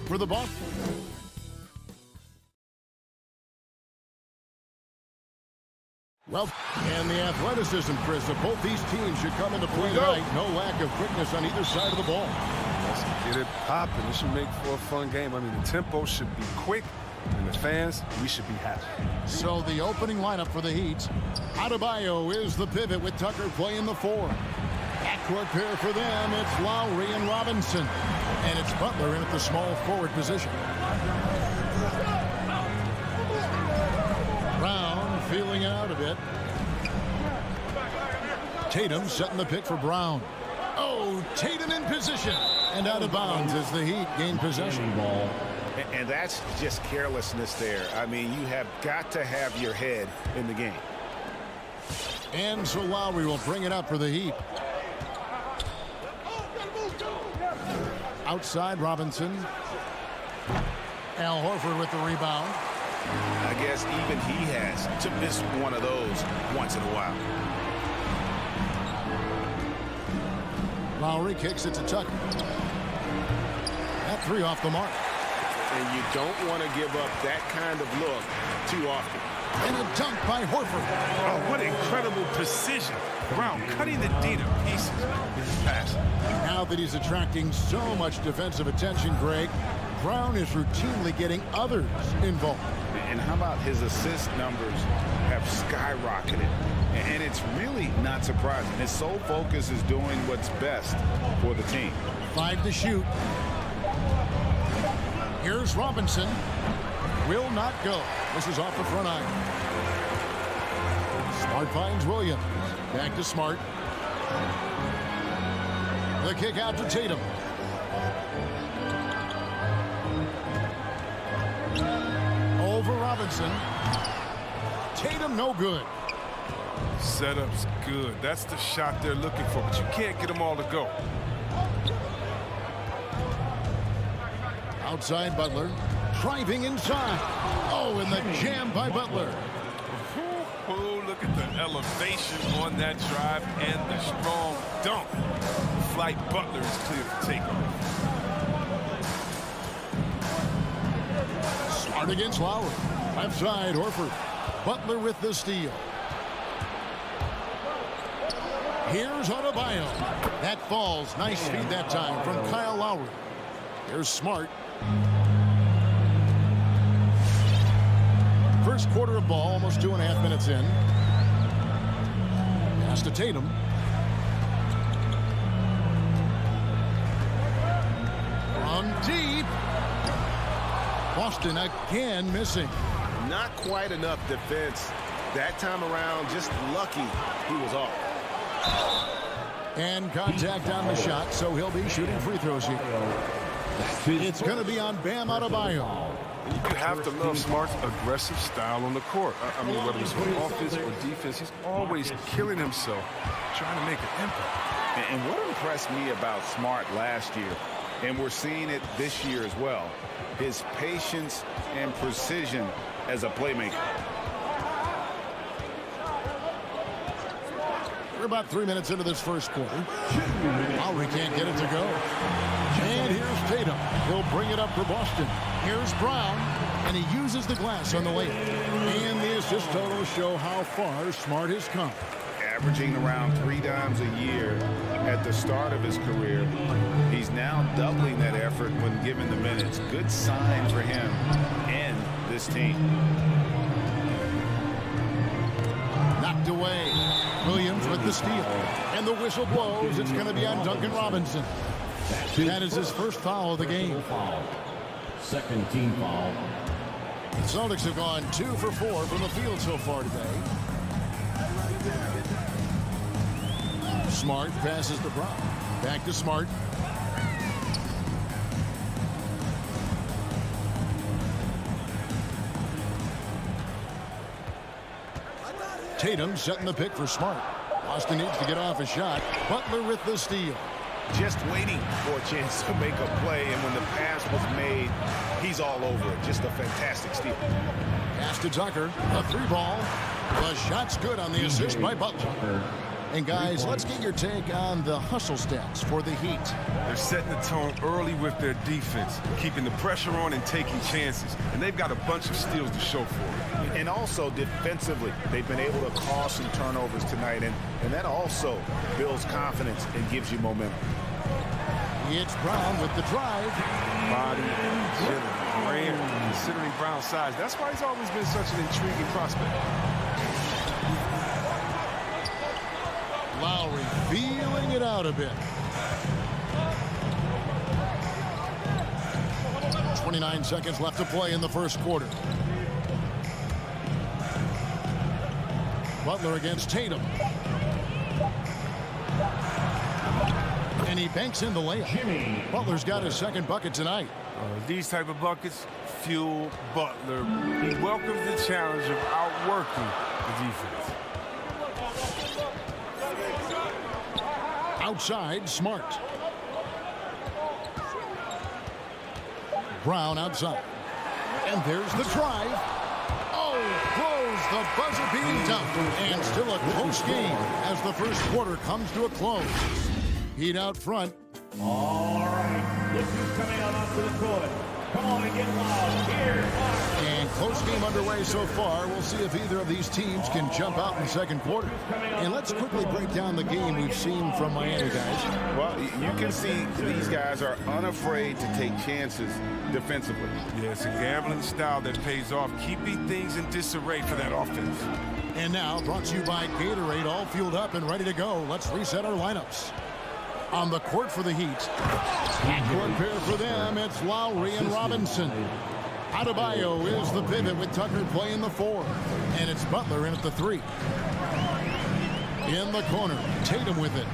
for the Boston. Well, and the athleticism, Chris, of both these teams should come into play tonight. No lack of quickness on either side of the ball. Let's get it popping. It should make for a fun game. I mean, the tempo should be quick, and the fans, we should be happy. So the opening lineup for the Heat. Adebayo is the pivot with Tucker playing the 4. Backcourt pair for them, it's Lowry and Robinson. And it's Butler in at the small forward position. Brown feeling it out a bit. Tatum setting the pick for Brown. Oh, Tatum in position. And out of bounds as the Heat gain possession. And that's just carelessness there. I mean, you have got to have your head in the game. And so Lowry will bring it up for the Heat. Outside Robinson. Al Horford with the rebound. I guess even he has to miss one of those once in a while. Lowry kicks it to Tucker. That 3 off the mark. And you don't want to give up that kind of look too often. And a dunk by Horford. Oh, what incredible precision. Brown cutting the D to pieces in his pass. Now that he's attracting so much defensive attention, Greg, Brown is routinely getting others involved. And how about his assist numbers have skyrocketed? And it's really not surprising. His sole focus is doing what's best for the team. 5 to shoot. Here's Robinson. Will not go. This is off the front iron. Smart finds Williams. Back to Smart. The kick out to Tatum. Over Robinson. Tatum no good. Setup's good. That's the shot they're looking for, but you can't get them all to go. Outside Butler. Driving inside. Oh, and the jam by Butler. Oh, look at the elevation on that drive and the strong dunk. Flight Butler is clear to take off. Smart against Lowry. Left side, Horford. Butler with the steal. Here's Adebayo. That falls. Nice feed that time from Kyle Lowry. Here's Smart. First quarter of ball, almost 2.5 minutes in. Pass to Tatum. From deep. Boston again missing. Not quite enough defense that time around. Just lucky he was off. And contact on the shot, so he'll be shooting free throws here. It's going to be on Bam Adebayo. You have to love Smart's aggressive style on the court. I mean, whether it's on offense or defense, he's always killing himself, trying to make an impact. And what impressed me about Smart last year, and we're seeing it this year as well, his patience and precision as a playmaker. We're about 3 minutes into this first quarter. Lowry can't get it to go. And here's Tatum. He'll bring it up for Boston. Here's Brown, and he uses the glass on the layup. And the assist totals show how far Smart has come. Averaging around 3 dimes a year at the start of his career. He's now doubling that effort when given the minutes. Good sign for him and this team. Knocked away. Williams with the steal. And the whistle blows. It's going to be on Duncan Robinson. That is his first foul of the game. Second team foul. The Celtics have gone 2 for 4 from the field so far today. Smart passes to Brown. Back to Smart. Tatum setting the pick for Smart. Boston needs to get off a shot. Butler with the steal. Just waiting for a chance to make a play, and when the pass was made, he's all over it. Just a fantastic steal. Pass to Tucker. A 3 ball. The shot's good on the assist by Butler. And guys, let's get your take on the hustle stats for the Heat. They're setting the tone early with their defense, keeping the pressure on and taking chances. And they've got a bunch of steals to show for it. And also defensively, they've been able to cause some turnovers tonight, and that also builds confidence and gives you momentum. It's Brown with the drive. Body, agility, rare, considering Brown's size. That's why he's always been such an intriguing prospect. Lowry feeling it out a bit. 29 seconds left to play in the first quarter. Butler against Tatum. And he banks in the layup. Butler's got his second bucket tonight. These type of buckets fuel Butler. He welcomes the challenge of outworking the defense. Outside, Smart. Brown outside. And there's the drive. Oh, blows the buzzer beating down. And still a close game as the first quarter comes to a close. Heat out front. All right, look who's coming out onto the court. Come on and get loud. Here, And close game underway so far. We'll see if either of these teams can jump out in the second quarter. And let's quickly break down the game we've seen from Miami, guys. Well, you can see these guys are unafraid to take chances defensively. Yeah, it's a gambling style that pays off, keeping things in disarray for that offense. And now, brought to you by Gatorade, all fueled up and ready to go. Let's reset our lineups. On the court for the Heat. Court pair for them, it's Lowry and Robinson. Adebayo is the pivot with Tucker playing the 4. And it's Butler in at the 3. In the corner, Tatum with it.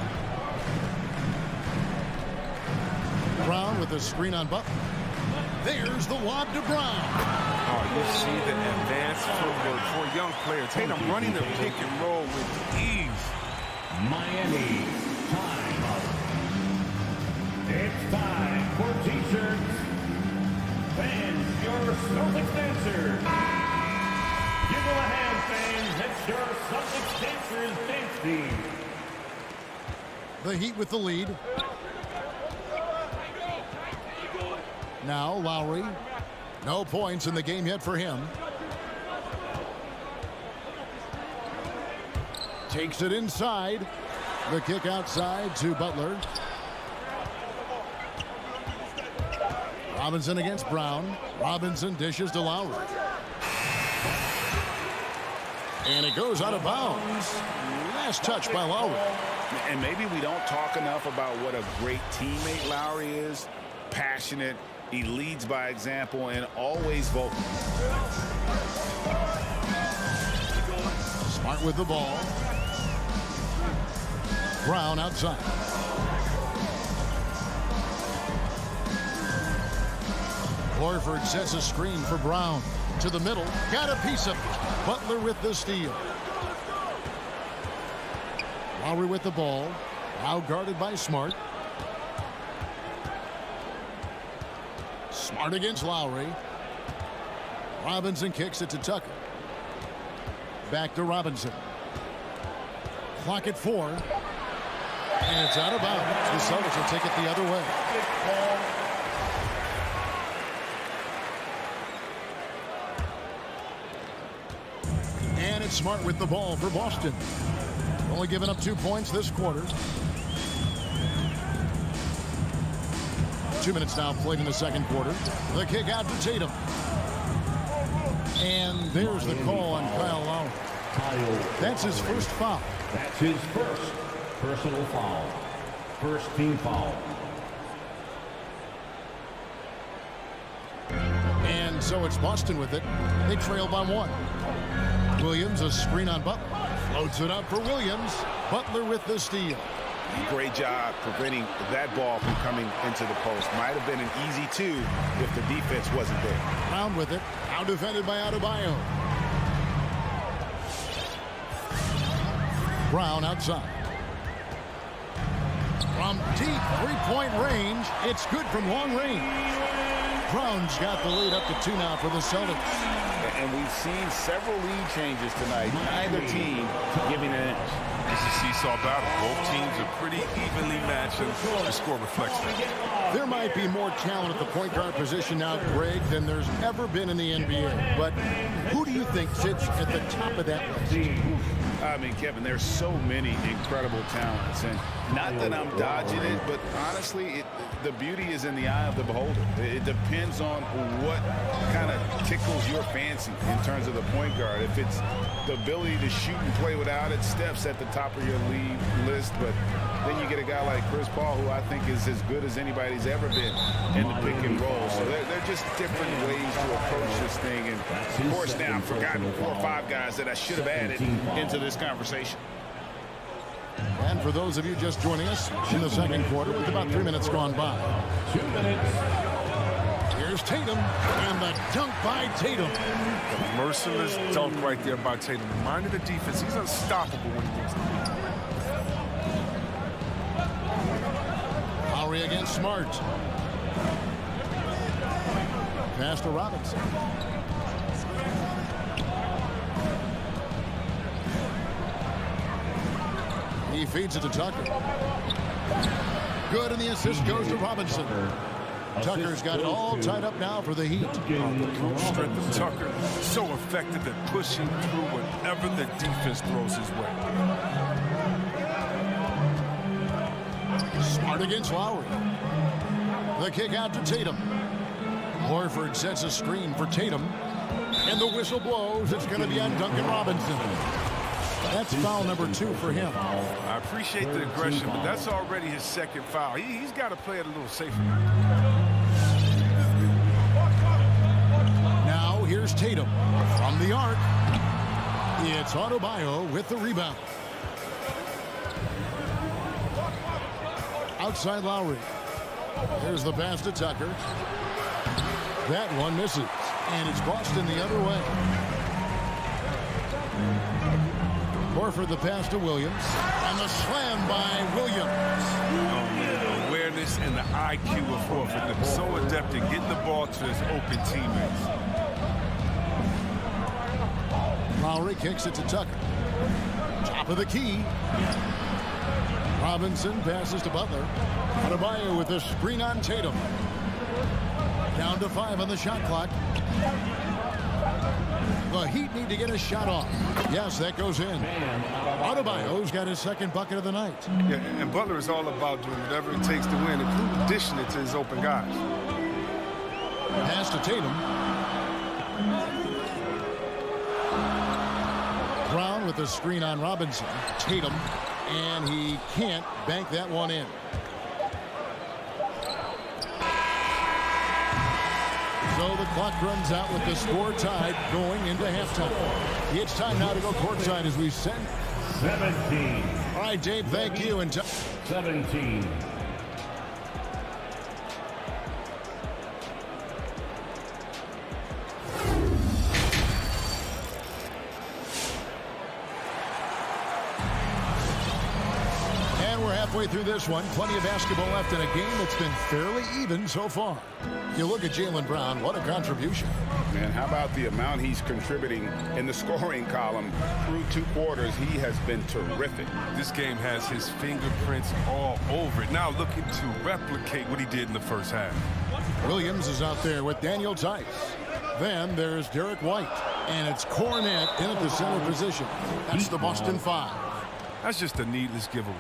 Brown with the screen on Butler. There's the lob to Brown. Oh, you see the advanced footwork for a young player. Tatum running the pick and roll with ease. Miami, time up. It's time for T-shirts. Fans, your Celtics dancers. Give them a hand, fans. It's your Celtics dancers dance team. The Heat with the lead. Now Lowry. No points in the game yet for him. Takes it inside. The kick outside to Butler. Robinson against Brown. Robinson dishes to Lowry. And it goes out of bounds. Last touch by Lowry. And maybe we don't talk enough about what a great teammate Lowry is. Passionate. He leads by example and always vocal. Smart with the ball. Brown outside. Horford sets a screen for Brown. To the middle. Got a piece of it. Butler with the steal. Lowry with the ball. Now guarded by Smart. Smart against Lowry. Robinson kicks it to Tucker. Back to Robinson. Clock at 4. And it's out of bounds. The Celtics will take it the other way. And it's Smart with the ball for Boston. Only giving up 2 points this quarter. 2 minutes now played in the second quarter. The kick out to Tatum. And there's the call on Kyle Lowry. That's his first foul. That's his first personal foul. First team foul. And so it's Boston with it. They trail by 1. Williams, a screen on Butler. Floats it up for Williams. Butler with the steal. Great job preventing that ball from coming into the post. Might have been an easy 2 if the defense wasn't there. Brown with it. Now defended by Adebayo. Brown outside. From deep three-point range, it's good from long range. Brown's got the lead up to 2 now for the Celtics. And we've seen several lead changes tonight. Neither team giving an inch. It's a seesaw battle. Both teams are pretty evenly matched, and the score reflects that. There might be more talent at the point guard position now, Greg, than there's ever been in the NBA. But who do you think sits at the top of that list? I mean, Kevin, there's so many incredible talents. And not that I'm dodging it, but honestly, the beauty is in the eye of the beholder. It depends on what kind of tickles your fancy in terms of the point guard. If it's the ability to shoot and play without it, Steph's at the top of your league list. But then you get a guy like Chris Paul, who I think is as good as anybody's ever been in the pick and roll. So they're just different ways to approach this thing. And, of course, now I've forgotten 4 or 5 guys that I should have added into this conversation. And for those of you just joining us in the second quarter with about 3 minutes gone by. 2 minutes. Here's Tatum, and the dunk by Tatum. The merciless dunk right there by Tatum. Reminded the defense, he's unstoppable when he gets the ball. Lowry against Smart. Pass to Robinson. He feeds it to Tucker. Good, and the assist goes to Robinson. Tucker's got it all tied up now for the Heat. The brute strength of Tucker, so effective at pushing through whatever the defense throws his way. Smart against Lowry. The kick out to Tatum. Horford sets a screen for Tatum. And the whistle blows. It's going to be on Duncan Robinson. That's foul number 2 for him. I appreciate the aggression, but that's already his second foul. He's got to play it a little safer. Now here's Tatum from the arc. It's Adebayo with the rebound. Outside Lowry. There's the pass to Tucker. That one misses, and it's Boston the other way. Horford the pass to Williams, and the slam by Williams. Oh, man, the awareness and the IQ of Horford. They're so adept at getting the ball to his open teammates. Lowry kicks it to Tucker. Top of the key. Robinson passes to Butler. Adebayo with the screen on Tatum. Down to 5 on the shot clock. The Heat need to get a shot off. Yes, that goes in. Adebayo's got his second bucket of the night. Yeah, and Butler is all about doing whatever it takes to win, including dishing it to his open guys. Pass to Tatum. Brown with the screen on Robinson. Tatum, and he can't bank that one in. So the clock runs out with the score tied going into halftime. It's time now to go courtside as we send. 17. All right, Dave, thank you. And 17. halfway through this one. Plenty of basketball left in a game that's been fairly even so far. You look at Jaylen Brown, what a contribution. Man, how about the amount he's contributing in the scoring column through 2 quarters? He has been terrific. This game has his fingerprints all over it. Now looking to replicate what he did in the first half. Williams is out there with Daniel Tice. Then there's Derek White. And it's Cornette in at the center position. That's the Boston 5. That's just a needless giveaway.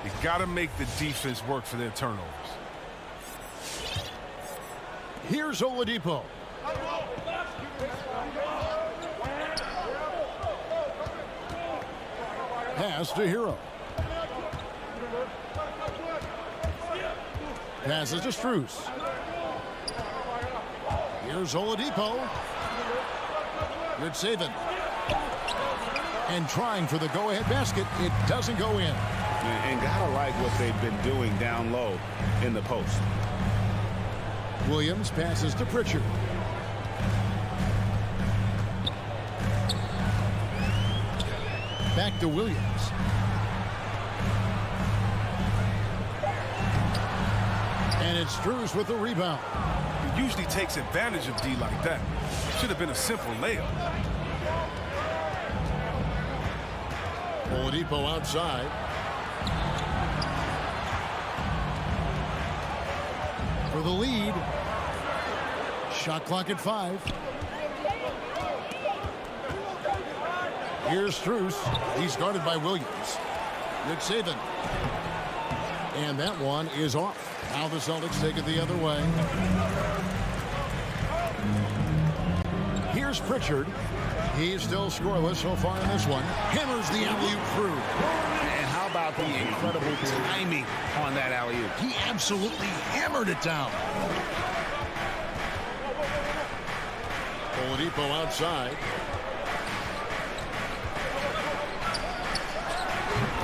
You got to make the defense work for their turnovers. Here's Oladipo. Pass to Hero. Passes to Strus. Here's Oladipo. Good saving. And trying for the go-ahead basket. It doesn't go in. And gotta like what they've been doing down low in the post. Williams passes to Pritchard. Back to Williams. And it's Strus with the rebound. He usually takes advantage of D like that. Should have been a simple layup. Oladipo outside. For the lead. Shot clock at 5. Here's Strus. He's guarded by Williams. Nick Saban. And that one is off. Now the Celtics take it the other way. Here's Pritchard. He's still scoreless so far in this one. Hammers the alley-oop through. And how about the incredible timing on that alley-oop? He absolutely hammered it down. Oladipo outside.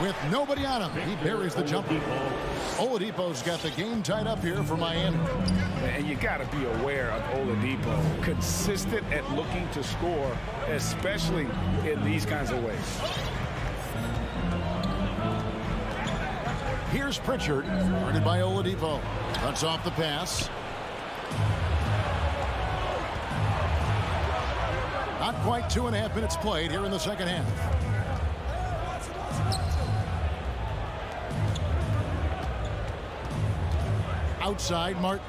With nobody on him, he buries the jumper. Oladipo's got the game tied up here for Miami. And you got to be aware of Oladipo. Consistent at looking to score, especially in these kinds of ways. Here's Pritchard, guarded by Oladipo. Cuts off the pass. Not quite 2.5 minutes played here in the second half. Outside, Martin.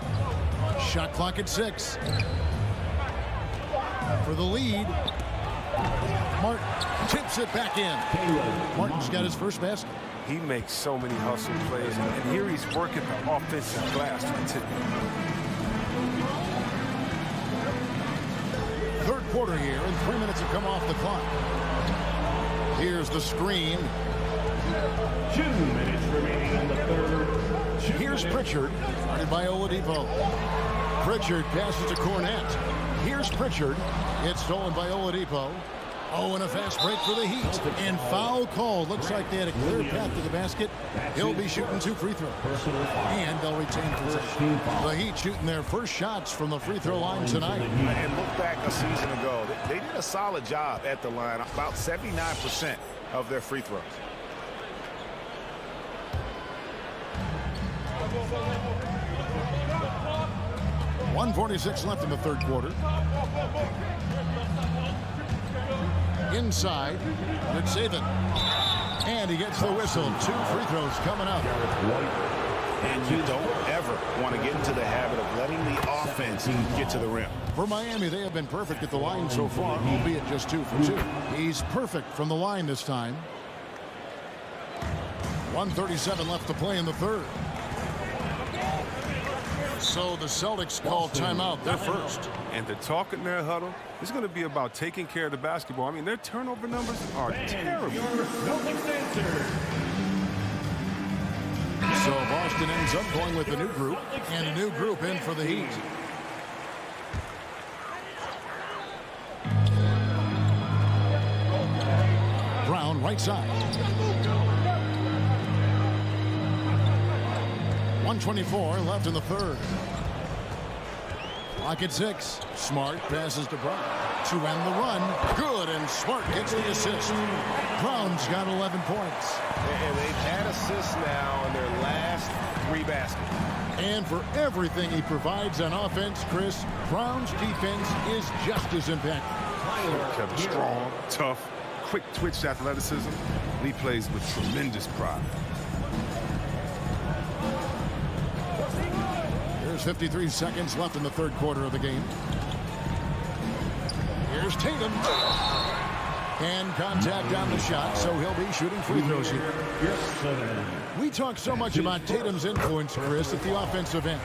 Shot clock at 6. For the lead. Martin tips it back in. Martin's got his first basket. He makes so many hustle plays, and here he's working the offensive glass to the tip. Third quarter here, and 3 minutes have come off the clock. Here's the screen. 2 minutes remaining in the third. Here's Pritchard, guarded by Oladipo. Pritchard passes to Cornette. Here's Pritchard. It's stolen by Oladipo. Oh, and a fast break for the Heat. And foul call. Looks like they had a clear path to the basket. He'll be shooting 2 free throws. And they'll retain possession. The Heat shooting their first shots from the free throw line tonight. And look back a season ago. They did a solid job at the line. About 79% of their free throws. .146 left in the third quarter. Inside, Nick Saban. And he gets the whistle. 2 free throws coming up. And you don't ever want to get into the habit of letting the offense get to the rim. For Miami, they have been perfect at the line so far, albeit just 2 for 2. He's perfect from the line this time. 1:37 left to play in the third. So the Celtics call timeout. They're first. And the talk in their huddle is going to be about taking care of the basketball. I mean, their turnover numbers are terrible. So Boston ends up going with a new group, and a new group in for the Heat. Brown, right side. 1:24 left in the third. Clock at 6. Smart passes to Brown to end the run. Good, and Smart gets the assist. Brown's got 11 points. And they've had assists now in their last 3 baskets. And for everything he provides on offense, Chris, Brown's defense is just as impactful. Kevin, strong, tough, quick twitch athleticism. And he plays with tremendous pride. There's 53 seconds left in the third quarter of the game. Here's Tatum. And contact on the shot, so he'll be shooting free throws here. We talk so much about Tatum's influence, Chris, at the offensive end.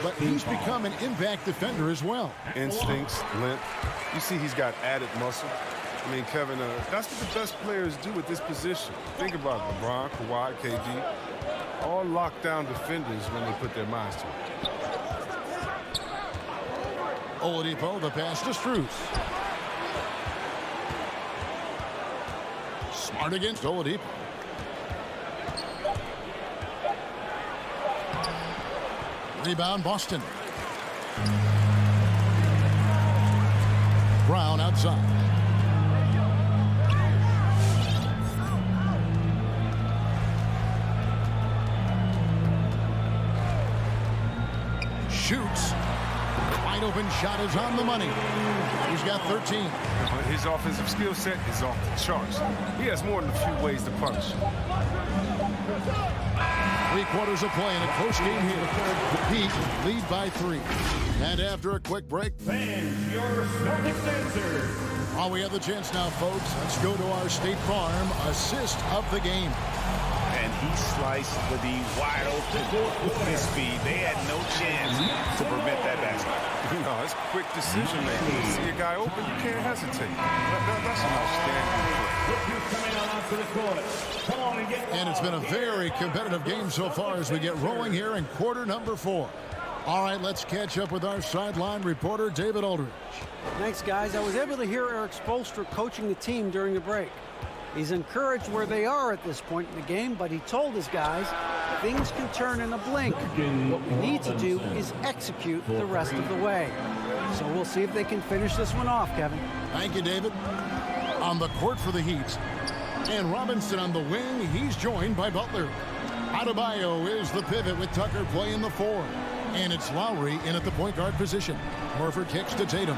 But he's become an impact defender as well. Instincts, length. You see he's got added muscle. I mean, Kevin, that's what the best players do at this position. Think about LeBron, Kawhi, KD. All lockdown defenders when they put their minds to it. Oladipo, the pass to Strus. Smart against Oladipo. Rebound, Boston. Brown outside. Shoots. Wide open shot is on the money. He's got 13. But his offensive skill set is off the charts. He has more than a few ways to punish. 3 quarters of play in a close game here. The Heat lead by 3. And after a quick break, Fans, your Celtics answer. while we have the chance now, folks, let's go to our State Farm assist of the game. And he sliced the D wide open with his speed. They had no chance to prevent that basket. No, it's quick decision making. You see a guy open, you can't hesitate. That's an outstanding play. And it's been a very competitive game so far as we get rolling here in quarter number 4. All right, let's catch up with our sideline reporter, David Aldridge. Thanks, guys. I was able to hear Eric Spoelstra coaching the team during the break. He's encouraged where they are at this point in the game, but he told his guys things can turn in a blink. What we need to do is execute the rest of the way. So we'll see if they can finish this one off, Kevin. Thank you, David. On the court for the Heat. And Robinson on the wing. He's joined by Butler. Adebayo is the pivot with Tucker playing the 4. And it's Lowry in at the point guard position. Horford kicks to Tatum.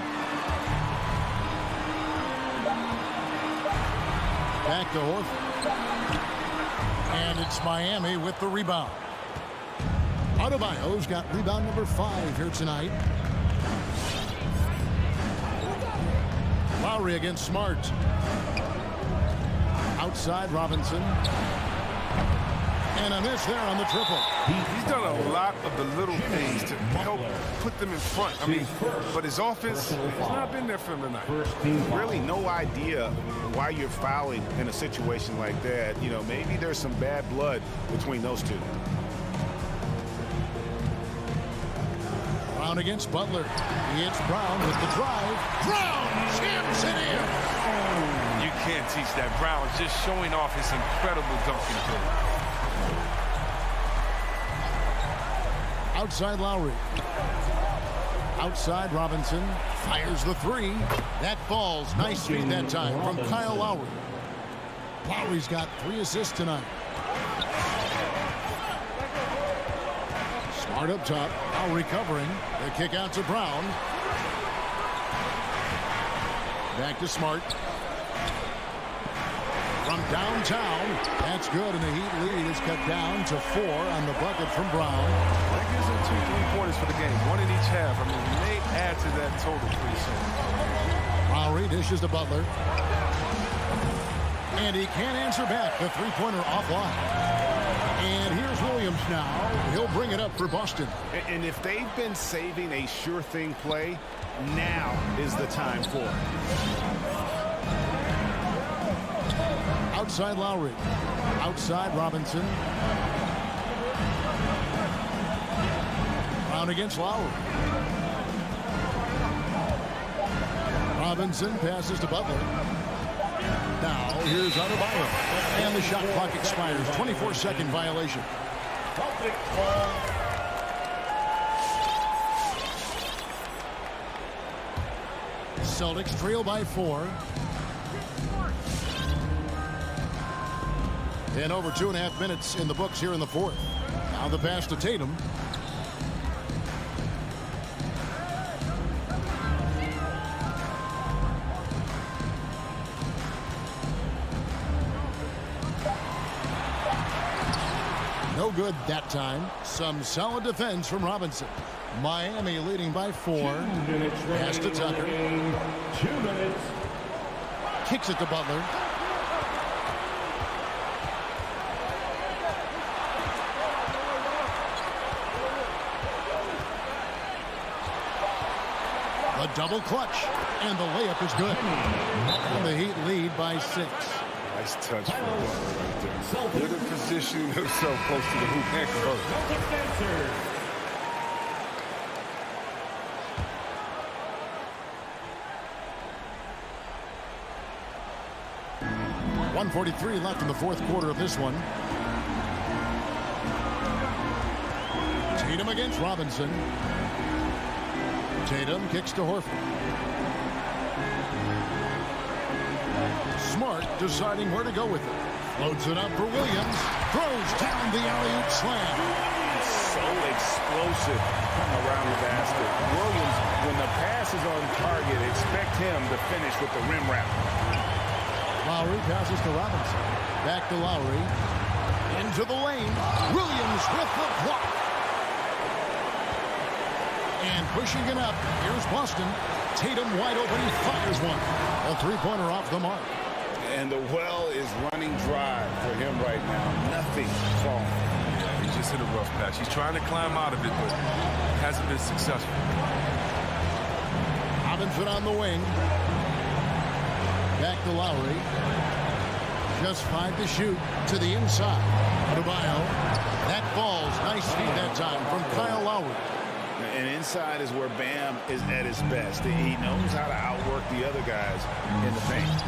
Back to Horford. And it's Miami with the rebound. Adebayo's got rebound number 5 here tonight. Lowry against Smart. Outside Robinson. And a miss there on the triple. He's done a lot of the little things to help put them in front. I mean, but his offense has not been there for him tonight. Really no idea why you're fouling in a situation like that. You know, maybe there's some bad blood between those two. Brown against Butler. It's Brown with the drive. Brown jams it in. You can't teach that. Brown just showing off his incredible dunking ability. Outside Lowry. Outside Robinson. Fires the 3. That falls. Nice speed that time from Kyle Lowry. Lowry's got 3 assists tonight. Smart up top. Lowry covering. The kick out to Brown. Back to Smart. From downtown. That's good, and the Heat lead is cut down to 4 on the bucket from Brown. That gives them 2 3-pointers for the game, 1 in each half. I mean, we may add to that total pretty soon. Lowry dishes to Butler. And he can't answer back. The 3-pointer offline. And here's Williams now. He'll bring it up for Boston. And if they've been saving a sure thing play, now is the time for it. Outside Lowry. Outside Robinson. Brown against Lowry. Robinson passes to Butler. Now here's Adebayo. And the shot clock expires. 24-second violation. Celtics trail by 4. And over 2.5 minutes in the books here in the 4th. Now the pass to Tatum. No good that time. Some solid defense from Robinson. Miami leading by 4. Pass to Tucker. 2 minutes. Kicks it to Butler. A double clutch, and the layup is good. And the Heat lead by 6. Nice touch from Butler right there. Good at positioning himself close to the hoop and convert. Celtics answer. 1:43 left in the 4th quarter of this one. Tatum against Robinson. Tatum kicks to Horford. Smart deciding where to go with it. Floats it up for Williams. Throws down the alley-oop slam. So explosive around the basket. Williams, when the pass is on target, expect him to finish with the rim wrap. Lowry passes to Robinson. Back to Lowry. Into the lane. Williams with the block. And pushing it up. Here's Boston. Tatum wide open. He fires one. A three-pointer off the mark. And the well is running dry for him right now. Nothing falling. Yeah, he just hit a rough patch. He's trying to climb out of it, but hasn't been successful. Robinson on the wing. Back to Lowry. Just 5 to shoot. To the inside. Adebayo. That falls. Nice feed that time from Kyle Lowry. And inside is where Bam is at his best. He knows how to outwork the other guys in the paint.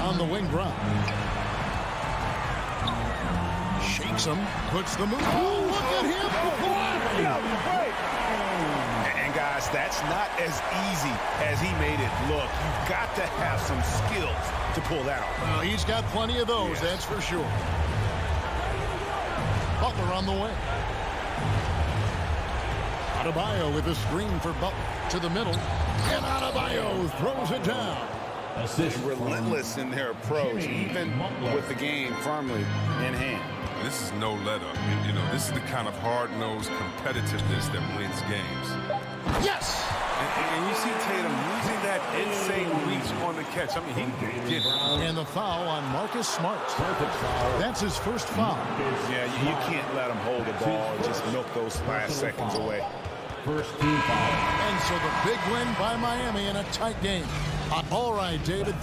On the wing Brown. Shakes him. Puts the move. Oh, look at him. And guys, that's not as easy as he made it look. You've got to have some skills to pull that off. Well, he's got plenty of those, that's for sure. Butler on the way. Adebayo with a screen for Butler to the middle. And Adebayo throws it down. Relentless in their approach, even with the game firmly in hand. This is no let-up. You know, this is the kind of hard-nosed competitiveness that wins games. Yes! And you see Tatum using that insane reach on the catch. I mean, he can get it. And the foul on Marcus Smart. That's his first foul. Yeah, you can't let him hold the ball and just milk those last seconds away. First team foul. And so the big win by Miami in a tight game. All right, David.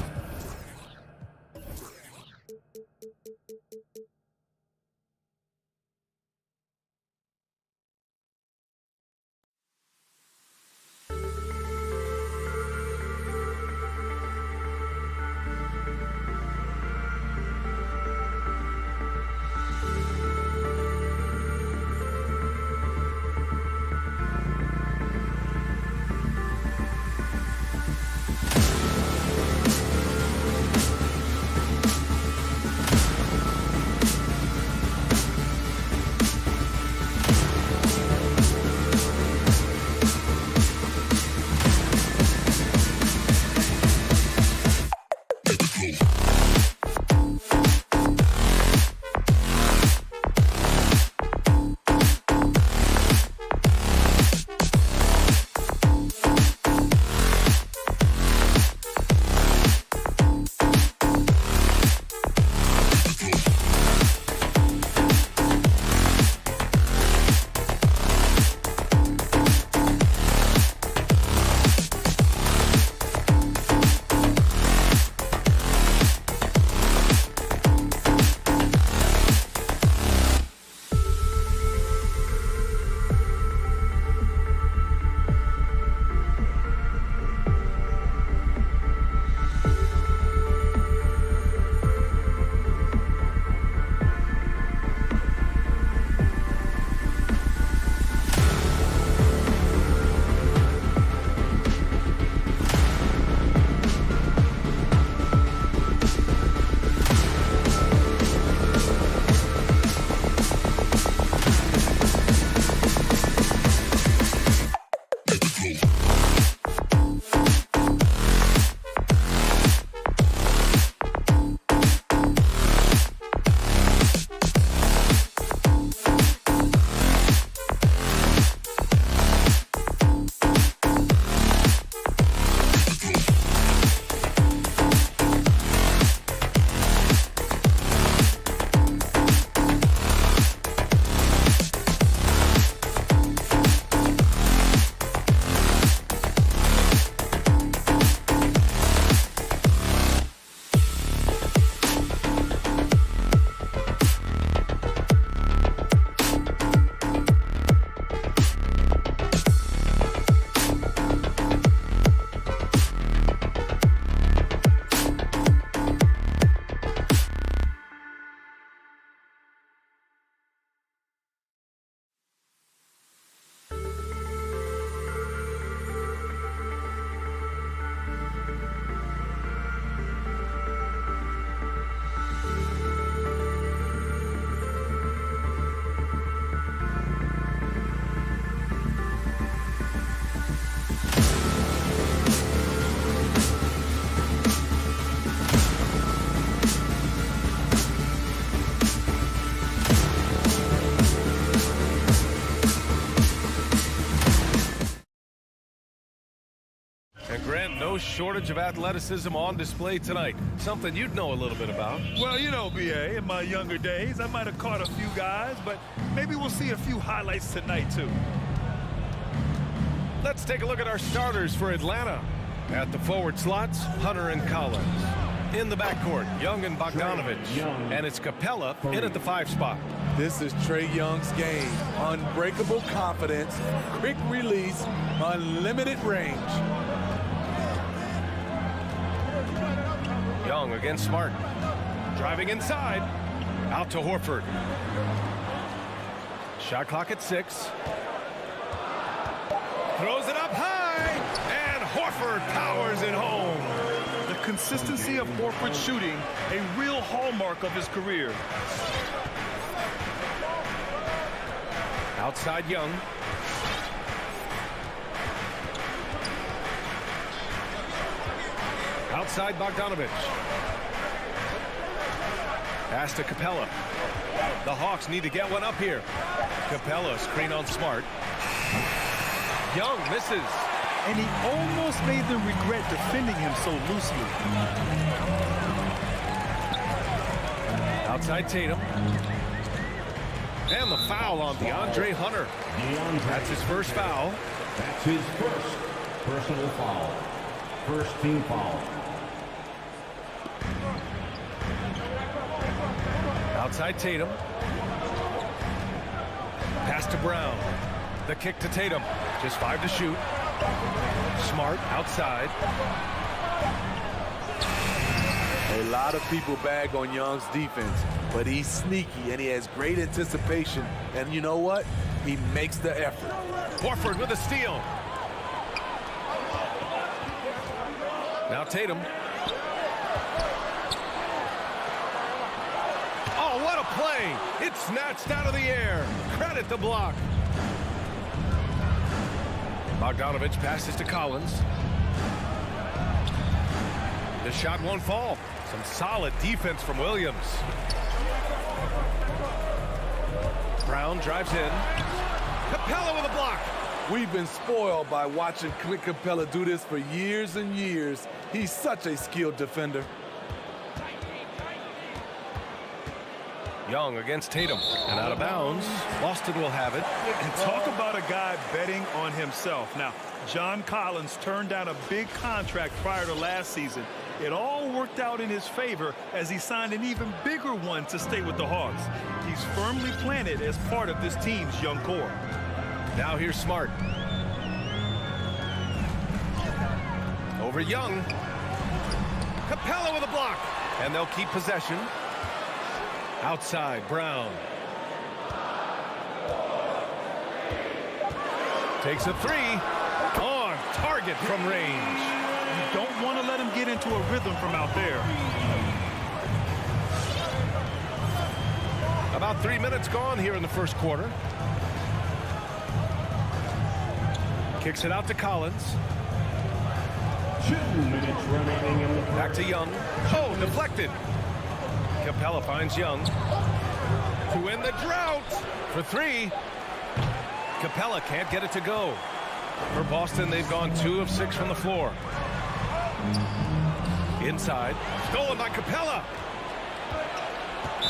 And Grant, no shortage of athleticism on display tonight. Something you'd know a little bit about. Well, you know, B.A., in my younger days, I might have caught a few guys, but maybe we'll see a few highlights tonight, too. Let's take a look at our starters for Atlanta. At the forward slots, Hunter and Collins. In the backcourt, Young and Bogdanovich. And it's Capella in at the 5 spot. This is Trae Young's game. Unbreakable confidence, quick release, unlimited range. Young against Smart. Driving inside. Out to Horford. Shot clock at 6. Throws it up high. And Horford powers it home. The consistency of Horford's shooting, a real hallmark of his career. Outside Young. Outside Bogdanovich. Pass to Capella. The Hawks need to get one up here. Capella screen on Smart. Young misses. And he almost made them regret defending him so loosely. Outside Tatum. And the foul on DeAndre Hunter. That's his first foul. That's his first personal foul. First team foul. Outside Tatum. Pass to Brown. The kick to Tatum. Just 5 to shoot. Smart outside. A lot of people bag on Young's defense, but he's sneaky and he has great anticipation. And you know what? He makes the effort. Horford with a steal. Now Tatum. Oh, what a play. It's snatched out of the air. Credit the block. Bogdanovich passes to Collins. The shot won't fall. Some solid defense from Williams. Brown drives in. Capella with a block. We've been spoiled by watching Clint Capella do this for years and years. He's such a skilled defender. Young against Tatum. And out of bounds. Boston will have it. And talk about a guy betting on himself. Now, John Collins turned down a big contract prior to last season. It all worked out in his favor as he signed an even bigger one to stay with the Hawks. He's firmly planted as part of this team's young core. Now here's Smart. Over Young. Capella with a block. And they'll keep possession. Outside, Brown. Takes a 3. On target from range. You don't want to let him get into a rhythm from out there. About 3 minutes gone here in the first quarter. Kicks it out to Collins. 2 minutes remaining in the first. Back to Young. Oh, deflected. Capella finds Young. To end the drought. For 3. Capella can't get it to go. For Boston, they've gone 2 of 6 from the floor. Inside. Stolen by Capella.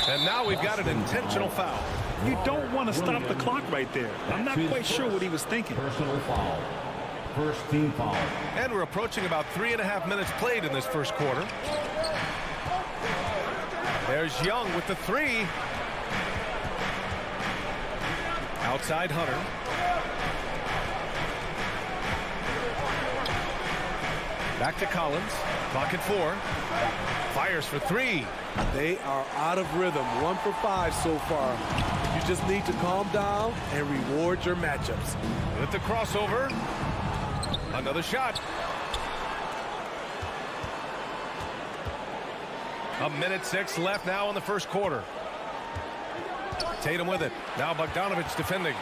And now we've got an intentional foul. You don't want to stop the clock right there. I'm not quite sure what he was thinking. Personal foul. First team foul. And we're approaching about 3.5 minutes played in this first quarter. There's Young with the 3. Outside Hunter. Back to Collins. Clock at 4. Fires for 3. They are out of rhythm. 1 for 5 so far. You just need to calm down and reward your matchups. With the crossover. Another shot. 1:06 left now in the first quarter. Tatum with it. Now Bogdanovich defending.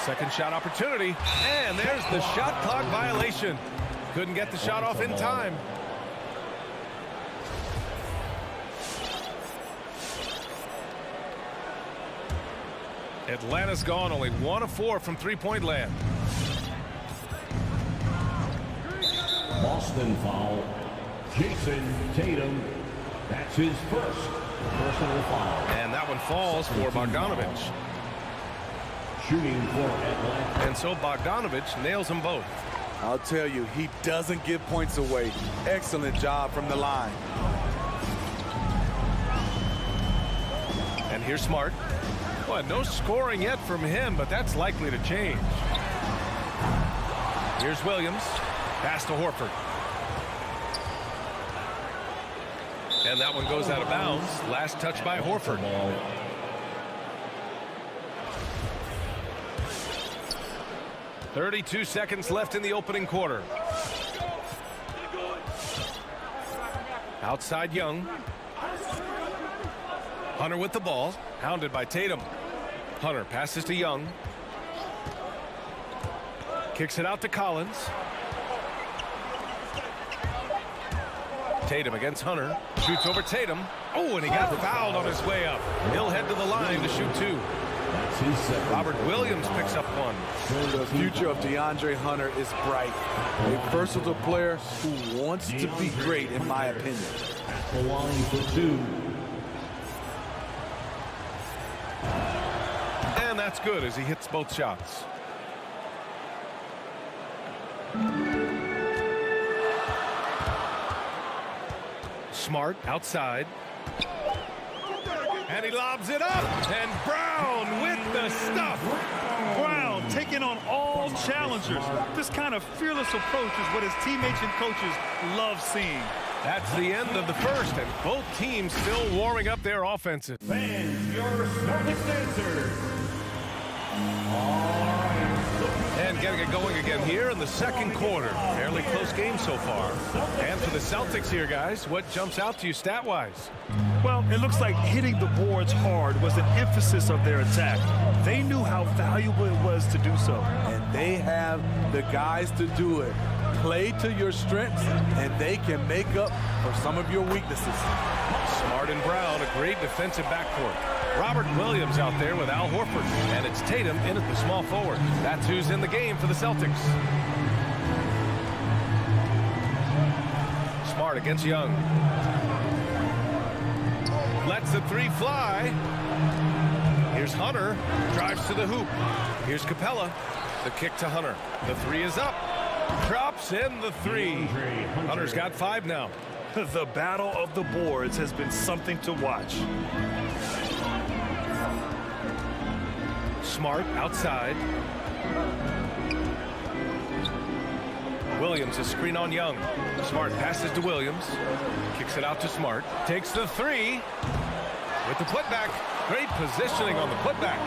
Second shot opportunity. And there's the shot clock violation. Couldn't get the shot off in time. Atlanta's gone only 1 of 4 from three-point land. Boston foul. Jason Tatum. That's his first personal foul. And that one falls for Bogdanovich. Shooting for Atlanta. And so Bogdanovich nails them both. I'll tell you, he doesn't give points away. Excellent job from the line. And here's Smart. Well, no scoring yet from him, but that's likely to change. Here's Williams. Pass to Horford. And that one goes out of bounds. Last touch by Horford. 32 seconds left in the opening quarter. Outside Young. Hunter with the ball. Hounded by Tatum. Hunter passes to Young. Kicks it out to Collins. Tatum against Hunter. Shoots over Tatum. Oh, and he got fouled on his way up. He'll head to the line to shoot two. Robert Williams picks up one. The future of DeAndre Hunter is bright. A versatile player who wants to be great, in my opinion. The line for two. And that's good as he hits both shots. Smart outside. And he lobs it up. And Brown with the stuff. Brown taking on all challengers. This kind of fearless approach is what his teammates and coaches love seeing. That's the end of the first, and both teams still warming up their offenses. Fans, your starting answer. And getting it going again here in the second quarter. Fairly close game so far. And for the Celtics here, guys, what jumps out to you stat-wise? Well, it looks like hitting the boards hard was an emphasis of their attack. They knew how valuable it was to do so. And they have the guys to do it. Play to your strengths, and they can make up for some of your weaknesses. Smart and Brown, a great defensive backcourt. Robert Williams out there with Al Horford. And it's Tatum in at the small forward. That's who's in the game for the Celtics. Smart against Young. Lets the three fly. Here's Hunter. Drives to the hoop. Here's Capella. The kick to Hunter. The three is up. Drops in the three. Hunter's got 5 now. The battle of the boards has been something to watch. Smart outside. Williams, a screen on Young. Smart passes to Williams. Kicks it out to Smart. Takes the three. With the putback. Great positioning on the putback.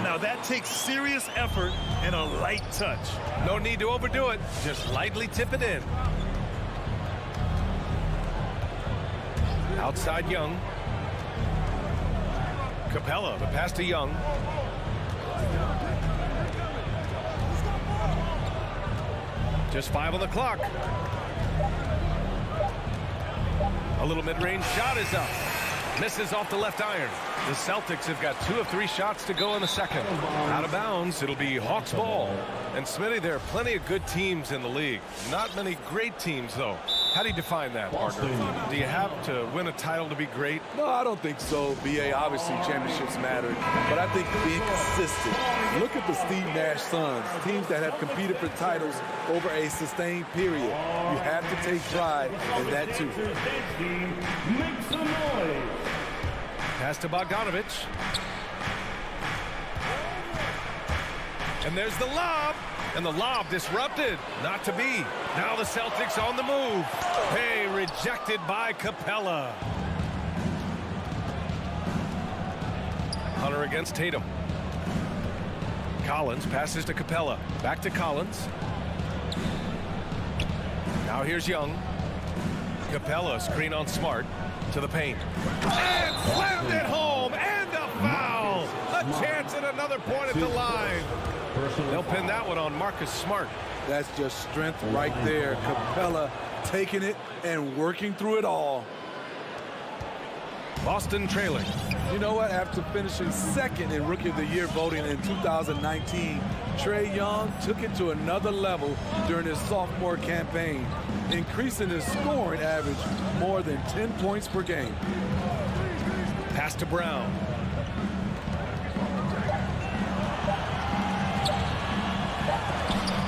Now that takes serious effort and a light touch. No need to overdo it. Just lightly tip it in. Outside Young. Capella, the pass to Young. Just 5 on the clock. A little mid-range shot is up. Misses off the left iron. The Celtics have got 2 of 3 shots to go in the second. Out of bounds, it'll be Hawks ball. And Smitty, there are plenty of good teams in the league. Not many great teams, though. How do you define that, partner? Do you have to win a title to be great? No, I don't think so. BA, obviously championships matter, but I think being consistent. Look at the Steve Nash Suns, teams that have competed for titles over a sustained period. You have to take pride in that too. Make some noise. Pass to Bogdanovich. And there's the lob. And the lob disrupted. Not to be. Now the Celtics on the move. Hey, rejected by Capella. Hunter against Tatum. Collins passes to Capella. Back to Collins. Now here's Young. Capella, screen on Smart. To the paint. And slammed it home. And a foul. A chance at another point at the line. They'll pin that one on Marcus Smart. That's just strength right there. Capella taking it and working through it all. Boston trailing. You know what? After finishing second in Rookie of the Year voting in 2019, Trae Young took it to another level during his sophomore campaign, increasing his scoring average more than 10 points per game. Pass to Brown.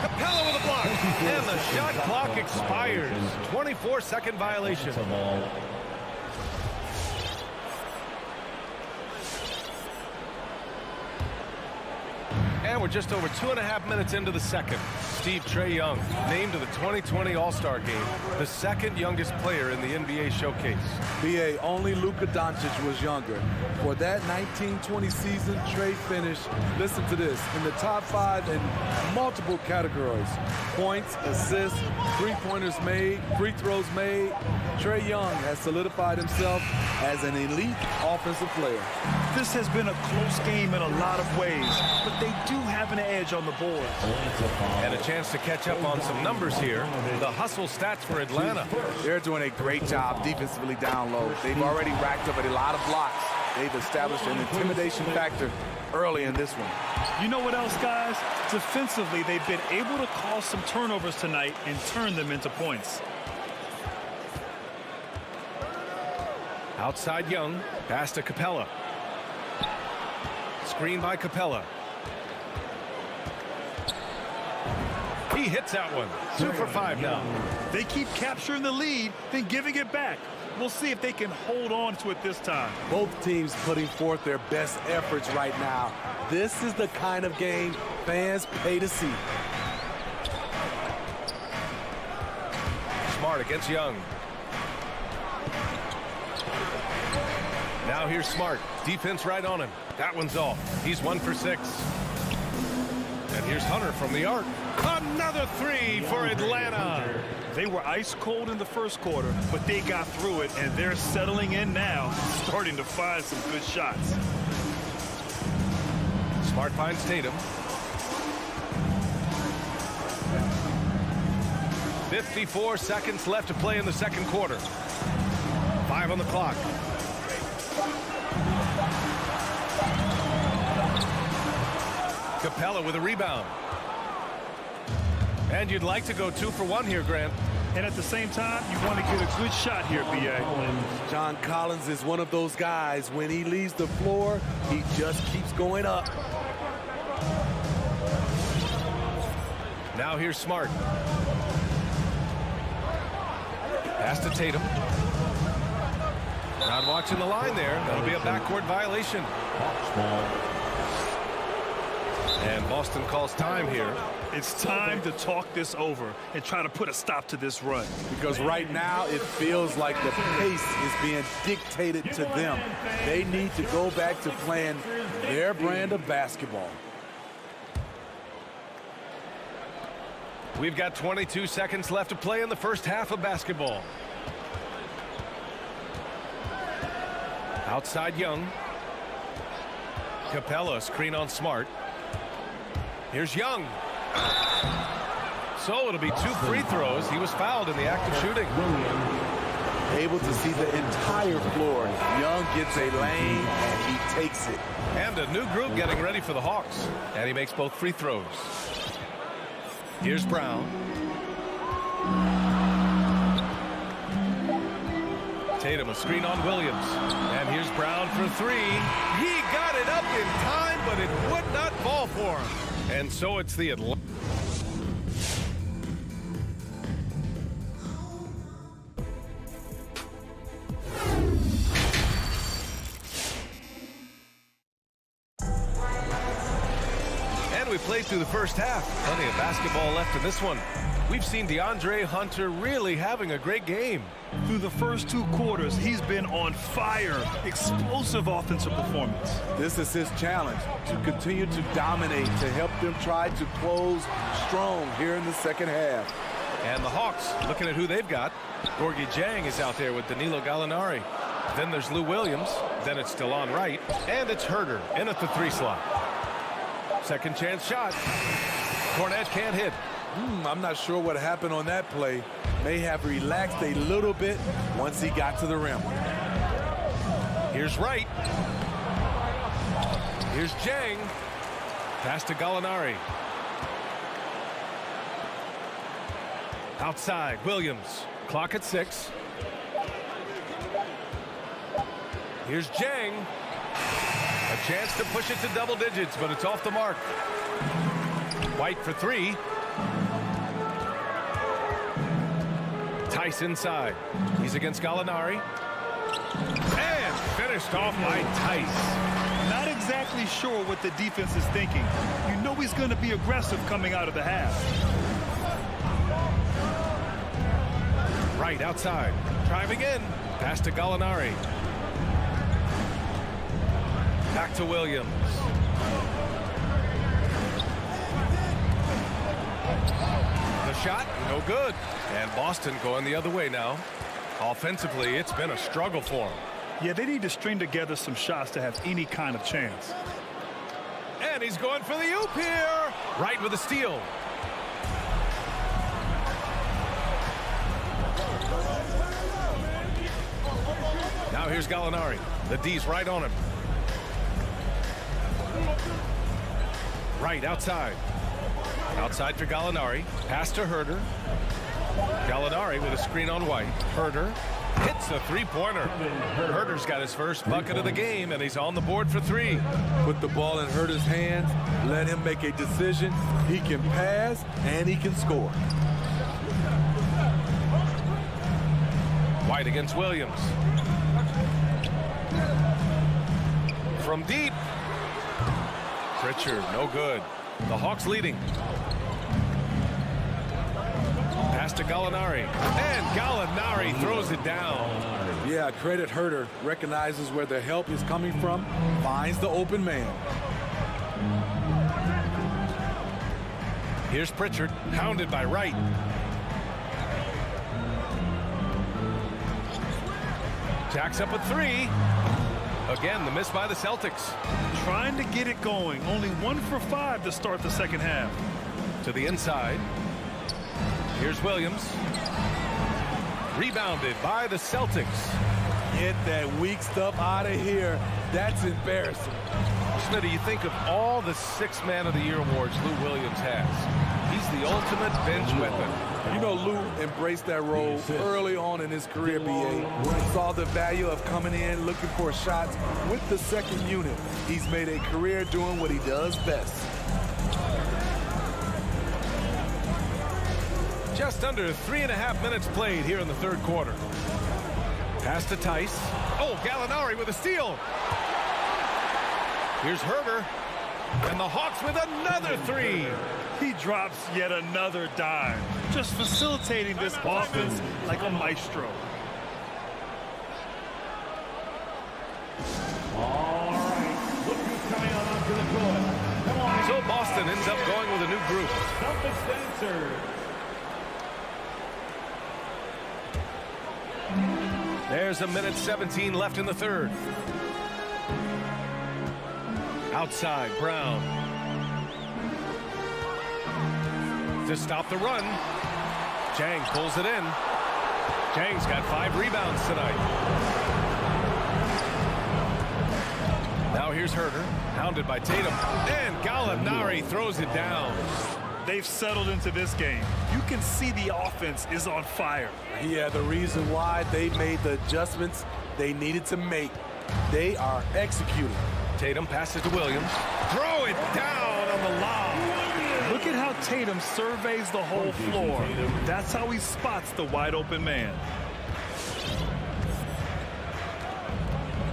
Capella with a block. And the shot clock expires. 24-second violation. And we're just over 2.5 minutes into the second. Trae Young named to the 2020 All-Star Game, the second youngest player in the NBA showcase. BA, only Luka Doncic was younger. For that 1920 season, Trae finished, listen to this, in the top 5 in multiple categories. Points, assists, three-pointers made, free throws made. Trae Young has solidified himself as an elite offensive player. This has been a close game in a lot of ways, but they do have an edge on the board. And a chance to catch up on some numbers here. The hustle stats for Atlanta. They're doing a great job defensively down low. They've already racked up a lot of blocks. They've established an intimidation factor early in this one. You know what else, guys? Defensively, they've been able to cause some turnovers tonight and turn them into points. Outside Young, pass to Capella. Screen by Capella. He hits that one. 2 for 5 now. They keep capturing the lead, then giving it back. We'll see if they can hold on to it this time. Both teams putting forth their best efforts right now. This is the kind of game fans pay to see. Smart against Young. Now here's Smart. Defense right on him. That one's off. He's 1 for 6. And here's Hunter from the arc. Another 3 for Atlanta. They were ice cold in the first quarter, but they got through it, and they're settling in now, starting to find some good shots. Smart finds Tatum. 54 seconds left to play in the second quarter. 5 on the clock. Capella with a rebound. And you'd like to go 2 for 1 here, Grant. And at the same time, you want to get a good shot here, B.A. John Collins is one of those guys. When he leaves the floor, he just keeps going up. Now here's Smart. Pass to Tatum. Not watching the line there. That'll be a backcourt violation. And Boston calls time here. It's time to talk this over and try to put a stop to this run. Because right now it feels like the pace is being dictated to them. They need to go back to playing their brand of basketball. We've got 22 seconds left to play in the first half of basketball. Outside Young. Capella screen on Smart. Here's Young. So it'll be 2 free throws. He was fouled in the act of shooting. Able to see the entire floor. Young gets a lane and he takes it. And a new group getting ready for the Hawks. And he makes both free throws. Here's Brown. Tatum a screen on Williams. And here's Brown for 3. He got it up in time, but it would not fall for him. And so it's the Atlanta. And we played through the first half. Plenty of basketball left in this one. We've seen DeAndre Hunter really having a great game. Through the first 2 quarters, he's been on fire. Explosive offensive performance. This is his challenge, to continue to dominate, to help them try to close strong here in the second half. And the Hawks, looking at who they've got. Gorgie Jang is out there with Danilo Gallinari. Then there's Lou Williams. Then it's Delon Wright. And it's Herter in at the 3 slot. Second chance shot. Cornet can't hit. I'm not sure what happened on that play. May have relaxed a little bit once he got to the rim. Here's Wright. Here's Jang. Pass to Gallinari. Outside, Williams. Clock at 6. Here's Jang. A chance to push it to double digits, but it's off the mark. White for 3. Tice inside. He's against Gallinari. And finished off by Tice. Not exactly sure what the defense is thinking. You know he's going to be aggressive coming out of the half. Right outside. Driving in. Pass to Gallinari. Back to Williams. The shot, no good. And Boston going the other way now. Offensively, it's been a struggle for them. Yeah, they need to string together some shots to have any kind of chance. And he's going for the oop here. Right with a steal. Now here's Gallinari. The D's right on him. Right outside. Outside for Gallinari. Pass to Herder. Gallinari with a screen on White. Herder hits a three-pointer. Herder's got his first bucket of the game, and he's on the board for 3. Put the ball in Herder's hands. Let him make a decision. He can pass, and he can score. White against Williams. From deep. Pritchard, no good. The Hawks leading. Pass to Gallinari. And Gallinari throws it down. Yeah, credit Herder. Recognizes where the help is coming from. Finds the open man. Here's Pritchard, hounded by Wright. Jacks up a 3. Again, the miss by the Celtics. Trying to get it going. Only 1 for 5 to start the second half. To the inside. Here's Williams. Rebounded by the Celtics. Get that weak stuff out of here. That's embarrassing. Smitty, you think of all the 6th Man of the Year awards Lou Williams has. He's the ultimate bench weapon. You know, Lou embraced that role early on in his career, BA. Saw the value of coming in, looking for shots with the second unit. He's made a career doing what he does best. Just under 3.5 minutes played here in the third quarter. Pass to Tice. Oh, Gallinari with a steal. Here's Herder. And the Hawks with another 3. He drops yet another dime. Just facilitating this offense like a maestro. All right, look who's coming out onto the court. Come on. So Boston ends up going with a new group. Celtics answer. There's 1:17 left in the third. Outside, Brown. To stop the run. Jang pulls it in. Jang's got 5 rebounds tonight. Now here's Herder, hounded by Tatum. And Gallinari throws it down. They've settled into this game. You can see the offense is on fire. Yeah, the reason why they made the adjustments they needed to make. They are executing. Tatum passes to Williams. Throw it down on the lob. Look at how Tatum surveys the whole floor. That's how he spots the wide open man.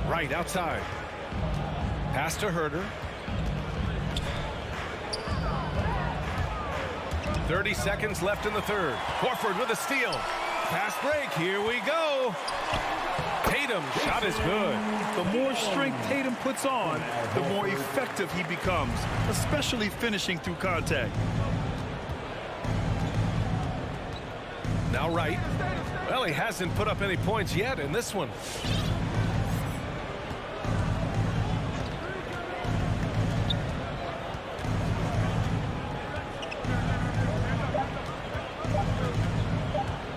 Right outside. Pass to Herder. 30 seconds left in the third. Horford with a steal. Fast break. Here we go. Tatum shot is good. The more strength Tatum puts on, the more effective he becomes, especially finishing through contact. Now Wright. Well, he hasn't put up any points yet in this one.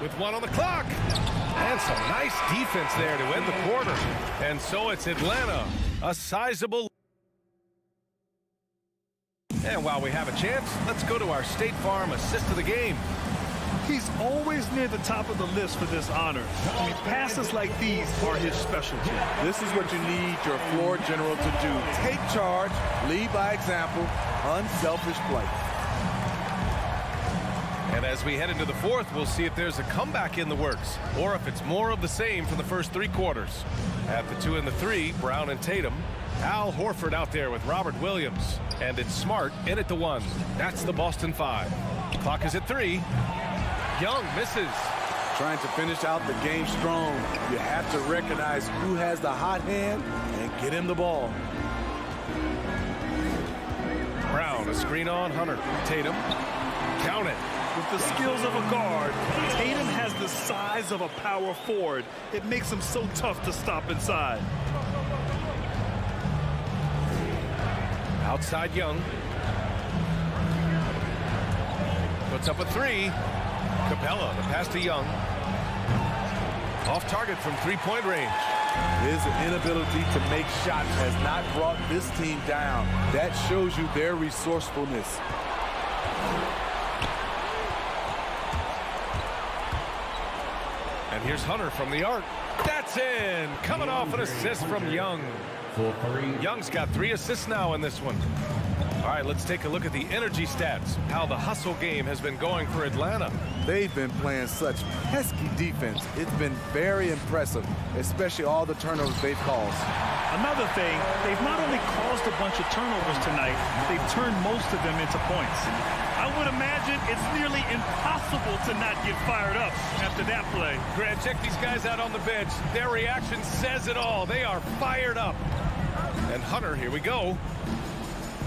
With 1 on the clock. And some nice defense there to end the quarter. And so it's Atlanta, a sizable. And while we have a chance, let's go to our State Farm assist of the game. He's always near the top of the list for this honor. I mean, passes like these are his specialty. This is what you need your floor general to do. Take charge, lead by example, unselfish play. And as we head into the fourth, we'll see if there's a comeback in the works or if it's more of the same from the first 3 quarters. At the 2 and the 3, Brown and Tatum. Al Horford out there with Robert Williams. And it's Smart in at the 1. That's the Boston 5. Clock is at 3. Young misses. Trying to finish out the game strong. You have to recognize who has the hot hand and get him the ball. Brown, a screen on Hunter. Tatum, count it. With the skills of a guard, Tatum has the size of a power forward. It makes him so tough to stop inside. Outside Young. Puts up a 3. Capella, the pass to Young. Off target from 3-point range. His inability to make shots has not brought this team down. That shows you their resourcefulness. And here's Hunter from the arc. That's in. Coming off an assist from Young. Young's got 3 assists now in this one. All right, let's take a look at the energy stats, how the hustle game has been going for Atlanta. They've been playing such pesky defense. It's been very impressive, especially all the turnovers they've caused. Another thing, they've not only caused a bunch of turnovers tonight, they've turned most of them into points. I would imagine it's nearly impossible to not get fired up after that play. Grant, check these guys out on the bench. Their reaction says it all. They are fired up. And Hunter, here we go.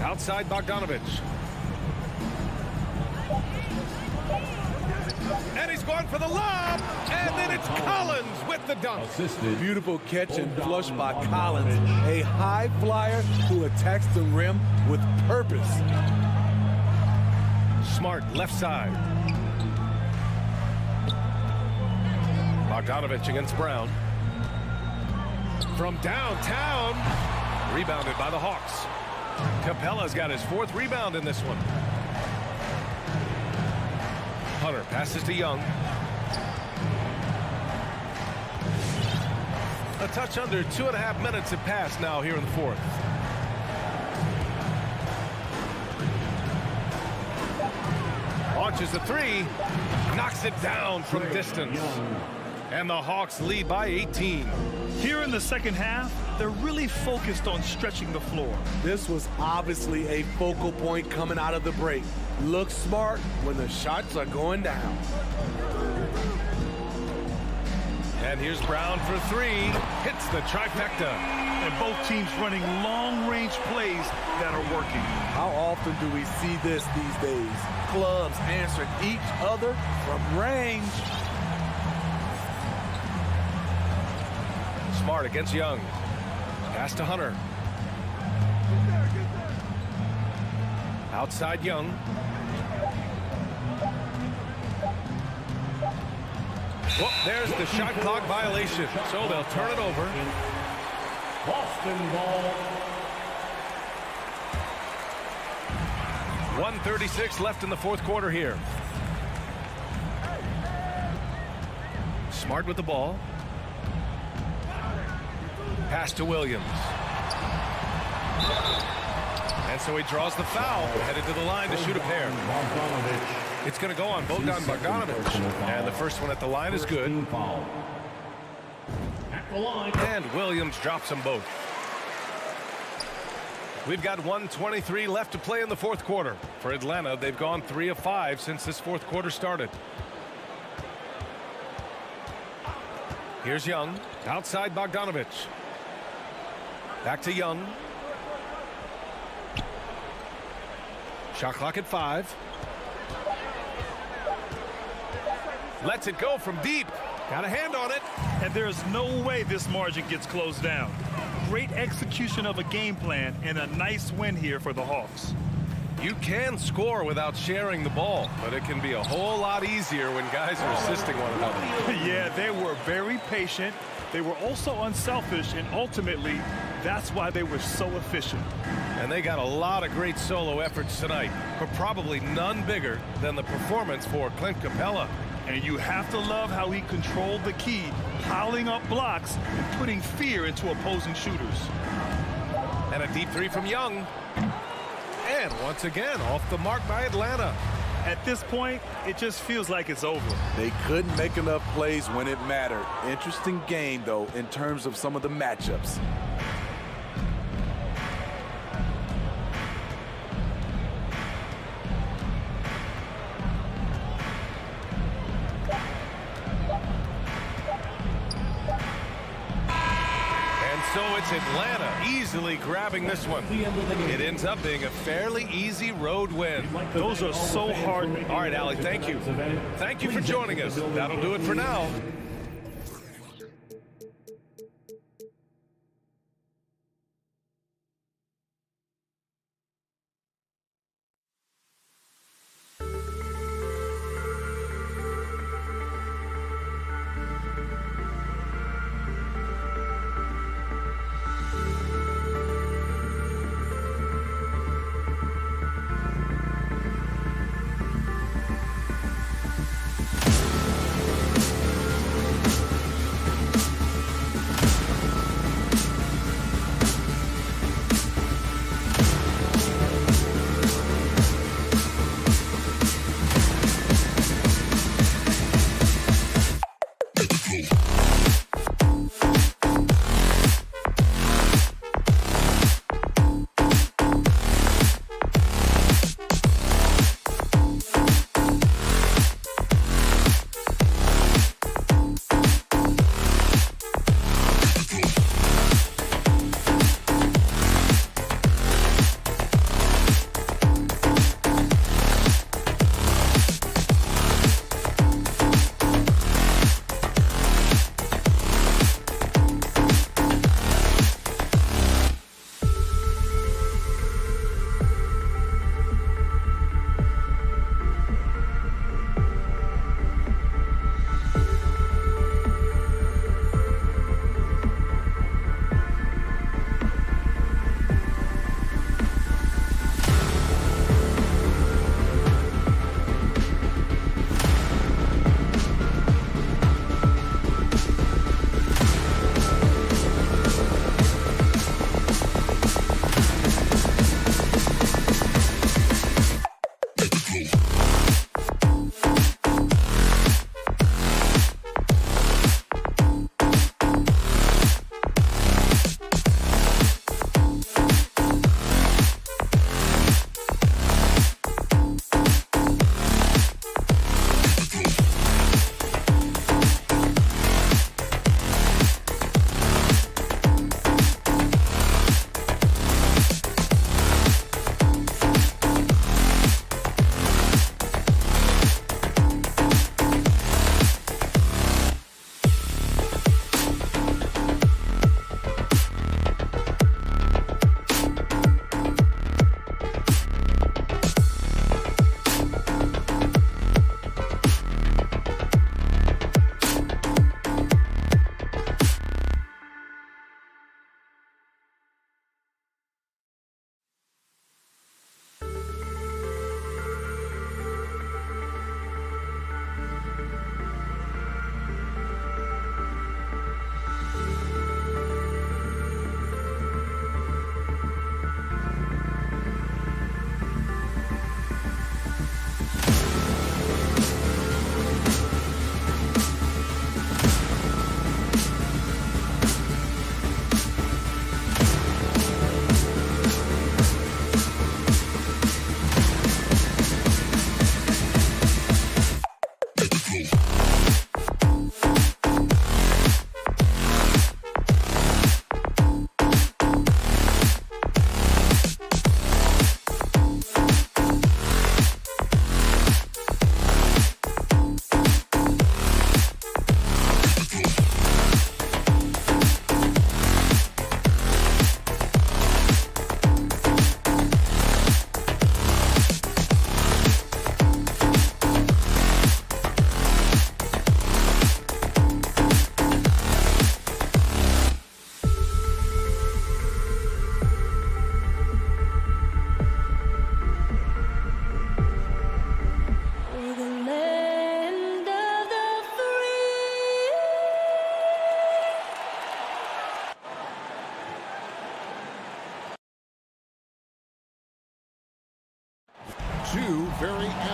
Outside Bogdanovich. And he's going for the lob. And then it's Collins with the dunk. Beautiful catch and flush by Collins. A high flyer who attacks the rim with purpose. Smart left side. Bogdanovich against Brown. From downtown. Rebounded by the Hawks. Capella's got his 4th rebound in this one. Hunter passes to Young. A touch under 2.5 minutes have passed now here in the 4th. Launches a 3. Knocks it down from distance. And the Hawks lead by 18. Here in the second half, they're really focused on stretching the floor. This was obviously a focal point coming out of the break. Look smart when the shots are going down. And here's Brown for 3. Hits the trifecta. And both teams running long-range plays that are working. How often do we see this these days? Clubs answering each other from range. Smart against Young. Pass to Hunter. Outside Young. Well, there's the shot clock violation. So they'll turn it over. Boston ball. 1:36 left in the 4th quarter here. Smart with the ball. Pass to Williams. And so he draws the foul, headed to the line to shoot a pair. It's going to go on Bogdan Bogdanovich. And the first one at the line is good. And Williams drops them both. We've got 1:23 left to play in the 4th quarter. For Atlanta, they've gone 3 of 5 since this 4th quarter started. Here's Young. Outside Bogdanovich. Back to Young. Shot clock at 5. Lets it go from deep. Got a hand on it. And there's no way this margin gets closed down. Great execution of a game plan and a nice win here for the Hawks. You can score without sharing the ball, but it can be a whole lot easier when guys are assisting one another. Yeah, they were very patient, They were also unselfish, and ultimately, that's why they were so efficient. And they got a lot of great solo efforts tonight, but probably none bigger than the performance for Clint Capella. And you have to love how he controlled the key, piling up blocks and putting fear into opposing shooters. And a deep three from Young. And once again, off the mark by Atlanta. At this point, it just feels like it's over. They couldn't make enough plays when it mattered. Interesting game, though, in terms of some of the matchups. So it's Atlanta easily grabbing this one. It ends up being a fairly easy road win. Those are so hard. All right, Allie, thank you. Thank you for joining us. That'll do it for now.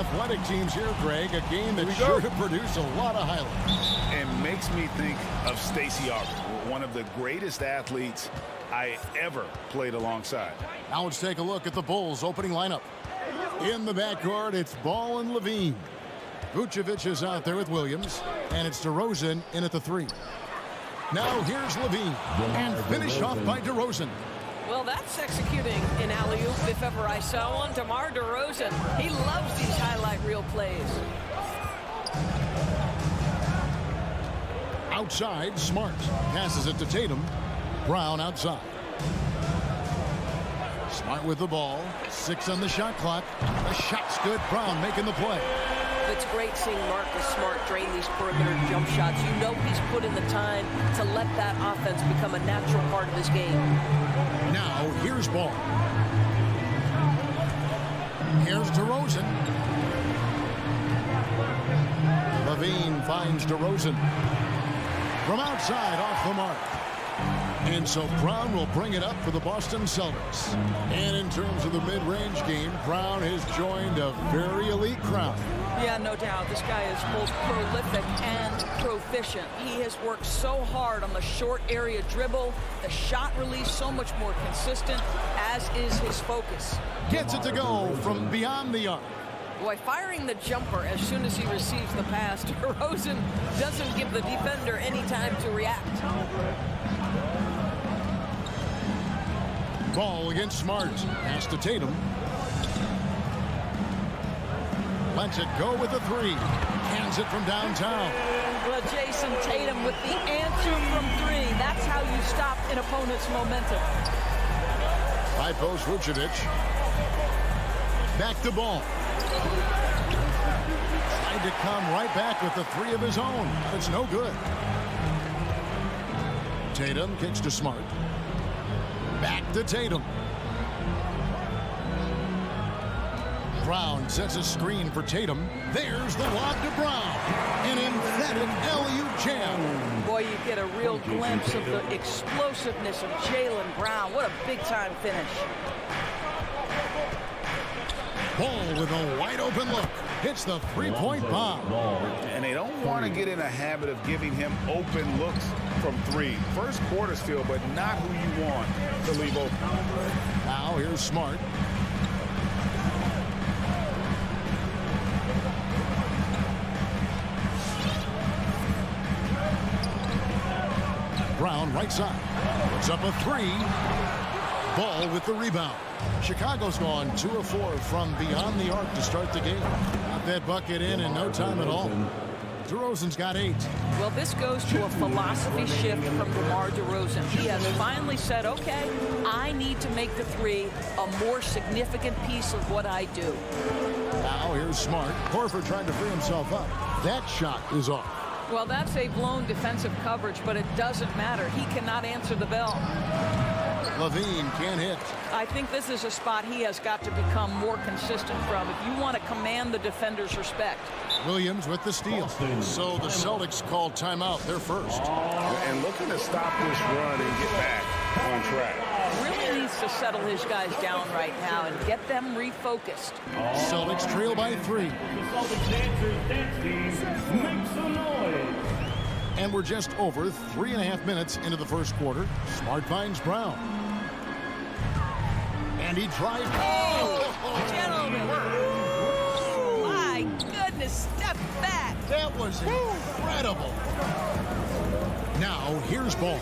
athletic teams here, Greg. A game that's sure to produce a lot of highlights. And makes me think of Stacey Auger, one of the greatest athletes I ever played alongside. Now let's take a look at the Bulls' opening lineup. In the backcourt, it's Ball and Levine. Vucevic is out there with Williams, and it's DeRozan in at the 3. Now here's Levine, and finish off by DeRozan. Well, that's executing an alley-oop if ever I saw one. DeMar DeRozan, he loves these highlight reel plays. Outside, Smart passes it to Tatum. Brown outside. Smart with the ball. 6 on the shot clock. The shot's good. Brown making the play. It's great seeing Marcus Smart drain these perimeter jump shots. You know he's put in the time to let that offense become a natural part of his game. Now, here's Ball. Here's DeRozan. Levine finds DeRozan. From outside, off the mark. And so Brown will bring it up for the Boston Celtics. And in terms of the mid-range game, Brown has joined a very elite crowd. Yeah, no doubt. This guy is both prolific and proficient. He has worked so hard on the short area dribble, the shot release so much more consistent, as is his focus. Gets it to go from beyond the arc. Boy, firing the jumper as soon as he receives the pass, DeRozan doesn't give the defender any time to react. Ball against Smart. Pass to Tatum. Lets it go with a 3. Hands it from downtown. Well, Jason Tatum with the answer from 3. That's how you stop an opponent's momentum. High post Vucevic. Back to Ball. Tried to come right back with the 3 of his own. It's no good. Tatum kicks to Smart. Back to Tatum. Brown sets a screen for Tatum. There's the lob to Brown. An emphatic alley-oop jam. Boy, you get a real glimpse of the explosiveness of Jaylen Brown. What a big-time finish. Ball with a wide-open look. Hits the three-point bomb. And they don't want to get in a habit of giving him open looks from 3. First quarter still, but not who you want to leave open. Now here's Smart. Brown right side. Puts up a 3. Ball with the rebound. Chicago's gone 2 of 4 from beyond the arc to start the game. Got that bucket in no time at all. DeRozan's got 8. Well, this goes to a philosophy shift from DeMar DeRozan. He has finally said, okay, I need to make the 3 a more significant piece of what I do. Now here's Smart. Horford trying to free himself up. That shot is off. Well, that's a blown defensive coverage, but it doesn't matter. He cannot answer the bell. Levine can't hit. I think this is a spot he has got to become more consistent from if you want to command the defender's respect. Williams with the steal. So the Celtics called timeout. They're first. And looking to stop this run and get back on track. Really needs to settle his guys down right now and get them refocused. Celtics trail by 3. And we're just over 3.5 minutes into the first quarter. Smart finds Brown. And he tries. Oh, gentlemen. My goodness, step back. That was incredible. Now, here's Ball.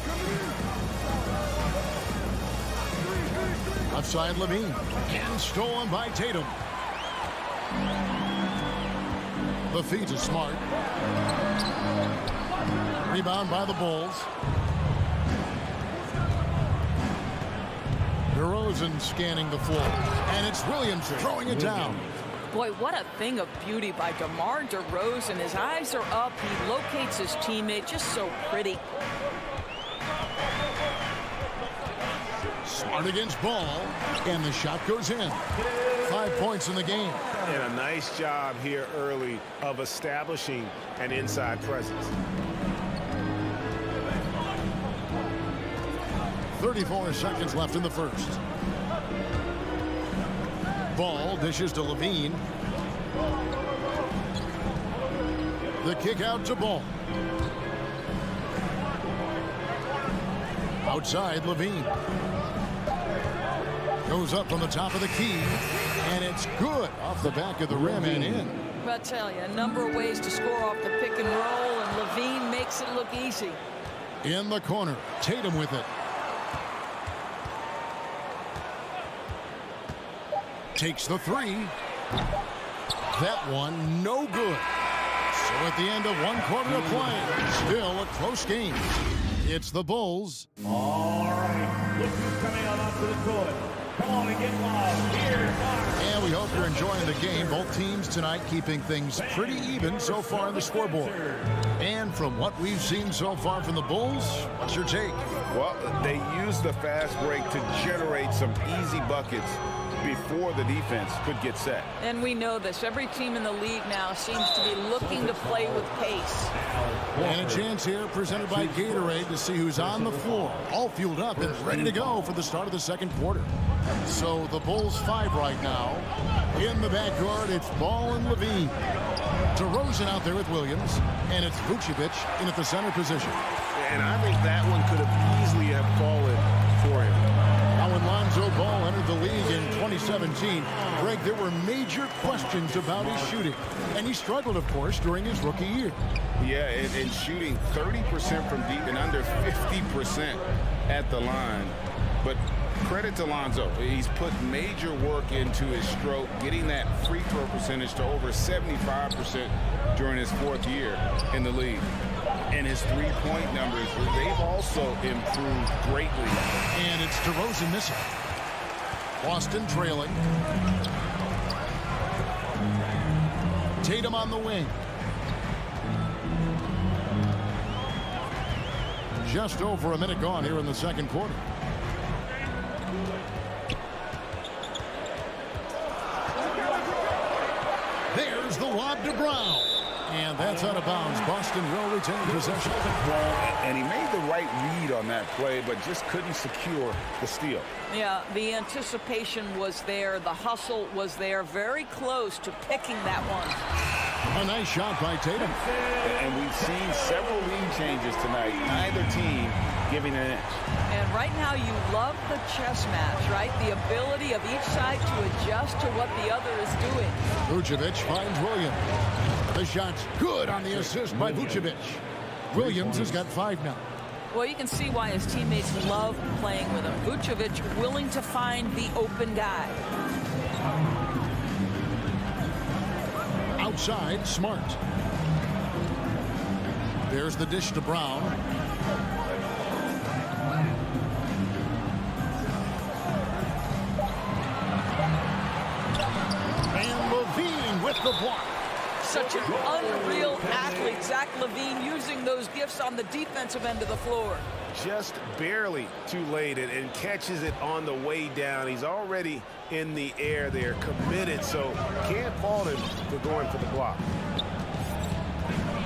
Outside Levine. And stolen by Tatum. The feed to Smart. Rebound by the Bulls. DeRozan scanning the floor. And it's Williams throwing it down. Boy, what a thing of beauty by DeMar DeRozan. His eyes are up. He locates his teammate. Just so pretty. Smart against Ball. And the shot goes in. 5 points in the game. And a nice job here early of establishing an inside presence. 34 seconds left in the first. Ball dishes to Levine. The kick out to Ball. Outside, Levine. Goes up on the top of the key, and it's good off the back of the rim and in. But I tell you, a number of ways to score off the pick and roll, and Levine makes it look easy. In the corner, Tatum with it. Takes the three. That one, no good. So at the end of one quarter of play, still a close game. It's the Bulls. All right, look who's coming out onto the court. Come on and get loud. Here's Lowry. And we hope you're enjoying the game. Both teams tonight keeping things pretty even so far on the scoreboard. And from what we've seen so far from the Bulls, what's your take? Well, they used the fast break to generate some easy buckets before the defense could get set. And we know this. Every team in the league now seems to be looking to play with pace. And a chance here presented by Gatorade to see who's on the floor, all fueled up and ready to go for the start of the second quarter. So the Bulls 5 right now. In the backcourt, it's Ball and Levine. DeRozan out there with Williams, and it's Vucevic in at the center position. And I think that one could have easily have fallen for him. Now when Lonzo Ball entered the league in 2017, Greg, there were major questions about his shooting. And he struggled, of course, during his rookie year. Yeah, and shooting 30% from deep and under 50% at the line. But credit to Lonzo. He's put major work into his stroke, getting that free throw percentage to over 75% during his fourth year in the league. And his three-point numbers, they've also improved greatly. And it's DeRozan missing. Boston trailing. Tatum on the wing. Just over a minute gone here in the second quarter. There's the lob to Brown. And that's out of bounds. Boston will retain possession. And he made the right read on that play, but just couldn't secure the steal. Yeah, the anticipation was there. The hustle was there. Very close to picking that one. A nice shot by Tatum. And we've seen several lead changes tonight. Neither team giving an inch. And right now you love the chess match, right? The ability of each side to adjust to what the other is doing. Vucevic finds Williams. The shot's good on the assist by Vucevic. Williams has got 5 now. Well, you can see why his teammates love playing with him. Vucevic willing to find the open guy. Outside, Smart. There's the dish to Brown. And Levine with the block. Such an unreal athlete, Zach LaVine, using those gifts on the defensive end of the floor. Just barely too late and catches it on the way down. He's already in the air there, committed, so can't fault him for going for the block.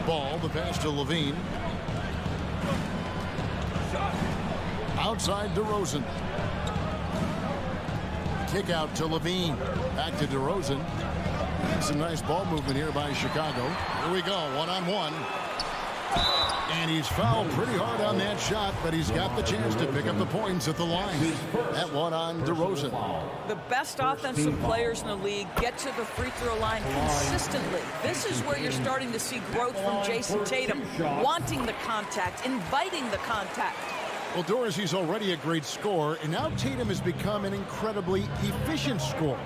Ball, the pass to Levine. Outside DeRozan. Kick out to Levine. Back to DeRozan. Some nice ball movement here by Chicago. Here we go, one-on-one. And he's fouled pretty hard on that shot, but he's got the chance to pick up the points at the line. That one on DeRozan. The best offensive players in the league get to the free throw line consistently. This is where you're starting to see growth from Jason Tatum, wanting the contact, inviting the contact. Well, Dorsey's already a great scorer, and now Tatum has become an incredibly efficient scorer.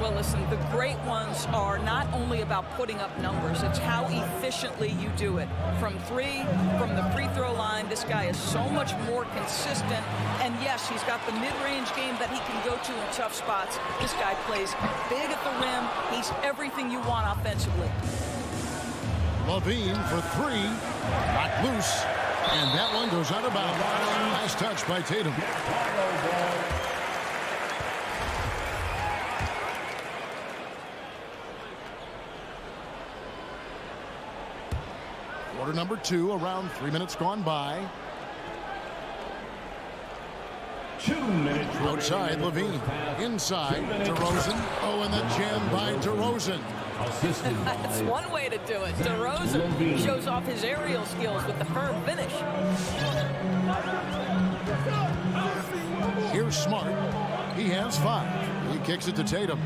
Well, listen, the great ones are not only about putting up numbers, it's how efficiently you do it. From three, from the free throw line, this guy is so much more consistent. And yes, he's got the mid-range game that he can go to in tough spots. This guy plays big at the rim. He's everything you want offensively. Levine for 3, knocked loose, and that one goes out of bounds. Nice touch by Tatum. Quarter number 2, around 3 minutes gone by. 2 minutes. Outside, Levine. Inside, DeRozan. Oh, and the jam by DeRozan. That's one way to do it. DeRozan shows off his aerial skills with the firm finish. Here's Smart. He has 5. He kicks it to Tatum.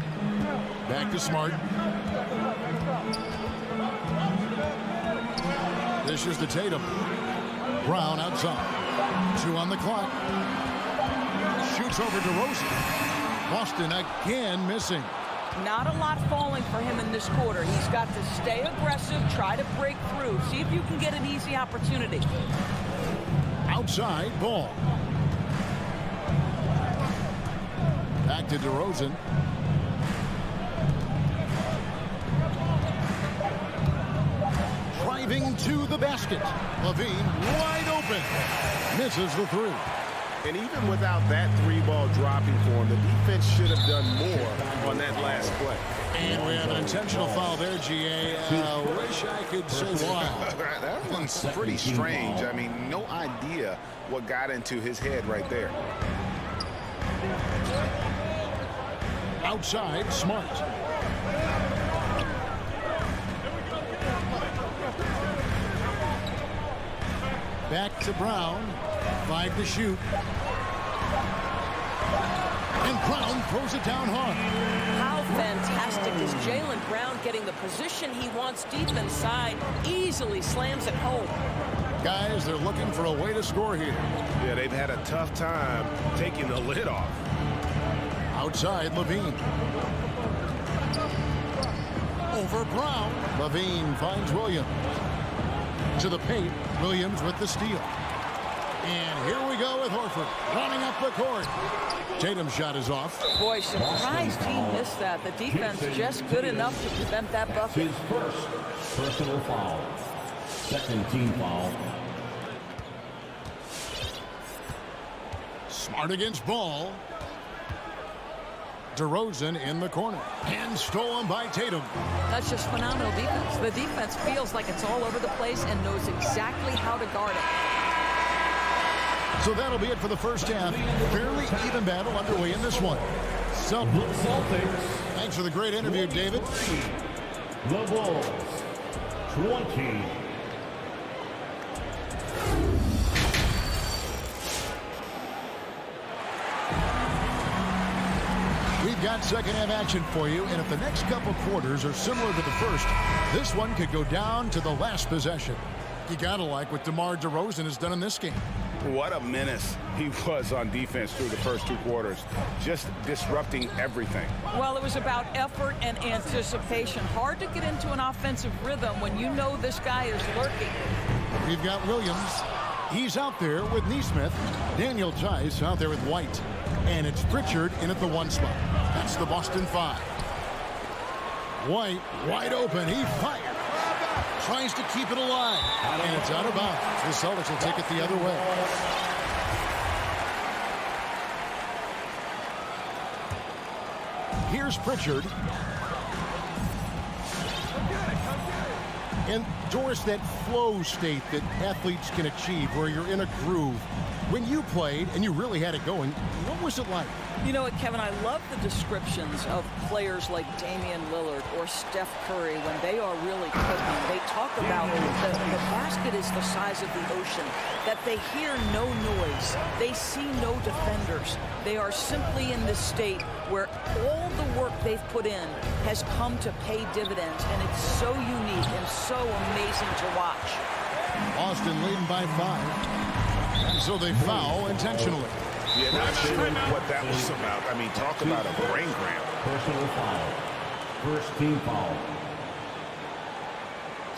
Back to Smart. This is to Tatum. Brown outside. 2 on the clock. Shoots over DeRozan. Boston again missing. Not a lot falling for him in this quarter. He's got to stay aggressive, try to break through, see if you can get an easy opportunity. Outside, Ball. Back to DeRozan. Driving to the basket. Levine wide open. Misses the 3. And even without that 3-ball dropping for him, the defense should have done more on that last play. And we have an intentional foul there, GA. Wish I could say why. That one's pretty strange. I mean, no idea what got into his head right there. Outside, Smart. Back to Brown. 5 to shoot. And Brown throws it down hard. How fantastic is Jaylen Brown getting the position he wants deep inside, easily slams it home. Guys, they're looking for a way to score here. Yeah, they've had a tough time taking the lid off. Outside, Levine. Over Brown. Levine finds Williams. To the paint. Williams with the steal. And here we go with Horford running up the court. Tatum's shot is off. Boy, surprised he missed that. The defense just good enough to prevent that bucket. His first personal foul. Second team foul. Smart against Ball. DeRozan in the corner. And stolen by Tatum. That's just phenomenal defense. The defense feels like it's all over the place and knows exactly how to guard it. So that'll be it for the first half. Fairly even battle underway in this one. So, thanks for the great interview, David. The Bulls, 20. We've got second half action for you, and if the next couple quarters are similar to the first, this one could go down to the last possession. You gotta like what DeMar DeRozan has done in this game. What a menace he was on defense through the first 2 quarters, just disrupting everything. Well, it was about effort and anticipation. Hard to get into an offensive rhythm when you know this guy is lurking. We've got Williams. He's out there with Neesmith. Daniel Tice out there with White. And it's Pritchard in at the 1 spot. That's the Boston 5. White wide open. He fired. Tries to keep it alive. And it's out of bounds. The Celtics will take it the other way. Here's Pritchard. And Doris, that flow state that athletes can achieve where you're in a groove. When you played and you really had it going, what was it like? You know what, Kevin, I love the descriptions of players like Damian Lillard or Steph Curry when they are really cooking. They talk about the basket is the size of the ocean, that they hear no noise, they see no defenders. They are simply in this state where all the work they've put in has come to pay dividends, and it's so unique and so amazing to watch. Boston leading by 5. And so they foul intentionally. Yeah, not sure what that was about. I mean, talk about a brain cramp. Personal foul. First team foul.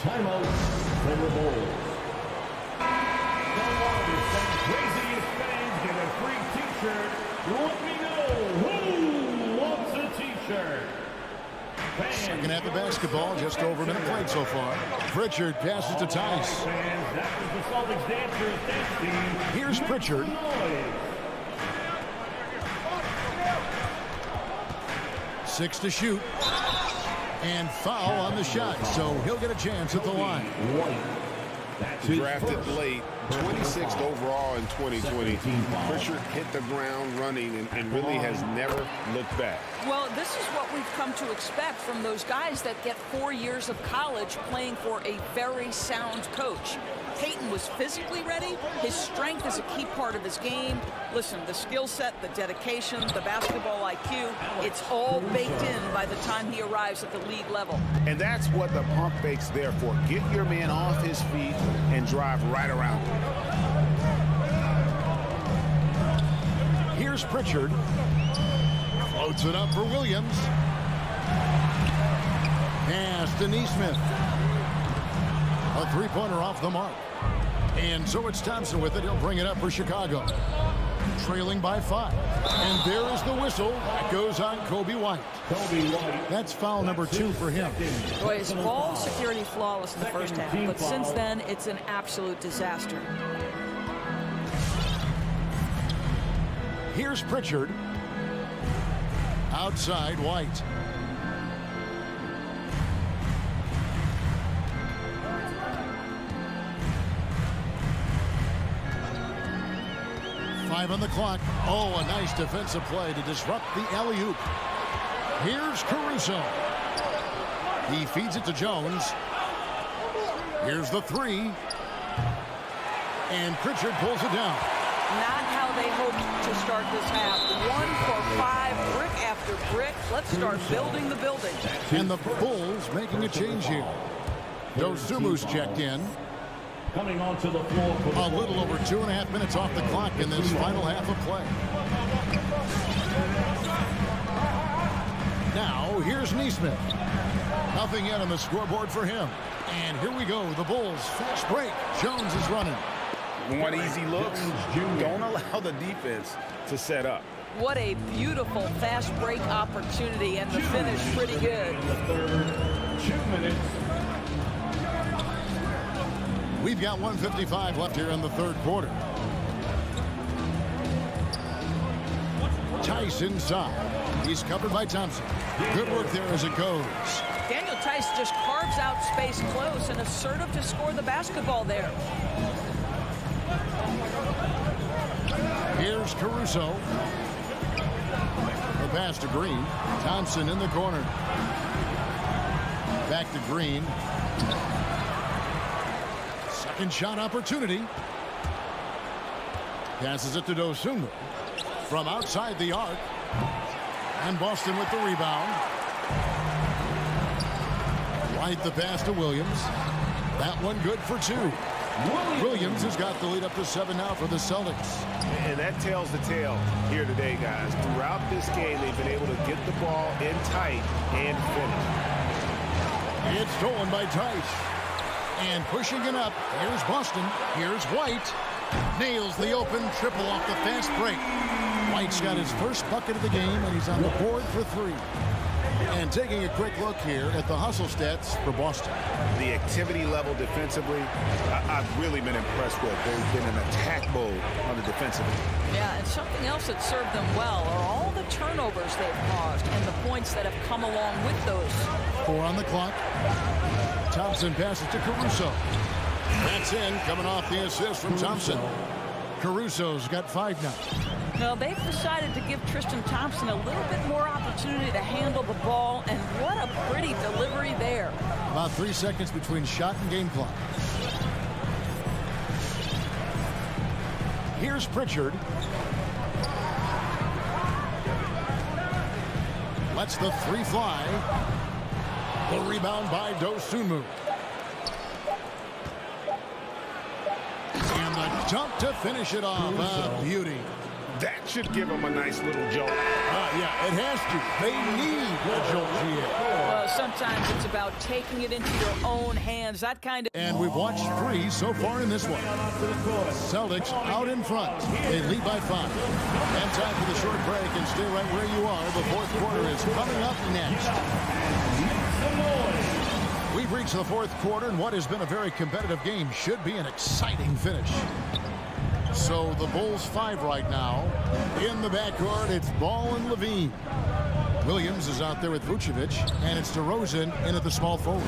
Timeout for the Bulls. No longer some craziest fans get a free t-shirt. Let me know who wants a t-shirt. Second half of basketball, just over a minute played so far. Pritchard passes to Tice. Here's Pritchard. Six to shoot. And foul on the shot, so he'll get a chance at the line. drafted late, 26th overall in 2020. Pritchard hit the ground running and really has never looked back. Well, this is what we've come to expect from those guys that get 4 years of college playing for a very sound coach. Peyton was physically ready. His strength is a key part of his game. Listen, the skill set, the dedication, the basketball IQ, it's all baked in by the time he arrives at the league level. And that's what the pump fake's there for. Get your man off his feet and drive right around him. Here's Pritchard. Floats it up for Williams. Pass to Neesmith. A three-pointer off the mark. And so it's Thompson with it. He'll bring it up for Chicago. Trailing by 5. And there is the whistle. That goes on Kobe White. That's foul number 2 for him. Boy, his ball security flawless in the first half, but since then, it's an absolute disaster. Here's Pritchard. Outside White. Five on the clock. Oh, a nice defensive play to disrupt the alley-oop. Here's Caruso. He feeds it to Jones. Here's the 3. And Pritchard pulls it down. Not how they hoped to start this half. 1 for 5, brick after brick. Let's start building the building. And the Bulls making a change here. Dosumu's checked in. Coming onto the floor for a little over 2.5 minutes off the clock in this final half of play. Now, here's Neesmith. Nothing yet on the scoreboard for him. And here we go. The Bulls fast break. Jones is running. Want easy looks? Don't allow the defense to set up. What a beautiful fast break opportunity, and the finish pretty good. 2 minutes. We've got 1:55 left here in the third quarter. Tice inside. He's covered by Thompson. Good work there as it goes. Daniel Tice just carves out space close and assertive to score the basketball there. Here's Caruso. The pass to Green. Thompson in the corner. Back to Green. Second shot opportunity. Passes it to Dosunmu. From outside the arc. And Boston with the rebound. Right the pass to Williams. That one good for 2. Williams has got the lead up to 7 now for the Celtics. And that tells the tale here today, guys. Throughout this game, they've been able to get the ball in tight and finish. It's stolen by Tice. And pushing it up. Here's Boston. Here's White. Nails the open triple off the fast break. White's got his first bucket of the game, and he's on the board for 3. And taking a quick look here at the hustle stats for Boston. The activity level defensively, I've really been impressed with. They've been in attack mode on the defensive end. Yeah, and something else that served them well are all the turnovers they've caused and the points that have come along with those. 4 on the clock. Thompson passes to Caruso. That's in, coming off the assist from Thompson. Caruso's got 5 now. Now, they've decided to give Tristan Thompson a little bit more opportunity to handle the ball, and what a pretty delivery there. About 3 seconds between shot and game clock. Here's Pritchard. Lets the 3 fly. The rebound by Dosunmu. And the jump to finish it off. Beauty. That should give them a nice little jolt. Yeah, it has to. They need a jolt here. Well, sometimes it's about taking it into your own hands. That kind of... And we've watched 3 so far in this one. Celtics out in front. They lead by 5. And time for the short break, and stay right where you are. The fourth quarter is coming up next. We've reached the fourth quarter, and what has been a very competitive game should be an exciting finish. So the Bulls 5 right now. In the backcourt, it's Ball and Levine. Williams is out there with Vucevic, and it's DeRozan in at the small forward.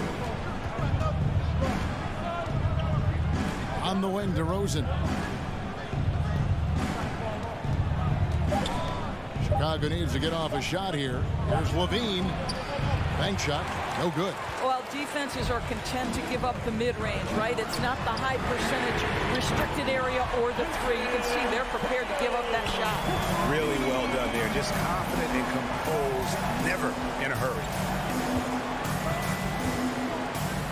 On the wing, DeRozan. Chicago needs to get off a shot here. There's Levine. Bank shot. No good. Well, defenses are content to give up the mid-range, right? It's not the high percentage restricted area or the three. You can see they're prepared to give up that shot. Really well done there. Just confident and composed, never in a hurry.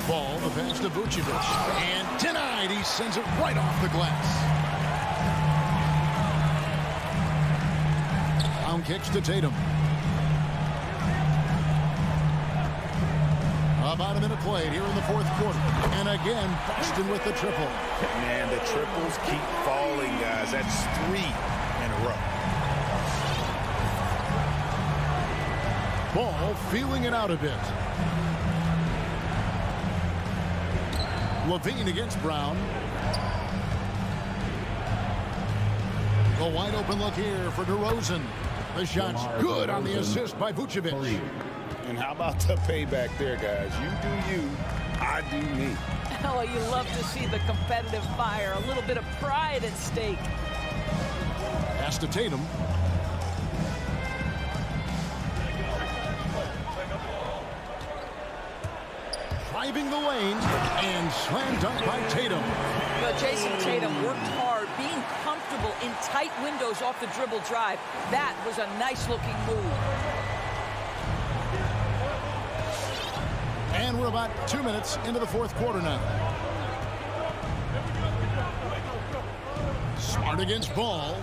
Ball, the pass to Vucevic. And denied. He sends it right off the glass. Brown kicks to Tatum. About a minute played here in the fourth quarter. And again, Boston with the triple. Man, the triples keep falling, guys. That's 3 in a row. Ball feeling it out a bit. Levine against Brown. The wide open look here for DeRozan. The shot's good on the assist by Vucevic. And how about the payback there, guys? You do you, I do me. Oh, you love to see the competitive fire. A little bit of pride at stake. Pass to Tatum. Driving the lane and slam dunk by Tatum. But Jason Tatum worked hard, being comfortable in tight windows off the dribble drive. That was a nice-looking move. And we're about 2 minutes into the fourth quarter now. Smart against Ball.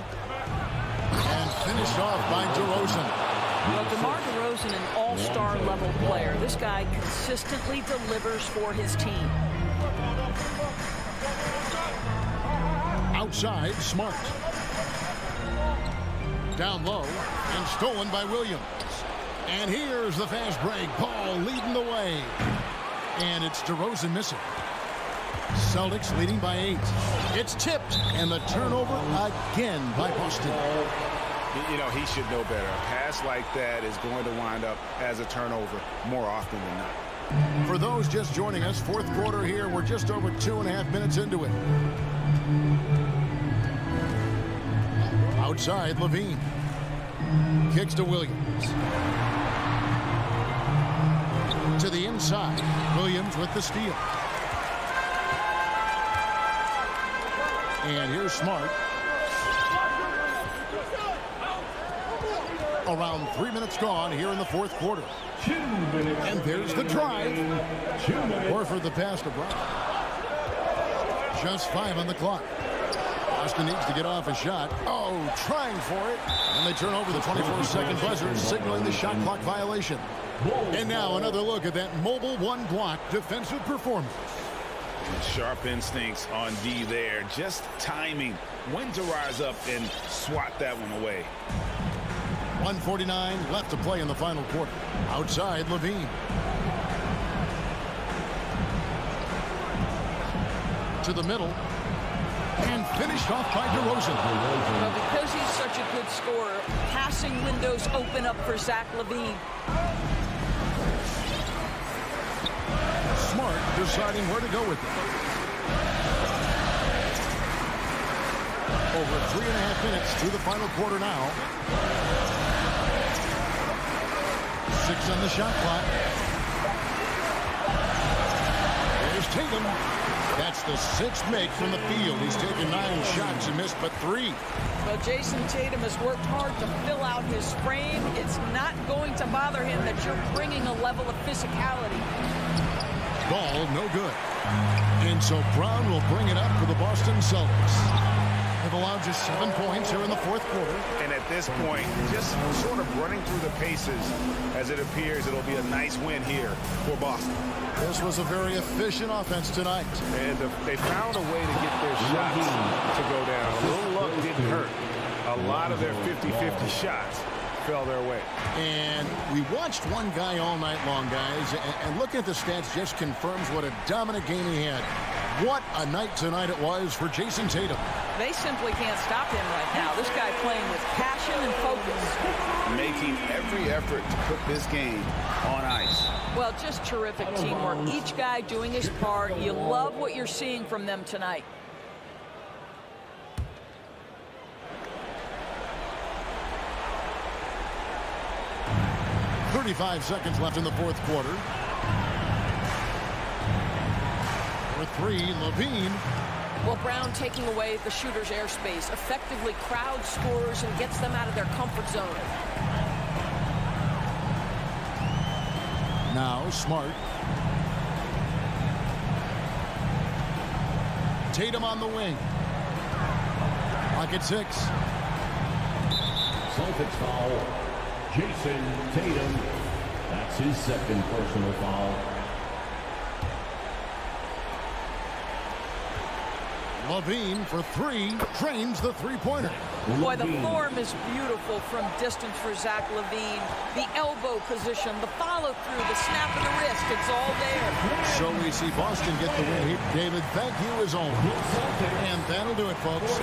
And finished off by DeRozan. Well, DeMar DeRozan, an all-star level player. This guy consistently delivers for his team. Outside, Smart. Down low and stolen by Williams. And here's the fast break. Ball leading the way. And it's DeRozan missing. Celtics leading by 8. It's tipped. And the turnover again by Boston. You know, he should know better. A pass like that is going to wind up as a turnover more often than not. For those just joining us, fourth quarter here. We're just over 2.5 minutes into it. Outside, Levine. Kicks to Williams. To the inside. Williams with the steal. And here's Smart. Around 3 minutes gone here in the fourth quarter. 2 minutes. And there's the drive. 2 minutes. Horford the pass to Brown. Just 5 on the clock. Boston needs to get off a shot. Oh, trying for it. And they turn over the 24-second buzzer, signaling the shot clock violation. And now another look at that mobile one block defensive performance. Sharp instincts on D there. Just timing when to rise up and swat that one away. 1:49 left to play in the final quarter. Outside, Levine. To the middle. And finished off by DeRozan. Well, because he's such a good scorer, passing windows open up for Zach LaVine. Smart deciding where to go with it. Over 3.5 minutes through the final quarter now. 6 on the shot clock. There's Tatum. That's the 6th make from the field. He's taken 9 shots and missed but 3. Well, Jason Tatum has worked hard to fill out his frame. It's not going to bother him that you're bringing a level of physicality. Ball, no good. And so Brown will bring it up for the Boston Celtics. They've allowed just 7 points here in the fourth quarter. And at this point, just sort of running through the paces as it appears it'll be a nice win here for Boston. This was a very efficient offense tonight. And they found a way to get their shots to go down. A little luck didn't hurt. A lot of their 50-50 shots fell their way. And we watched one guy all night long, guys, and looking at the stats just confirms what a dominant game he had. What a night tonight it was for Jason Tatum. They simply can't stop him right now. This guy playing with passion and focus. Making every effort to put this game on ice. Well, just terrific teamwork. Each guy doing his part. You love what you're seeing from them tonight. 35 seconds left in the fourth quarter. For three, Levine. Well, Brown taking away the shooter's airspace effectively crowd scores and gets them out of their comfort zone. Now Smart. Tatum on the wing. Clock at 6. Celtics foul. Jason Tatum. That's his second personal foul. Levine for three. Drains the three-pointer. Boy, the form is beautiful from distance for Zach LaVine. The elbow position, the follow-through, the snap of the wrist, it's all there. So we see Boston get the win here. David, thank you as always. And that'll do it, folks.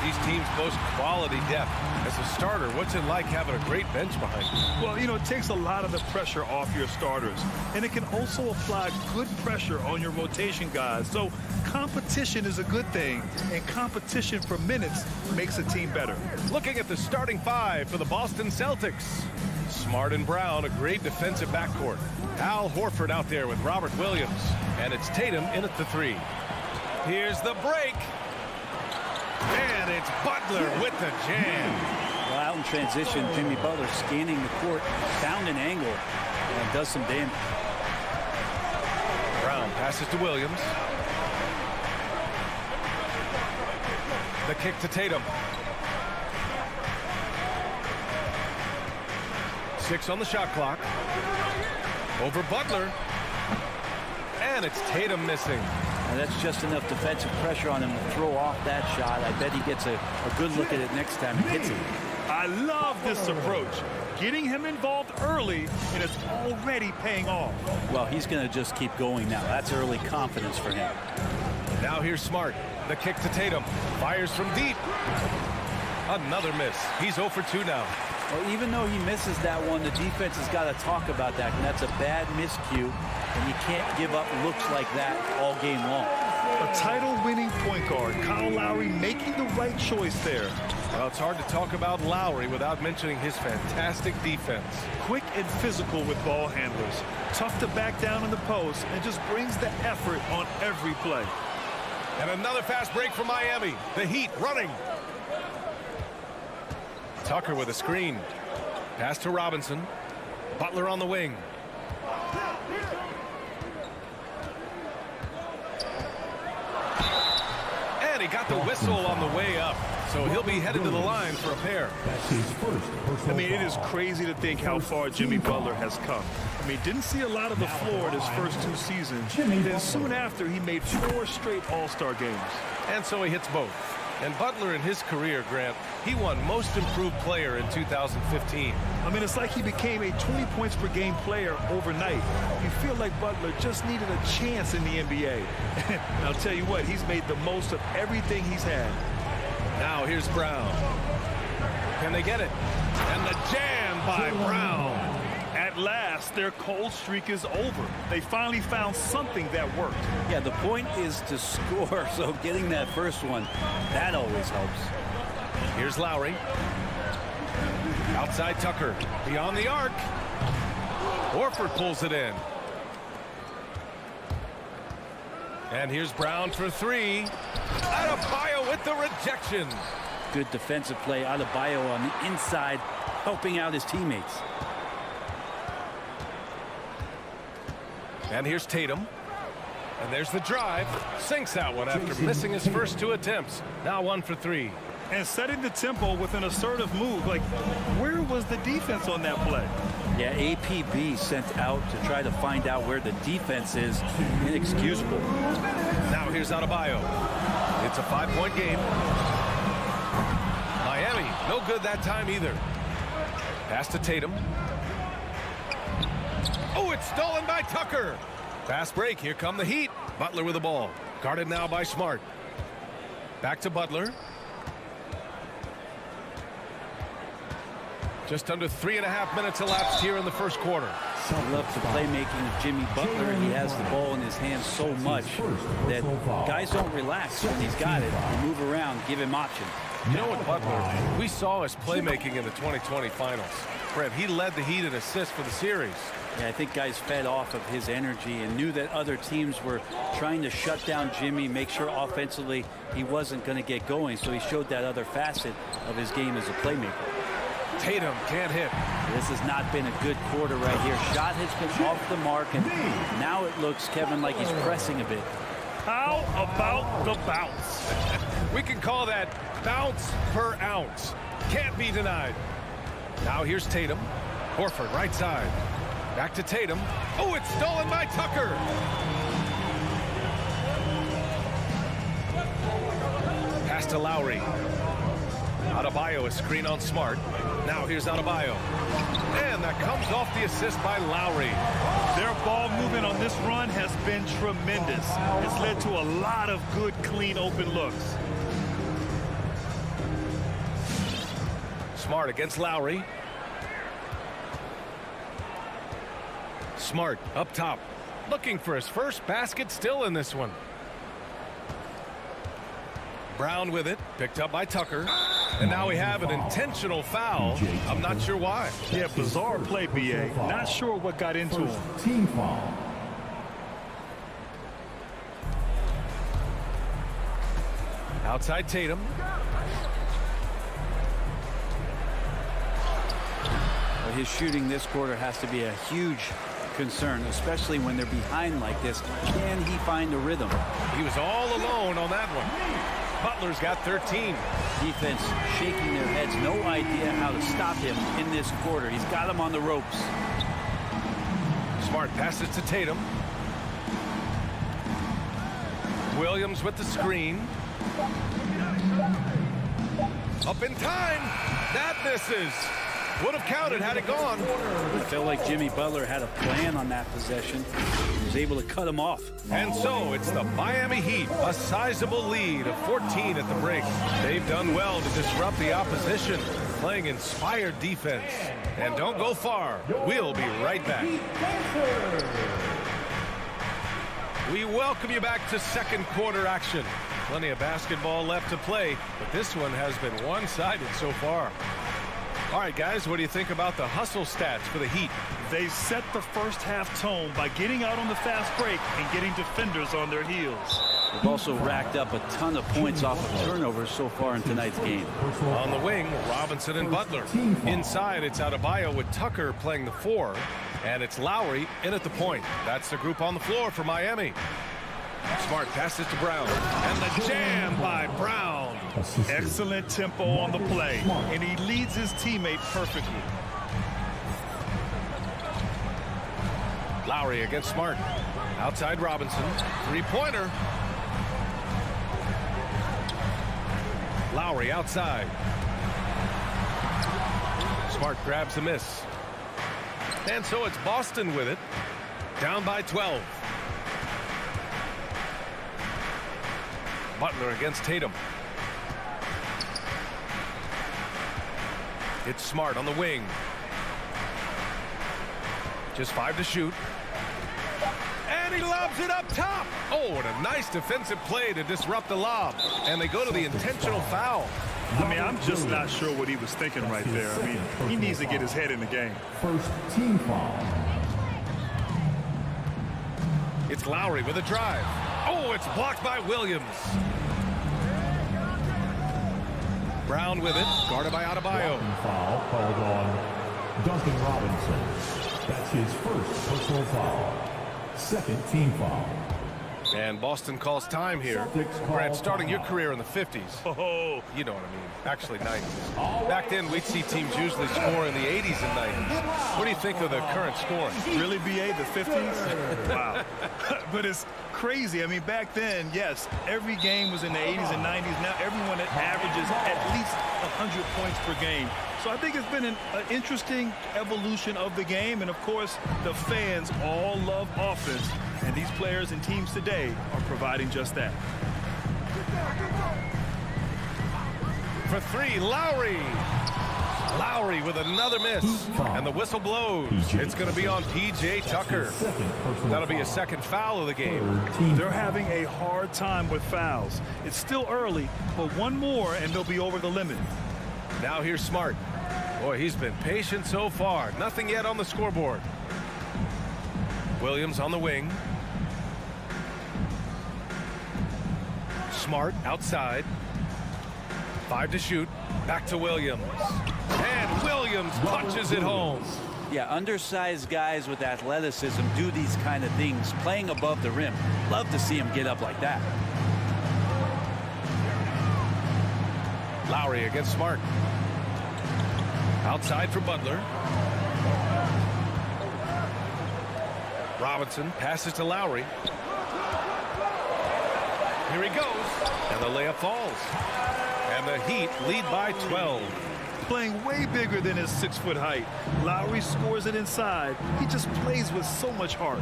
these teams boast quality depth. As a starter, what's it like having a great bench behind you? Well, you know, it takes a lot of the pressure off your starters, and it can also apply good pressure on your rotation guys. So competition is a good thing, and competition for minutes makes a team better. Looking at the starting five for the Boston Celtics. Smart and Brown, a great defensive backcourt. Al Horford out there with Robert Williams. And it's Tatum in at the three. Here's the break. And it's Butler with the jam. Well, out in transition, Jimmy Butler scanning the court, found an angle, and does some damage. Brown passes to Williams. The kick to Tatum. 6 on the shot clock. Over Butler. And it's Tatum missing. And that's just enough defensive pressure on him to throw off that shot. I bet he gets a good look at it next time he hits it. I love this approach. Getting him involved early, and it's already paying off. Well, he's going to just keep going now. That's early confidence for him. Now here's Smart. The kick to Tatum. Fires from deep. Another miss. He's 0 for 2 now. Well, even though he misses that one, the defense has got to talk about that, and that's a bad miscue, and you can't give up looks like that all game long. A title-winning point guard, Kyle Lowry, making the right choice there. Well, it's hard to talk about Lowry without mentioning his fantastic defense. Quick and physical with ball handlers. Tough to back down in the post, and just brings the effort on every play. And another fast break for Miami. The Heat running. Tucker with a screen. Pass to Robinson. Butler on the wing. And he got the whistle on the way up. So he'll be headed to the line for a pair. I mean, it is crazy to think how far Jimmy Butler has come. I mean, didn't see a lot of the floor in his first 2 seasons. Then soon after, he made 4 straight All-Star games. And so he hits both. And Butler in his career, Grant, he won Most Improved Player in 2015. I mean, it's like he became a 20 points per game player overnight. You feel like Butler just needed a chance in the NBA. I'll tell you what, he's made the most of everything he's had. Now here's Brown. Can they get it? And the jam by Brown. At last, their cold streak is over. They finally found something that worked. Yeah, the point is to score, so getting that first one, that always helps. Here's Lowry. Outside Tucker. Beyond the arc. Horford pulls it in. And here's Brown for 3. Adebayo with the rejection. Good defensive play. Adebayo on the inside, helping out his teammates. And here's Tatum. And there's the drive. Sinks that one after missing his first 2 attempts. Now 1 for 3. And setting the tempo with an assertive move. Like, where was the defense on that play? Yeah, APB sent out to try to find out where the defense is. Inexcusable. Now here's Adebayo. It's a 5-point game. Miami, no good that time either. Pass to Tatum. Oh, it's stolen by Tucker. Fast break. Here come the Heat. Butler with the ball. Guarded now by Smart. Back to Butler. Just under 3.5 minutes elapsed here in the first quarter. I love the playmaking of Jimmy Butler. He has the ball in his hands so much that guys don't relax when he's got it. They move around, give him options. You know what, Butler, we saw his playmaking in the 2020 finals. Fred, he led the Heat in assists for the series. Yeah, I think guys fed off of his energy and knew that other teams were trying to shut down Jimmy, make sure offensively he wasn't going to get going. So he showed that other facet of his game as a playmaker. Tatum can't hit. This has not been a good quarter right here. Shot has been off the mark, and now it looks, Kevin, like he's pressing a bit. How about the bounce? We can call that bounce per ounce. Can't be denied. Now here's Tatum. Horford right side. Back to Tatum. Oh, it's stolen by Tucker. Pass to Lowry. Adebayo, a screen on Smart. Now here's Adebayo. And that comes off the assist by Lowry. Their ball movement on this run has been tremendous. It's led to a lot of good, clean, open looks. Smart against Lowry. Smart up top, looking for his first basket, still in this one. Brown with it, picked up by Tucker. And now we have an intentional foul. I'm not sure why. Yeah, bizarre play, BA. Not sure what got into him. Team foul. Outside Tatum. Well, his shooting this quarter has to be a huge concern, especially when they're behind like this. Can he find a rhythm? He was all alone on that one. Butler's got 13. Defense shaking their heads. No idea how to stop him in this quarter. He's got him on the ropes. Smart passes to Tatum. Williams with the screen. Up in time. That misses. Would have counted had it gone. I felt like Jimmy Butler had a plan on that possession. He was able to cut him off. And so it's the Miami Heat, a sizable lead of 14 at the break. They've done well to disrupt the opposition, playing inspired defense. And don't go far. We'll be right back. We welcome you back to second quarter action. Plenty of basketball left to play, but this one has been one-sided so far. All right, guys, what do you think about the hustle stats for the Heat? They set the first half tone by getting out on the fast break and getting defenders on their heels. They've also racked up a ton of points off of turnovers so far in tonight's game. On the wing, Robinson and Butler. Inside, it's Adebayo with Tucker playing the 4, and it's Lowry in at the point. That's the group on the floor for Miami. Smart passes to Brown, and the jam by Brown. Excellent tempo on the play, and he leads his teammate perfectly. Lowry against Smart. Outside Robinson. Three-pointer. Lowry outside. Smart grabs the miss. And so it's Boston with it. Down by 12. Butler against Tatum. It's Smart on the wing. Just 5 to shoot. And he lobs it up top. Oh, and a nice defensive play to disrupt the lob. And they go to the intentional foul. I mean, I'm just not sure what he was thinking right there. I mean, he needs to get his head in the game. First team foul. It's Lowry with a drive. Oh, it's blocked by Williams. Brown with it, guarded by Adebayo. Foul called on Duncan Robinson. That's his first personal foul. Second team foul. And Boston calls time here. Brad, starting your career in the 50s. Oh, you know what I mean. Actually, 90s. Back then, we'd see teams usually score in the 80s and 90s. What do you think of the current scoring? Really, BA, the 50s? Wow. But it's crazy. I mean, back then, yes, every game was in the 80s and 90s. Now everyone averages at least 100 points per game. So I think it's been an interesting evolution of the game. And, of course, the fans all love offense. And these players and teams today are providing just that. For 3, Lowry. Lowry with another miss. And the whistle blows. It's going to be on P.J. Tucker. That'll be a second foul of the game. They're having a hard time with fouls. It's still early, but one more and they'll be over the limit. Now here's Smart. Boy, he's been patient so far. Nothing yet on the scoreboard. Williams on the wing. Smart outside. 5 to shoot. Back to Williams. And Williams punches it home. Yeah, undersized guys with athleticism do these kind of things, playing above the rim. Love to see him get up like that. Lowry against Smart. Outside for Butler. Robinson passes to Lowry. Here he goes. And the layup falls. And the Heat lead by 12. Playing way bigger than his 6-foot height. Lowry scores it inside. He just plays with so much heart.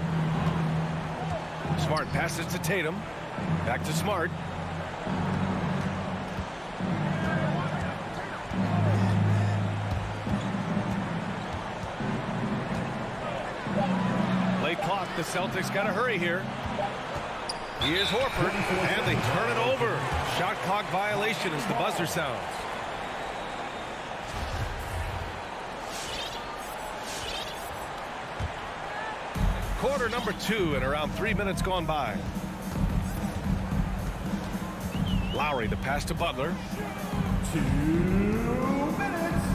Smart passes to Tatum. Back to Smart. 2-minute clock. The Celtics got to hurry here. Here's Horford, and they turn it over. Shot clock violation as the buzzer sounds. Quarter number 2 and around 3 minutes gone by. Lowry to pass to Butler. 2 minutes.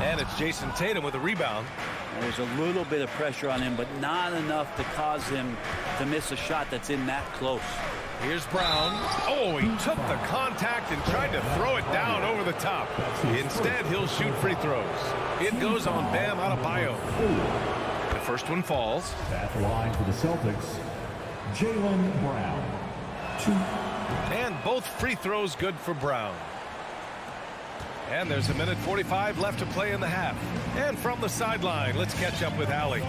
And it's Jason Tatum with a rebound. There's a little bit of pressure on him, but not enough to cause him to miss a shot that's in that close. Here's Brown. Oh, he took the contact and tried to throw it down over the top. Instead, he'll shoot free throws. It goes on Bam Adebayo. The first one falls. At the line for the Celtics, Jaylen Brown. 2. And both free throws good for Brown. And there's 1:45 left to play in the half. And from the sideline, let's catch up with Allie.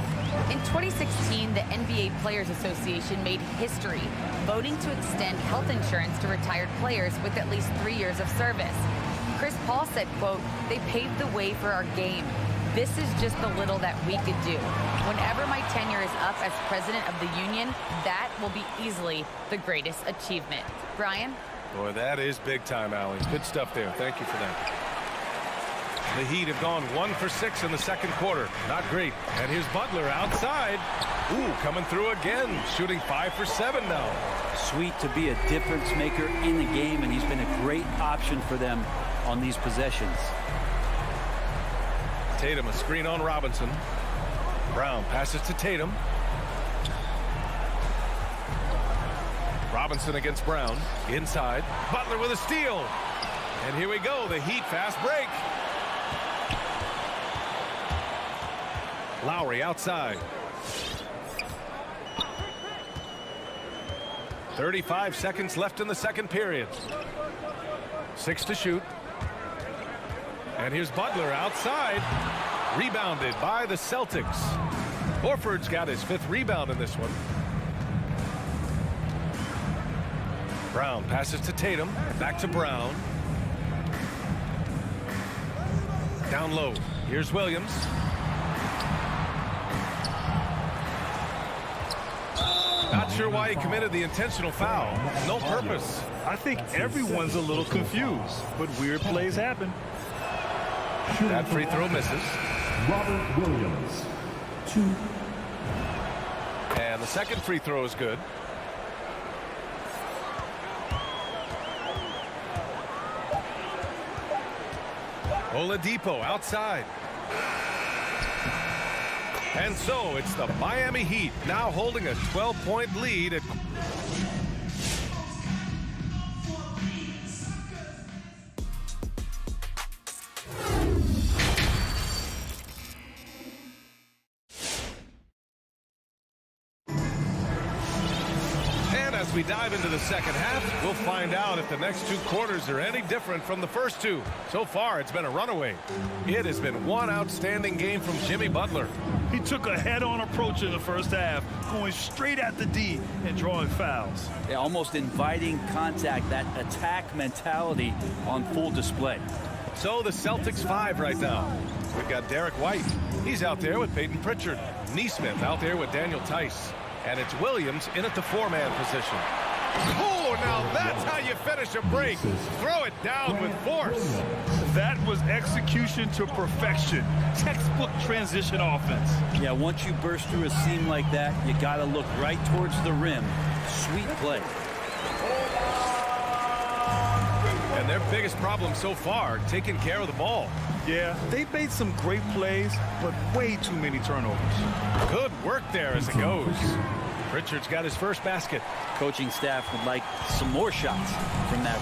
In 2016, the NBA Players Association made history, voting to extend health insurance to retired players with at least 3 years of service. Chris Paul said, quote, "They paved the way for our game. This is just the little that we could do. Whenever my tenure is up as president of the union, that will be easily the greatest achievement." Brian? Boy, that is big time, Allie. Good stuff there. Thank you for that. The Heat have gone 1 for 6 in the second quarter. Not great. And here's Butler outside. Ooh, coming through again. Shooting 5 for 7 now. Sweet to be a difference maker in the game, and he's been a great option for them on these possessions. Tatum, a screen on Robinson. Brown passes to Tatum. Robinson against Brown. Inside. Butler with a steal. And here we go. The Heat fast break. Lowry outside. 35 seconds left in the second period. 6 to shoot. And here's Butler outside. Rebounded by the Celtics. Horford's got his 5th rebound in this one. Brown passes to Tatum. Back to Brown. Down low. Here's Williams. Not sure why he committed the intentional foul. No purpose. I think everyone's a little confused, but weird plays happen. That free throw misses. Robert Williams. 2. And the second free throw is good. Oladipo outside. And so it's the Miami Heat now holding a 12-point lead at as we dive into the second half, we'll find out if the next 2 quarters are any different from the first 2. So far, it's been a runaway. It has been one outstanding game from Jimmy Butler. He took a head-on approach in the first half, going straight at the D and drawing fouls. Yeah, almost inviting contact, that attack mentality on full display. So the Celtics 5 right now. We've got Derek White. He's out there with Peyton Pritchard. Neesmith out there with Daniel Tice. And it's Williams in at the 4-man position. Oh, now that's how you finish a break. Throw it down with force. That was execution to perfection. Textbook transition offense. Yeah, once you burst through a seam like that, you got to look right towards the rim. Sweet play. And their biggest problem so far, taking care of the ball. Yeah, they've made some great plays, but way too many turnovers. Good work there as it goes. Pritchard's got his first basket. Coaching staff would like some more shots from that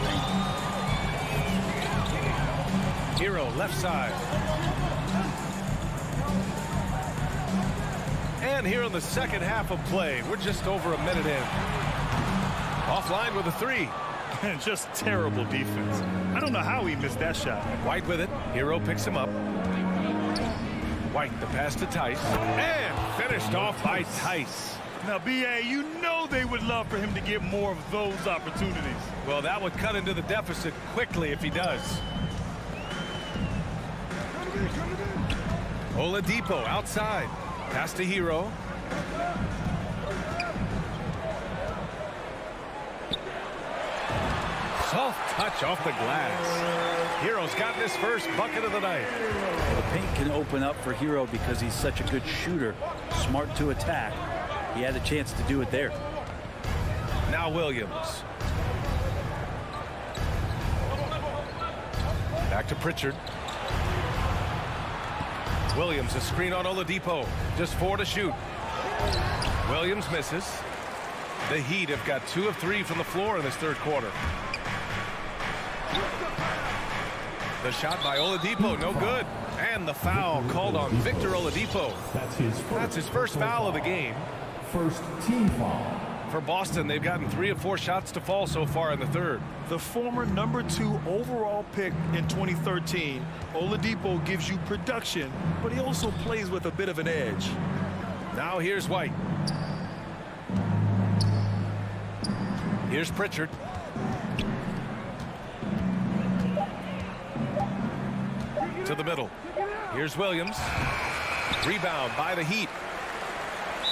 range. Hero left side. And here in the second half of play, we're just over a minute in. Offline with a 3. And just terrible defense. I don't know how he missed that shot. White with it. Hero picks him up. White the pass to Tice. And finished off by Tice. Now, B.A., you know they would love for him to get more of those opportunities. Well, that would cut into the deficit quickly if he does. Oladipo outside. Pass to Hero. Soft touch off the glass. Hero's gotten his first bucket of the night. The paint can open up for Hero because he's such a good shooter, smart to attack. He had a chance to do it there. Now Williams. Back to Pritchard. Williams, a screen on Oladipo. Just 4 to shoot. Williams misses. The Heat have got 2 of 3 from the floor in this third quarter. The shot by Oladipo, no good. And the foul called on Victor Oladipo. That's his first foul of the game. First team foul. For Boston, they've gotten 3 of 4 shots to fall so far in the third. The former #2 overall pick in 2013, Oladipo gives you production, but he also plays with a bit of an edge. Now here's White. Here's Pritchard. To the middle. Here's Williams. Rebound by the Heat.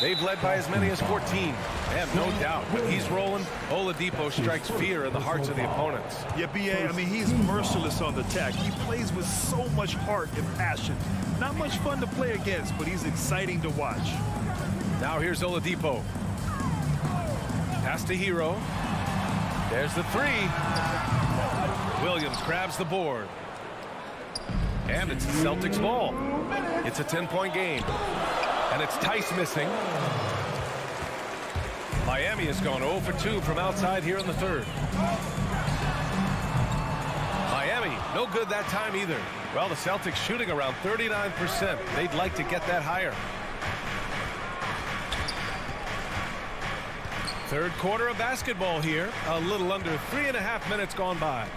They've led by as many as 14. And no doubt, when he's rolling, Oladipo strikes fear in the hearts of the opponents. Yeah, B.A., I mean, he's merciless on the attack. He plays with so much heart and passion. Not much fun to play against, but he's exciting to watch. Now here's Oladipo. Pass to Hero. There's the 3. Williams grabs the board. And it's the Celtics ball. It's a 10-point game. And it's Tice missing. Miami has gone 0 for 2 from outside here in the third. Miami, no good that time either. Well, the Celtics shooting around 39%. They'd like to get that higher. Third quarter of basketball here. A little under 3.5 minutes gone by.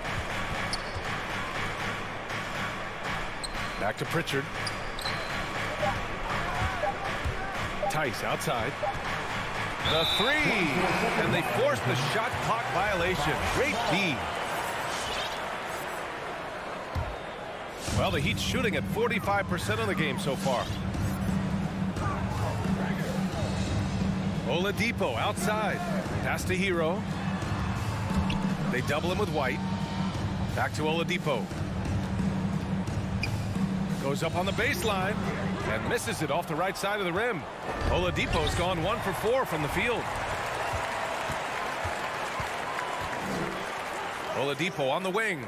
Back to Pritchard. Tice outside. The 3. And they forced the shot clock violation. Great D. Well, the Heat's shooting at 45% of the game so far. Oladipo outside. Pass to Hero. They double him with White. Back to Oladipo. Goes up on the baseline and misses it off the right side of the rim. Oladipo's gone 1 for 4 from the field. Oladipo on the wing.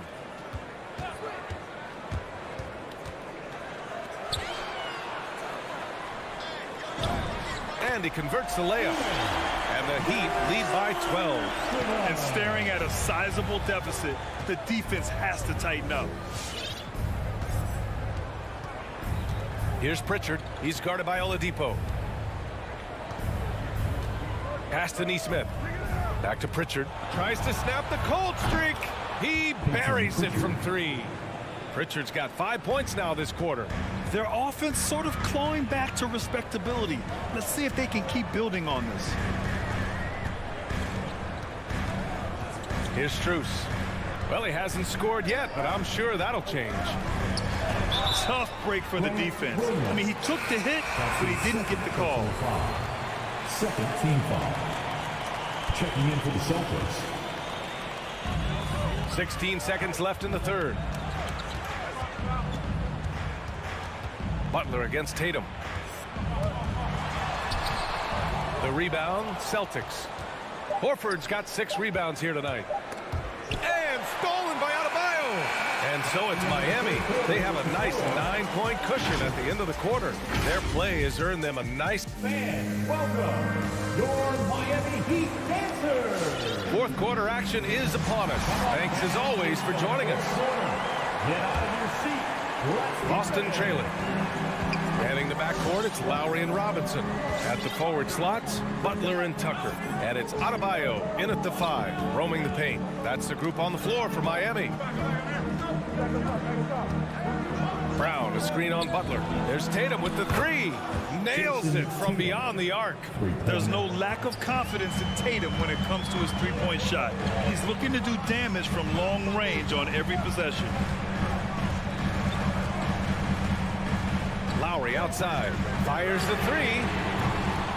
And he converts the layup. And the Heat lead by 12. And staring at a sizable deficit, the defense has to tighten up. Here's Pritchard. He's guarded by Oladipo. Pass to Nesmith. Back to Pritchard. Tries to snap the cold streak. He buries it from 3. Pritchard's got 5 points now this quarter. Their offense sort of clawing back to respectability. Let's see if they can keep building on this. Here's Strus. Well, he hasn't scored yet, but I'm sure that'll change. Tough break for the defense. I mean, he took the hit, but he didn't get the call. Second team foul. Checking in for the Celtics. 16 seconds left in the third. Butler against Tatum. The rebound, Celtics. Horford's got 6 rebounds here tonight. And stolen by Adebayo. And so it's Miami. They have a nice 9-point cushion at the end of the quarter. Their play has earned them a nice... Fans, welcome your Miami Heat dancers. Fourth quarter action is upon us. Thanks as always for joining us. Get out of your seat. Boston trailing. Heading the backcourt, it's Lowry and Robinson. At the forward slots, Butler and Tucker. And it's Adebayo in at the 5, roaming the paint. That's the group on the floor for Miami. Brown, a screen on Butler. There's Tatum with the 3. Nails it from beyond the arc. There's no lack of confidence in Tatum when it comes to his three-point shot. He's looking to do damage from long range on every possession. Lowry Lowry outside. Fires the three.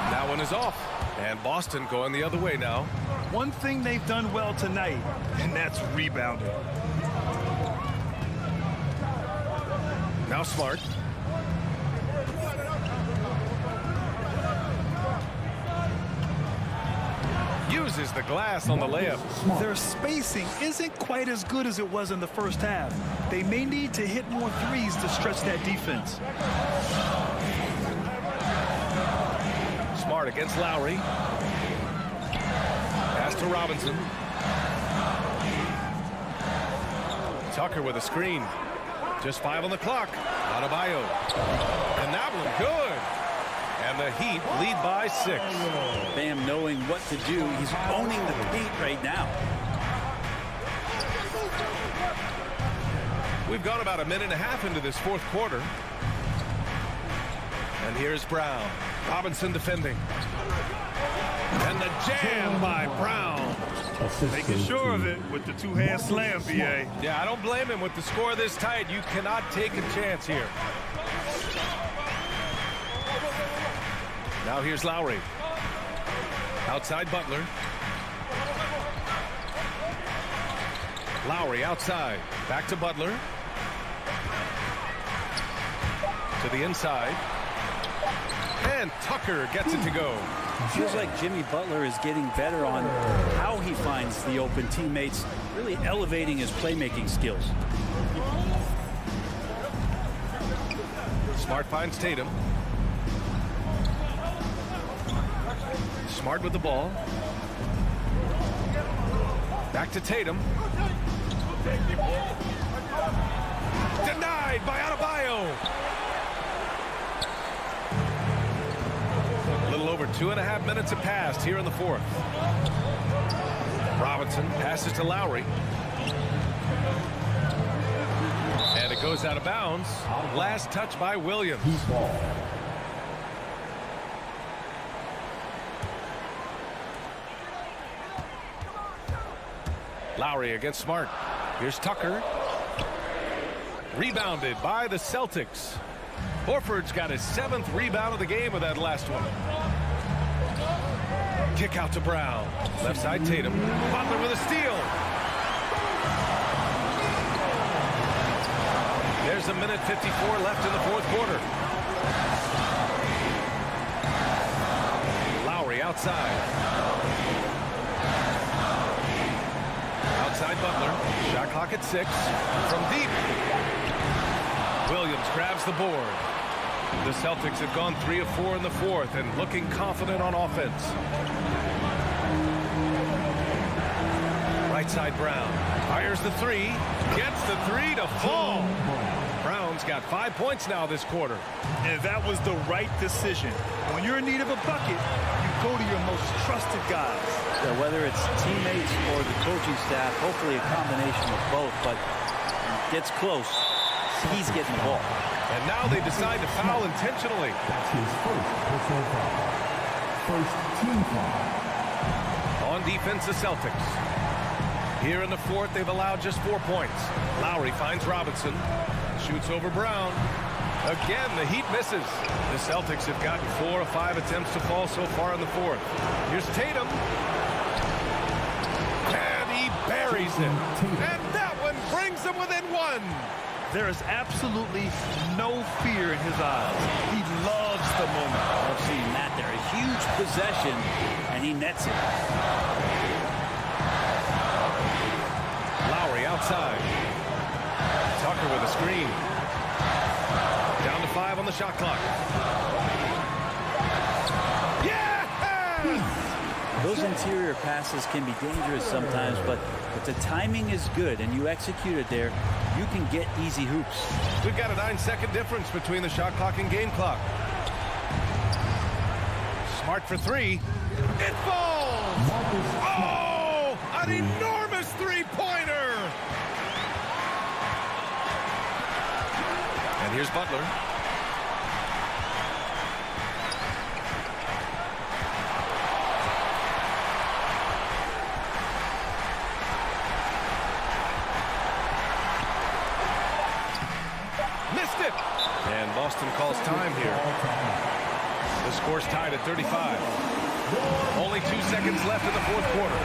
That one is off. And Boston going the other way now. One thing they've done well tonight, and that's rebounding. Now Smart. Uses the glass on the layup. Their spacing isn't quite as good as it was in the first half. They may need to hit more threes to stretch that defense. Smart against Lowry. Pass to Robinson. Tucker with a screen. Just 5 on the clock. Adebayo. And that one good. And the Heat lead by 6. Bam knowing what to do. He's owning the paint right now. We've gone about a minute and a half into this fourth quarter. And here's Brown. Robinson defending. And the jam by Brown. Making sure of it with the two-hand slam, BA. Yeah, I don't blame him. With the score this tight, you cannot take a chance here. Now here's Lowry. Outside Butler. Lowry outside. Back to Butler. To the inside. And Tucker gets it to go. Feels like Jimmy Butler is getting better on how he finds the open teammates, really elevating his playmaking skills. Smart finds Tatum. Smart with the ball. Back to Tatum. Denied by Adebayo. A little over 2.5 minutes have passed here in the fourth. Robinson passes to Lowry. And it goes out of bounds. Last touch by Williams. Lowry against Smart. Here's Tucker. Rebounded by the Celtics. Horford's got his 7th rebound of the game with that last one. Kick out to Brown. Left side Tatum. Butler with a steal. There's a minute 54 left in the fourth quarter. Lowry outside. Outside Butler. Shot clock at 6. From deep. Williams grabs the board. The Celtics have gone 3 of 4 in the fourth and looking confident on offense. Right side Brown. Fires the three. Gets the three to fall. Brown's got 5 points now this quarter. And that was the right decision. When you're in need of a bucket, you go to your most trusted guys. Yeah, whether it's teammates or the coaching staff, hopefully a combination of both, but gets close. He's getting the ball. And now they decide to foul intentionally. That's his first personal foul. First team foul. On defense, the Celtics. Here in the fourth, they've allowed just 4 points. Lowry finds Robinson. Shoots over Brown. Again, the Heat misses. The Celtics have gotten 4 of 5 attempts to fall so far in the fourth. Here's Tatum. And he buries it. And that one brings them within 1. There is absolutely no fear in his eyes. He loves the moment. I've seen that there. A huge possession, and he nets it. Lowry outside. Tucker with a screen. Down to 5 on the shot clock. Yes! Those interior passes can be dangerous sometimes, but if the timing is good and you execute it there, you can get easy hoops. We've got a 9-second difference between the shot clock and game clock. Smart for 3. It falls! Oh! An enormous three-pointer! And here's Butler. Missed it! And Boston calls time here. The score's tied at 35. Only 2 seconds left in the fourth quarter.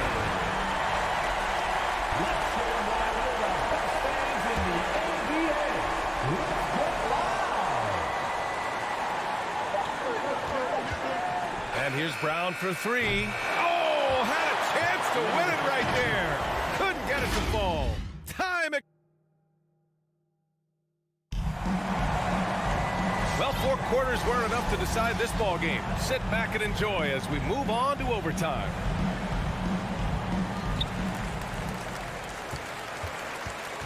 And here's Brown for three. Oh, had a chance to win it right there. Couldn't get it to fall. Time. Well, 4 quarters weren't enough to decide this ball game. Sit back and enjoy as we move on to overtime.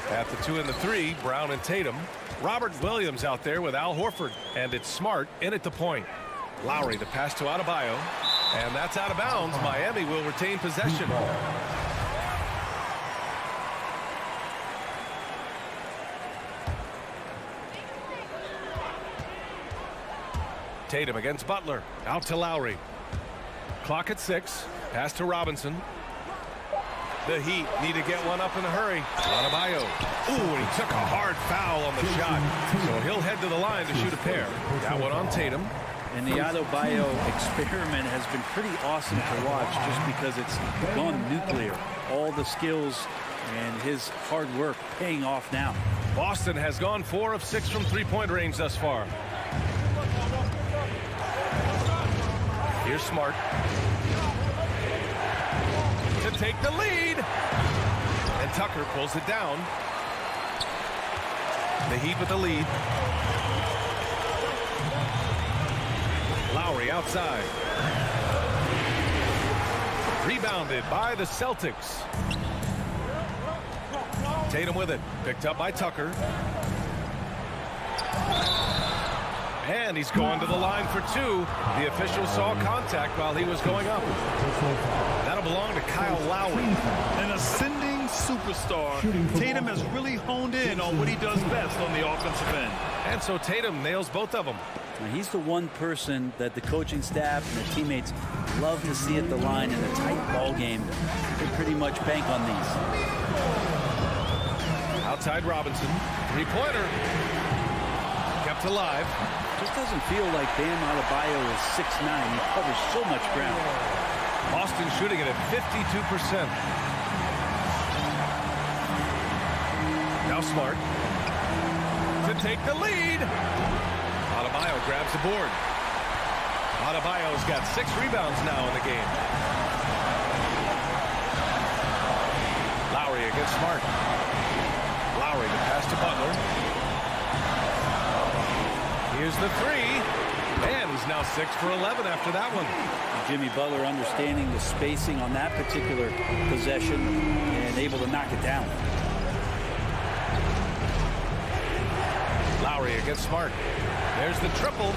At the 2 and the 3, Brown and Tatum. Robert Williams out there with Al Horford. And it's Smart in at the point. Lowry, the pass to Adebayo. And that's out of bounds. Miami will retain possession. Tatum against Butler. Out to Lowry. Clock at 6. Pass to Robinson. The Heat need to get one up in a hurry. Adebayo. Ooh, and he took a hard foul on the shot. So he'll head to the line to shoot a pair. That one on Tatum. And the Adebayo experiment has been pretty awesome to watch just because it's gone nuclear. All the skills and his hard work paying off now. Boston has gone 4 of 6 from three-point range thus far. Here's Smart to take the lead. And Tucker pulls it down. The Heat with the lead. Lowry outside. Rebounded by the Celtics. Tatum with it. Picked up by Tucker. And he's going to the line for 2. The official saw contact while he was going up. That'll belong to Kyle Lowry. An ascending superstar. Tatum has really honed in on what he does best on the offensive end. And so Tatum nails both of them. Now, he's the one person that the coaching staff and the teammates love to see at the line in a tight ball game. They pretty much bank on these. Outside Robinson. Three-pointer. Kept alive. Just doesn't feel like Bam Adebayo is 6'9". He covers so much ground. Boston shooting it at 52%. Now Smart to take the lead. Adebayo grabs the board. Adebayo's got 6 rebounds now in the game. Lowry against Smart. Lowry to pass to Butler. Here's the 3. And he's now 6 for 11 after that one. Jimmy Butler understanding the spacing on that particular possession and able to knock it down. Lowry against Smart. There's the triple.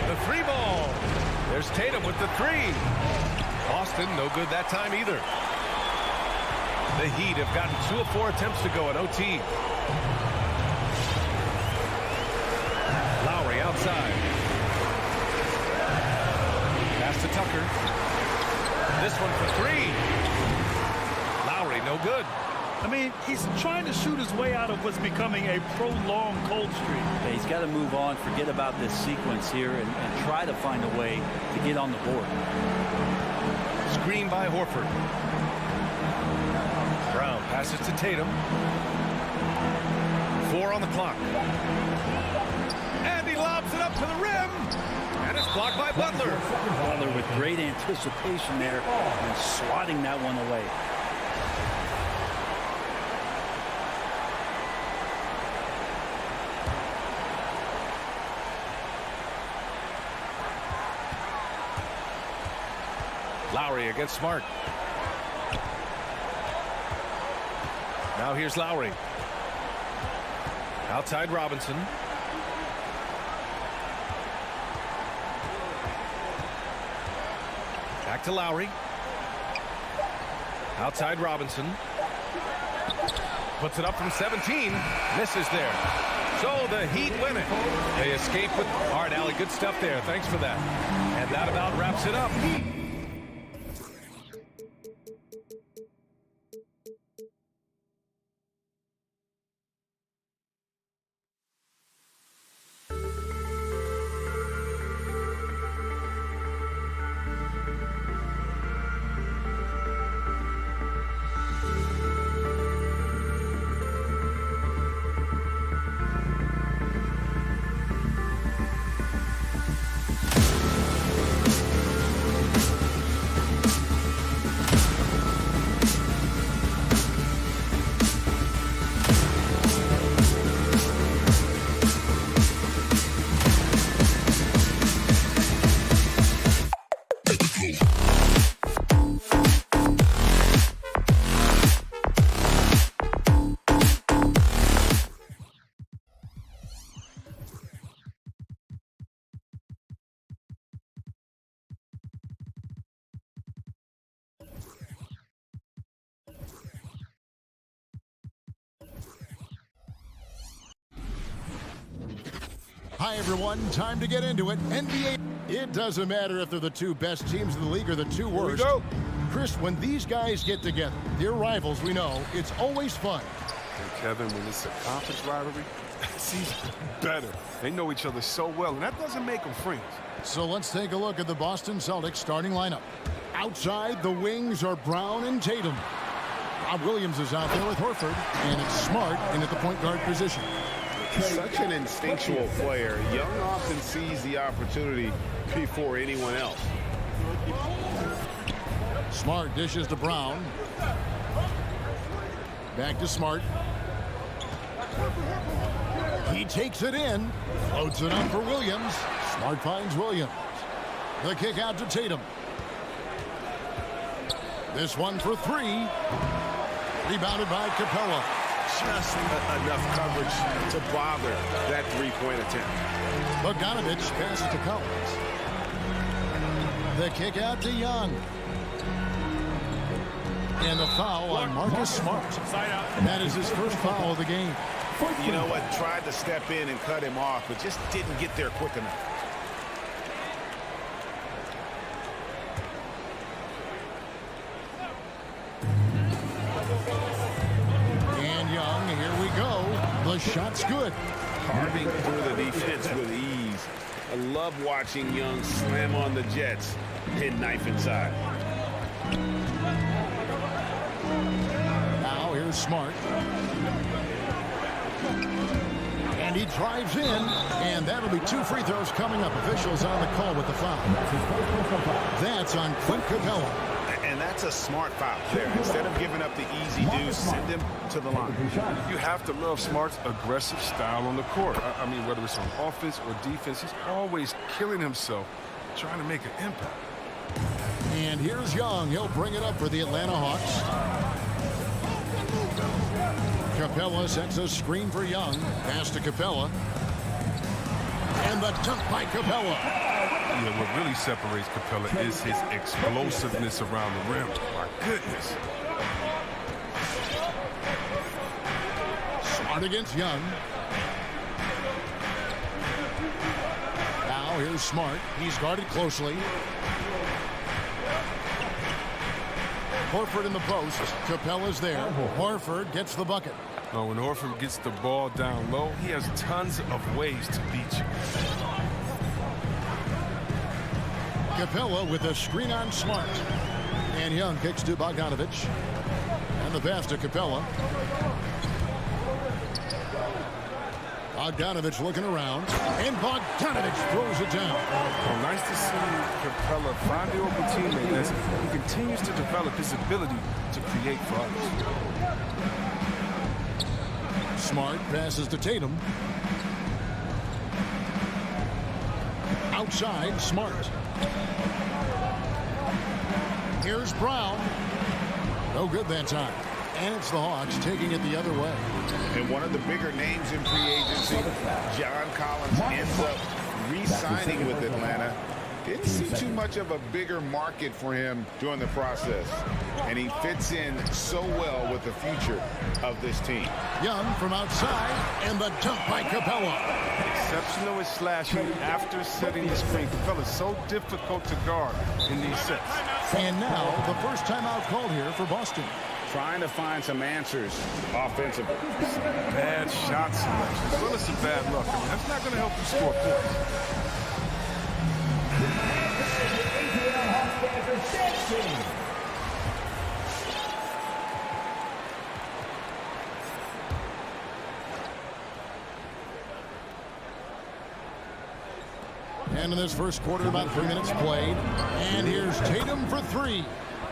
The 3 ball. There's Tatum with the 3. Boston no good that time either. The Heat have gotten 2 of 4 attempts to go at OT. Lowry outside. Pass to Tucker. This one for 3. Lowry no good. I mean, he's trying to shoot his way out of what's becoming a prolonged cold streak. Yeah, he's got to move on, forget about this sequence here, and try to find a way to get on the board. Screen by Horford. Brown passes to Tatum. 4 on the clock. And he lobs it up to the rim. And it's blocked by Butler. Butler with great anticipation there and swatting that one away. Lowry against Smart. Now here's Lowry. Outside Robinson. Back to Lowry. Outside Robinson. Puts it up from 17. Misses there. So the Heat win it. They escape with hard alley. Good stuff there. Thanks for that. And that about wraps it up. Hi, everyone. Time to get into it. NBA. It doesn't matter if they're the two best teams in the league or the two worst. Here we go. Chris, when these guys get together, they're rivals, we know. It's always fun. And Kevin, when it's a conference rivalry, it's even better. They know each other so well, and that doesn't make them friends. So let's take a look at the Boston Celtics starting lineup. Outside, the wings are Brown and Tatum. Rob Williams is out there with Horford, and it's Smart in at the point guard position. Such an instinctual player. Young often sees the opportunity before anyone else. Smart dishes to Brown. Back to Smart. He takes it in. Floats it up for Williams. Smart finds Williams. The kick out to Tatum. This one for three. Rebounded by Capella. Just enough coverage to bother that three-point attempt. Bogdanovich passes to Collins. The kick out to Young. And the foul on Marcus Smart. That is his first foul of the game. You know what? Tried to step in and cut him off, but just didn't get there quick enough. And Young, here we go. The shot's good. Carving through the defense with ease. I love watching Young slam on the Jets. Hit knife inside. Now here's Smart. And he drives in, and that'll be two free throws coming up. Officials on the call with the foul. That's on Clint Capella. And that's a smart foul there. Instead of giving up the easy deuce, send him to the line. You have to love Smart's aggressive style on the court. I mean, whether it's on offense or defense, he's always killing himself, trying to make an impact. And here's Young. He'll bring it up for the Atlanta Hawks. Capella sets a screen for Young. Pass to Capella. And the dunk by Capella. Yeah, what really separates Capella is his explosiveness around the rim. My goodness. Smart against Young. Now here's Smart. He's guarded closely. Horford in the post. Capella's there. Horford gets the bucket. Well, when Horford gets the ball down low, he has tons of ways to beat you. Capella with a screen on Smart. And Young kicks to Bogdanovich. And the pass to Capella. Bogdanovich looking around. And Bogdanovich throws it down. Well, nice to see Capella find the open teammate as he continues to develop his ability to create for others. Smart passes to Tatum. Outside, Smart. Here's Brown. No good that time. And it's the Hawks taking it the other way. And one of the bigger names in free agency, John Collins, ends up re-signing with Atlanta. Didn't see too much of a bigger market for him during the process. And he fits in so well with the future of this team. Young from outside, and the dunk by Capella. Exceptional at slashing after setting the screen. Capella's so difficult to guard in these sets. And now the first timeout called here for Boston. Trying to find some answers offensively. Bad shot selection, as well as some bad luck. I mean, that's not going to help you score points. And in this first quarter, about 3 minutes played. And here's Tatum for three.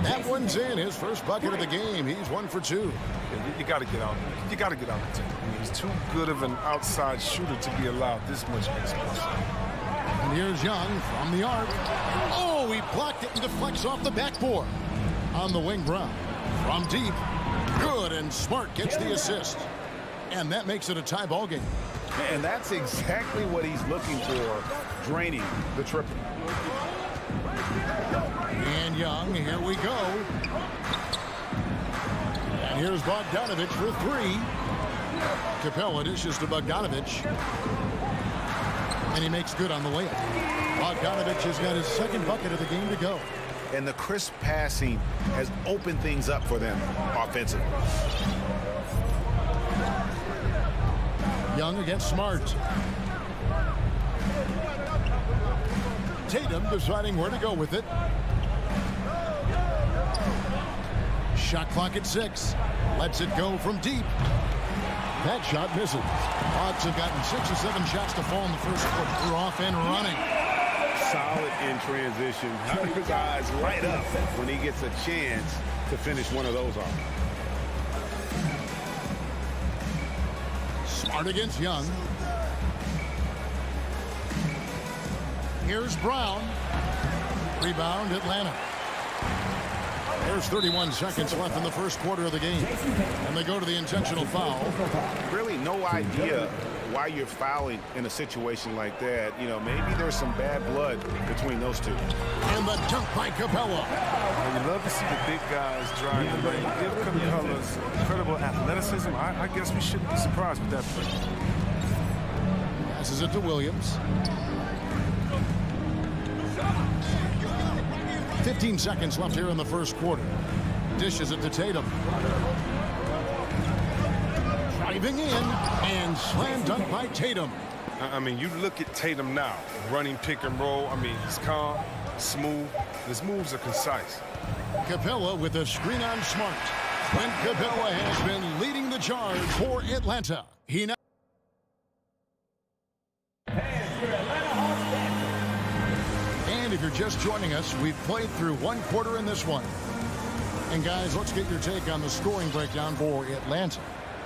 That one's in. His first bucket of the game. He's 1 for 2. You got to get out. You got to get out of the team. I mean, he's too good of an outside shooter to be allowed this much exposure. And here's Young from the arc. Oh, he blocked it and deflects off the backboard. On the wing, Brown. From deep. Good, and Smart gets the assist. And that makes it a tie ball game. And that's exactly what he's looking for, draining the triple. And Young, here we go. And here's Bogdanovich for three. Capella dishes to Bogdanovich. And he makes good on the layup. Bogdanovich has got his second bucket of the game to go. And the crisp passing has opened things up for them offensively. Young against Smart. Tatum deciding where to go with it. Shot clock at 6. Lets it go from deep. That shot misses. Hawks have gotten 6 or 7 shots to fall in the first quarter. They're off and running. Solid in transition. How do his eyes light up when he gets a chance to finish one of those off? Smart against Young. Here's Brown. Rebound, Atlanta. There's 31 seconds left in the first quarter of the game. And they go to the intentional foul. Really no idea why you're fouling in a situation like that. You know, maybe there's some bad blood between those two. And the dunk by Capella. And you love to see the big guys drive the lane. Give Capella's incredible athleticism. I guess we shouldn't be surprised with that play. Passes it to Williams. 15 seconds left here in the first quarter. Dishes it to Tatum. Driving in and slam dunk by Tatum. I mean, you look at Tatum now, running pick and roll. I mean, he's calm, smooth. His moves are concise. Capella with a screen on Smart. When Capella has been leading the charge for Atlanta. He now. And if you're just joining us, we've played through one quarter in this one. And guys, let's get your take on the scoring breakdown for Atlanta.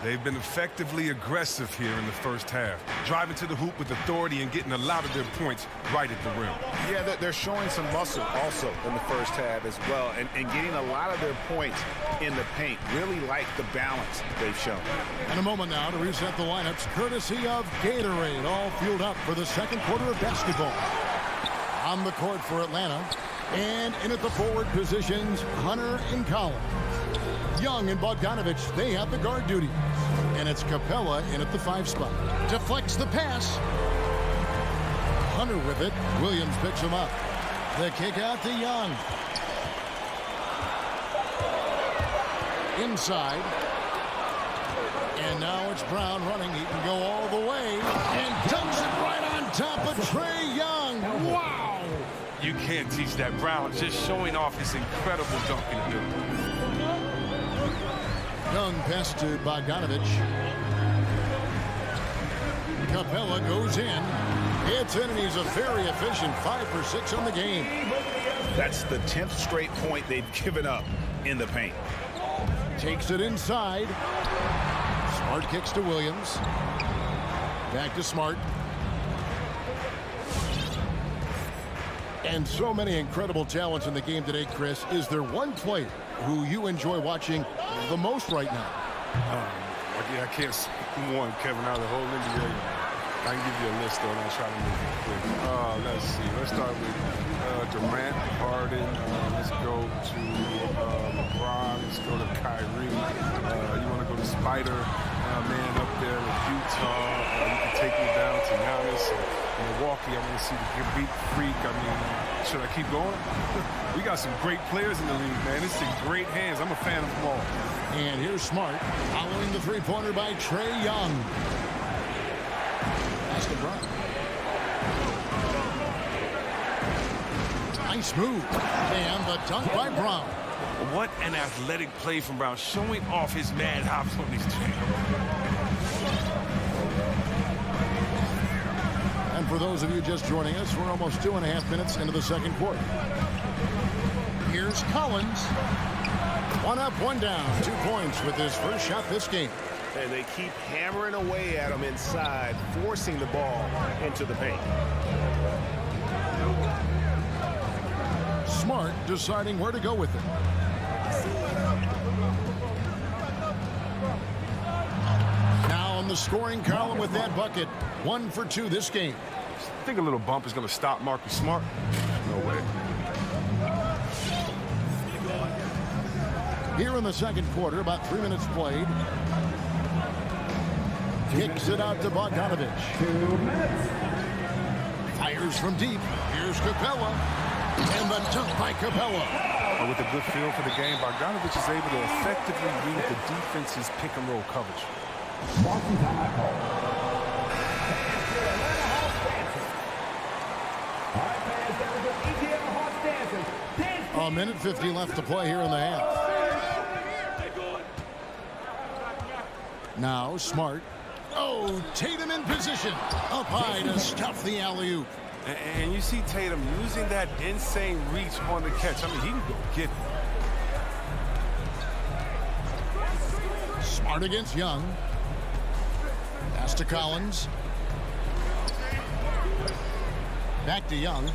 They've been effectively aggressive here in the first half, driving to the hoop with authority and getting a lot of their points right at the rim. Yeah, they're showing some muscle also in the first half as well, and getting a lot of their points in the paint. Really like the balance they've shown. And a moment now to reset the lineups, courtesy of Gatorade, all fueled up for the second quarter of basketball. On the court for Atlanta, and in at the forward positions, Hunter and Collins. Young and Bogdanovich, they have the guard duty. And it's Capella in at the 5 spot. Deflects the pass. Hunter with it. Williams picks him up. The kick out to Young. Inside. And now it's Brown running. He can go all the way. And dunks it right on top of Trae Young. Wow! You can't teach that. Brown just showing off his incredible dunking ability. Young pass to Bogdanovich. Capella goes in. Hits in, and he's a very efficient 5 for 6 on the game. That's the 10th straight point they've given up in the paint. Takes it inside. Smart kicks to Williams. Back to Smart. And so many incredible talents in the game today, Chris. Is there one player who you enjoy watching the most right now? I can't one, Kevin, out of the whole NBA. I can give you a list, though, and I'll try to make it quick. Let's see. Let's start with Durant, Harden. Let's go to LeBron. Let's go to Kyrie. You want to go to Spider, man up there with Utah. You can take me down to Giannis. Milwaukee, I want to see the Greek Freak. I mean, should I keep going? We got some great players in the league, man. It's in great hands. I'm a fan of them all. And here's Smart, following the three-pointer by Trae Young. That's the Brown. Nice move. And the dunk by Brown. What an athletic play from Brown, showing off his mad hops on these channels. And for those of you just joining us, we're almost 2.5 minutes into the second quarter. Here's Collins. 1 up, 1 down. 2 points with his first shot this game. And they keep hammering away at him inside, forcing the ball into the paint. Smart deciding where to go with it. Now on the scoring column with that bucket. 1 for 2 this game. I think a little bump is going to stop Marcus Smart. No way. Here in the second quarter, about 3 minutes played. Kicks it out to Bogdanovich. Here's from deep. Here's Capella. And the dunk by Capella. With a good feel for the game, Bogdanovich is able to effectively read the defense's pick-and-roll coverage. A minute 50 left to play here in the half. Now Smart. Oh, Tatum in position. Up high to stuff the alley-oop. And you see Tatum using that insane reach on the catch. I mean, he can go get it. Smart against Young. Pass to Collins. Back to Young.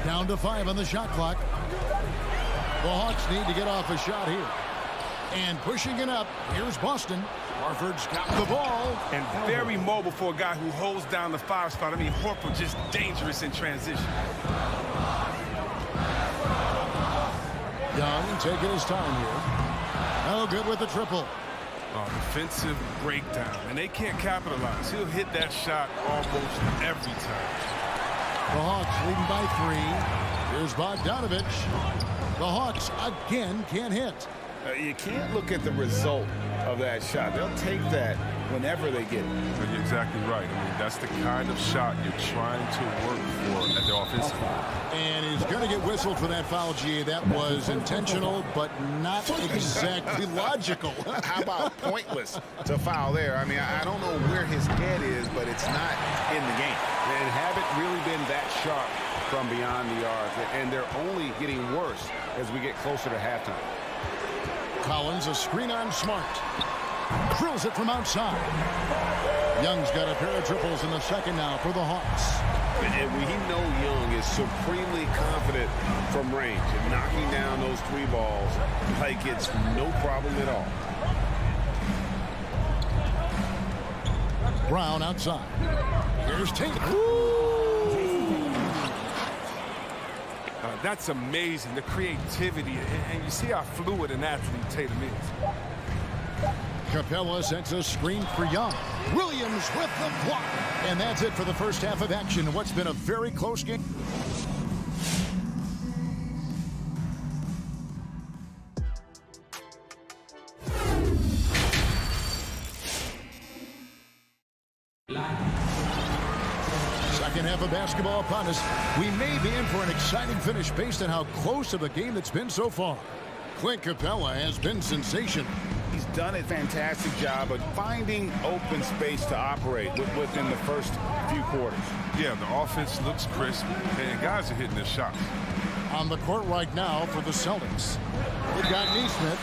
Down to 5 on the shot clock. The Hawks need to get off a shot here. And pushing it up, here's Boston. Horford's got the ball. And very mobile for a guy who holds down the 5 spot. I mean, Horford just dangerous in transition. Young taking his time here. No good with the triple. Defensive breakdown. And they can't capitalize. He'll hit that shot almost every time. The Hawks leading by 3. Here's Bogdanovich. The Hawks again can't hit. You can't look at the result of that shot. They'll take that whenever they get it. You're exactly right. I mean, that's the kind of shot you're trying to work for at the offensive line. And he's going to get whistled for that foul, G. That was intentional, but not exactly logical. How about pointless to foul there? I mean, I don't know where his head is, but it's not in the game. And haven't really been that sharp from beyond the arc. And they're only getting worse as we get closer to halftime. Collins, a screen on Smart. Drills it from outside. Young's got a pair of triples in the second now for the Hawks. And we know Young is supremely confident from range and knocking down those 3 balls like it's no problem at all. Brown outside. Here's Tatum. That's amazing, the creativity, and you see how fluid an athlete Tatum is. Capella sets a screen for Young. Williams with the block. And that's it for the first half of action in what's been a very close game. Second half of basketball upon us. We may be in for an exciting finish based on how close of a game it's been so far. Clint Capella has been sensational. He's done a fantastic job of finding open space to operate within the first few quarters. Yeah, the offense looks crisp, and guys are hitting their shots. On the court right now for the Celtics. We've got Neesmith.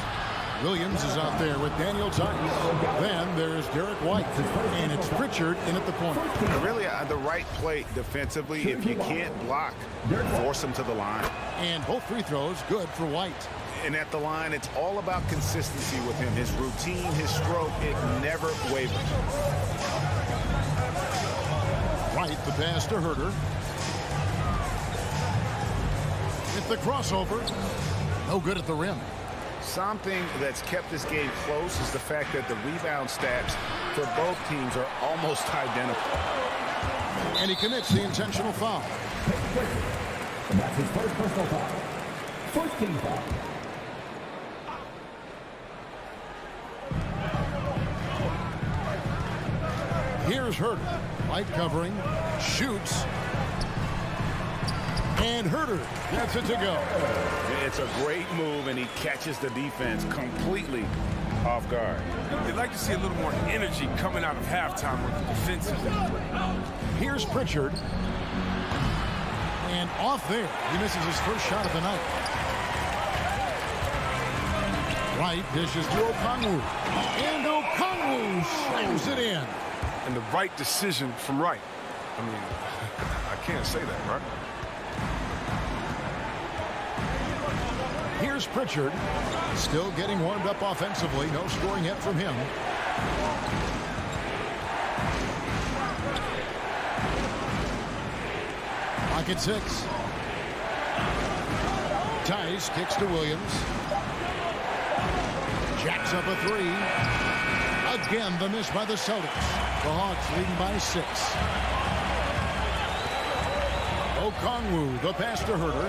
Williams is out there with Daniel Tice. Then there's Derek White. And it's Pritchard in at the point. Really, the right play defensively. If you can't block, force him to the line. And both free throws good for White. And at the line, it's all about consistency with him. His routine, his stroke, it never wavers. White, the pass to Herter. Hit the crossover. No good at the rim. Something that's kept this game close is the fact that the rebound stats for both teams are almost identical. And he commits the intentional foul. And that's his first personal foul. First team foul. Here's Herter. White covering. Shoots. And Herter gets it to go. It's a great move, and he catches the defense completely off guard. You'd like to see a little more energy coming out of halftime with the defensive. Here's Pritchard. And off there. He misses his first shot of the night. Wright dishes to Okongwu. And Okongwu slams it in. And the right decision from Wright. I mean, I can't say that, right? Here's Pritchard. Still getting warmed up offensively. No scoring yet from him. Pocket 6. Tice kicks to Williams. Jacks up a 3. Again, the miss by the Celtics. The Hawks leading by 6. Okongwu, the pass to Herter.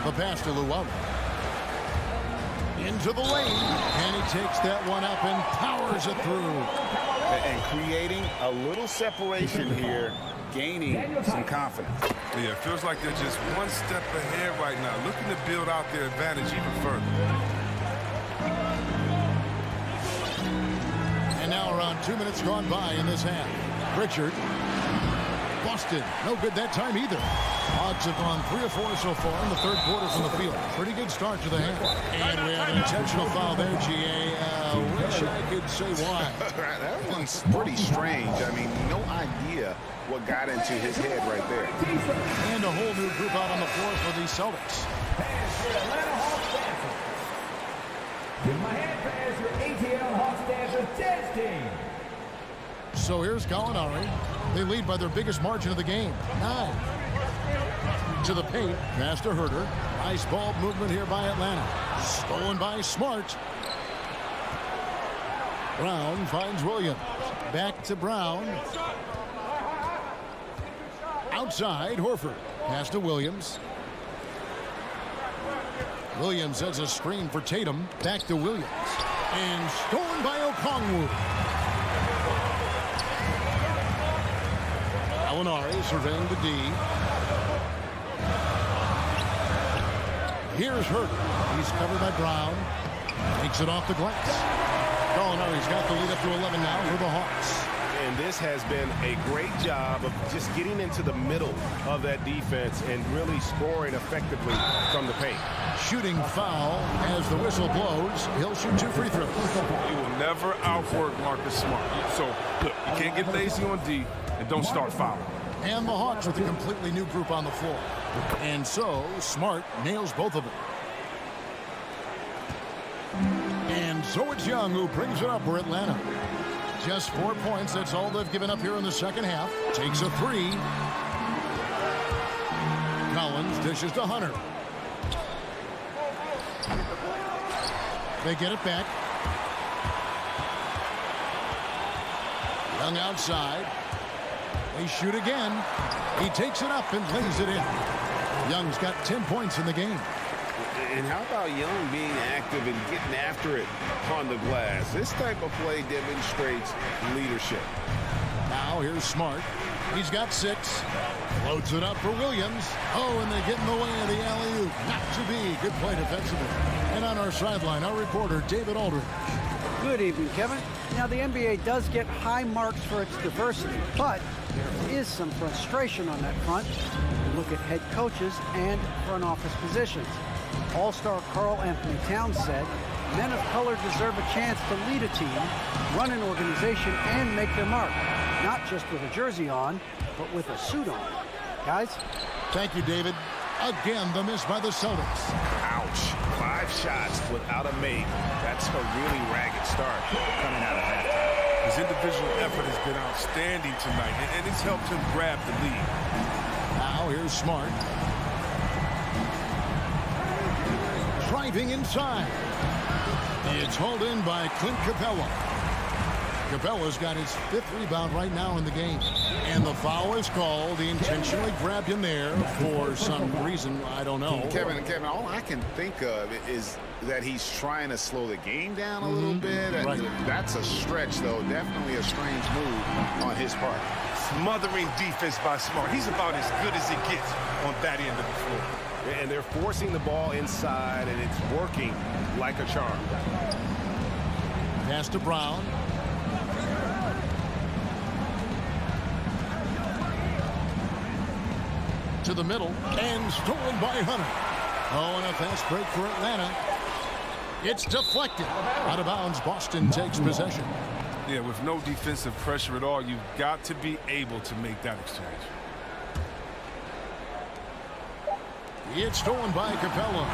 The pass to Lowry. Into the lane, and he takes that one up and powers it through. And creating a little separation here, gaining some confidence. Yeah, it feels like they're just one step ahead right now, looking to build out their advantage even further. And now around 2 minutes gone by in this half. Pritchard. Busted. No good that time either. Hogs have gone 3 or 4 so far in the third quarter from the field. Pretty good start to the half. And we have an intentional foul there, GA. Wish I could say why. That one's pretty strange. I mean, no idea what got into his head right there. And a whole new group out on the floor for the Celtics. Atlanta Hawks dancer. Give my hand pass your ATL Hawks dancer test team. So here's Gallinari. They lead by their biggest margin of the game, 9. To the paint, pass to Herter. Nice ball movement here by Atlanta. Stolen by Smart. Brown finds Williams. Back to Brown. Outside, Horford. Pass to Williams. Williams has a screen for Tatum. Back to Williams. And stolen by Okongwu. Gallinari surveying the D. Here's Herter. He's covered by Brown. Takes it off the glass. Gallinari's got the lead up to 11 now for the Hawks. And this has been a great job of just getting into the middle of that defense and really scoring effectively from the paint. Shooting foul as the whistle blows. He'll shoot 2 free throws. You will never outwork Marcus Smart. So, look, you can't get lazy on D and don't start fouling. And the Hawks with a completely new group on the floor. And so, Smart nails both of them. And so it's Young who brings it up for Atlanta. Just 4 points. That's all they've given up here in the second half. Takes a 3. Collins dishes to Hunter. They get it back. Young outside. They shoot again. He takes it up and lays it in. Young's got 10 points in the game. And how about Young being active and getting after it on the glass? This type of play demonstrates leadership. Now here's Smart. He's got 6. Loads it up for Williams. Oh, and they get in the way of the alley-oop. Not to be. Good play defensively. And on our sideline, our reporter, David Aldridge. Good evening, Kevin. Now, the NBA does get high marks for its diversity, but there is some frustration on that front. Look at head coaches and front office positions. All-star Karl Anthony Towns said, men of color deserve a chance to lead a team, run an organization, and make their mark. Not just with a jersey on, but with a suit on. Guys? Thank you, David. Again, the miss by the Celtics. Ouch. 5 shots without a make. That's a really ragged start coming out of halftime. His individual effort has been outstanding tonight, and it's helped him grab the lead. Now here's Smart. Driving inside. It's hauled in by Clint Capella. Capella's got his 5th rebound right now in the game. And the foul is called. He intentionally grabbed him there for some reason. I don't know. Kevin, all I can think of is that he's trying to slow the game down a little bit. Right. That's a stretch, though. Definitely a strange move on his part. Smothering defense by Smart. He's about as good as it gets on that end of the floor. And they're forcing the ball inside, and it's working like a charm. Pass to Brown. To the middle, and stolen by Hunter. Oh, and a fast break for Atlanta. It's deflected. Out of bounds, Boston takes possession. Yeah, with no defensive pressure at all, you've got to be able to make that exchange. It's stolen by Capella.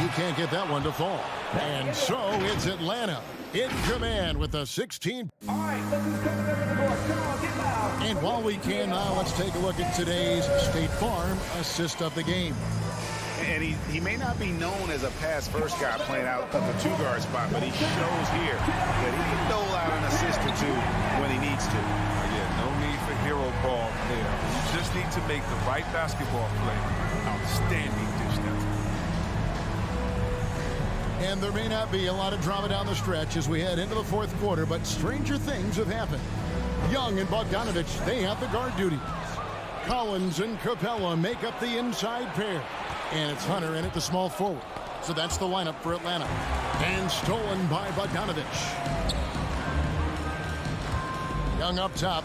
You can't get that one to fall. And so it's Atlanta in command with a 16. All right, look who's coming over the court. Come on, get loud. And while we can now, let's take a look at today's State Farm assist of the game. And he may not be known as a pass-first guy playing out of the 2-guard spot, but he shows here that he can dole out an assist or two when he needs to. Yeah, no need need to make the right basketball play. Outstanding dish that time. And there may not be a lot of drama down the stretch as we head into the fourth quarter, but stranger things have happened. Young and Bogdanovich, they have the guard duties. Collins and Capella make up the inside pair. And it's Hunter in at the small forward. So that's the lineup for Atlanta. And stolen by Bogdanovich. Young up top.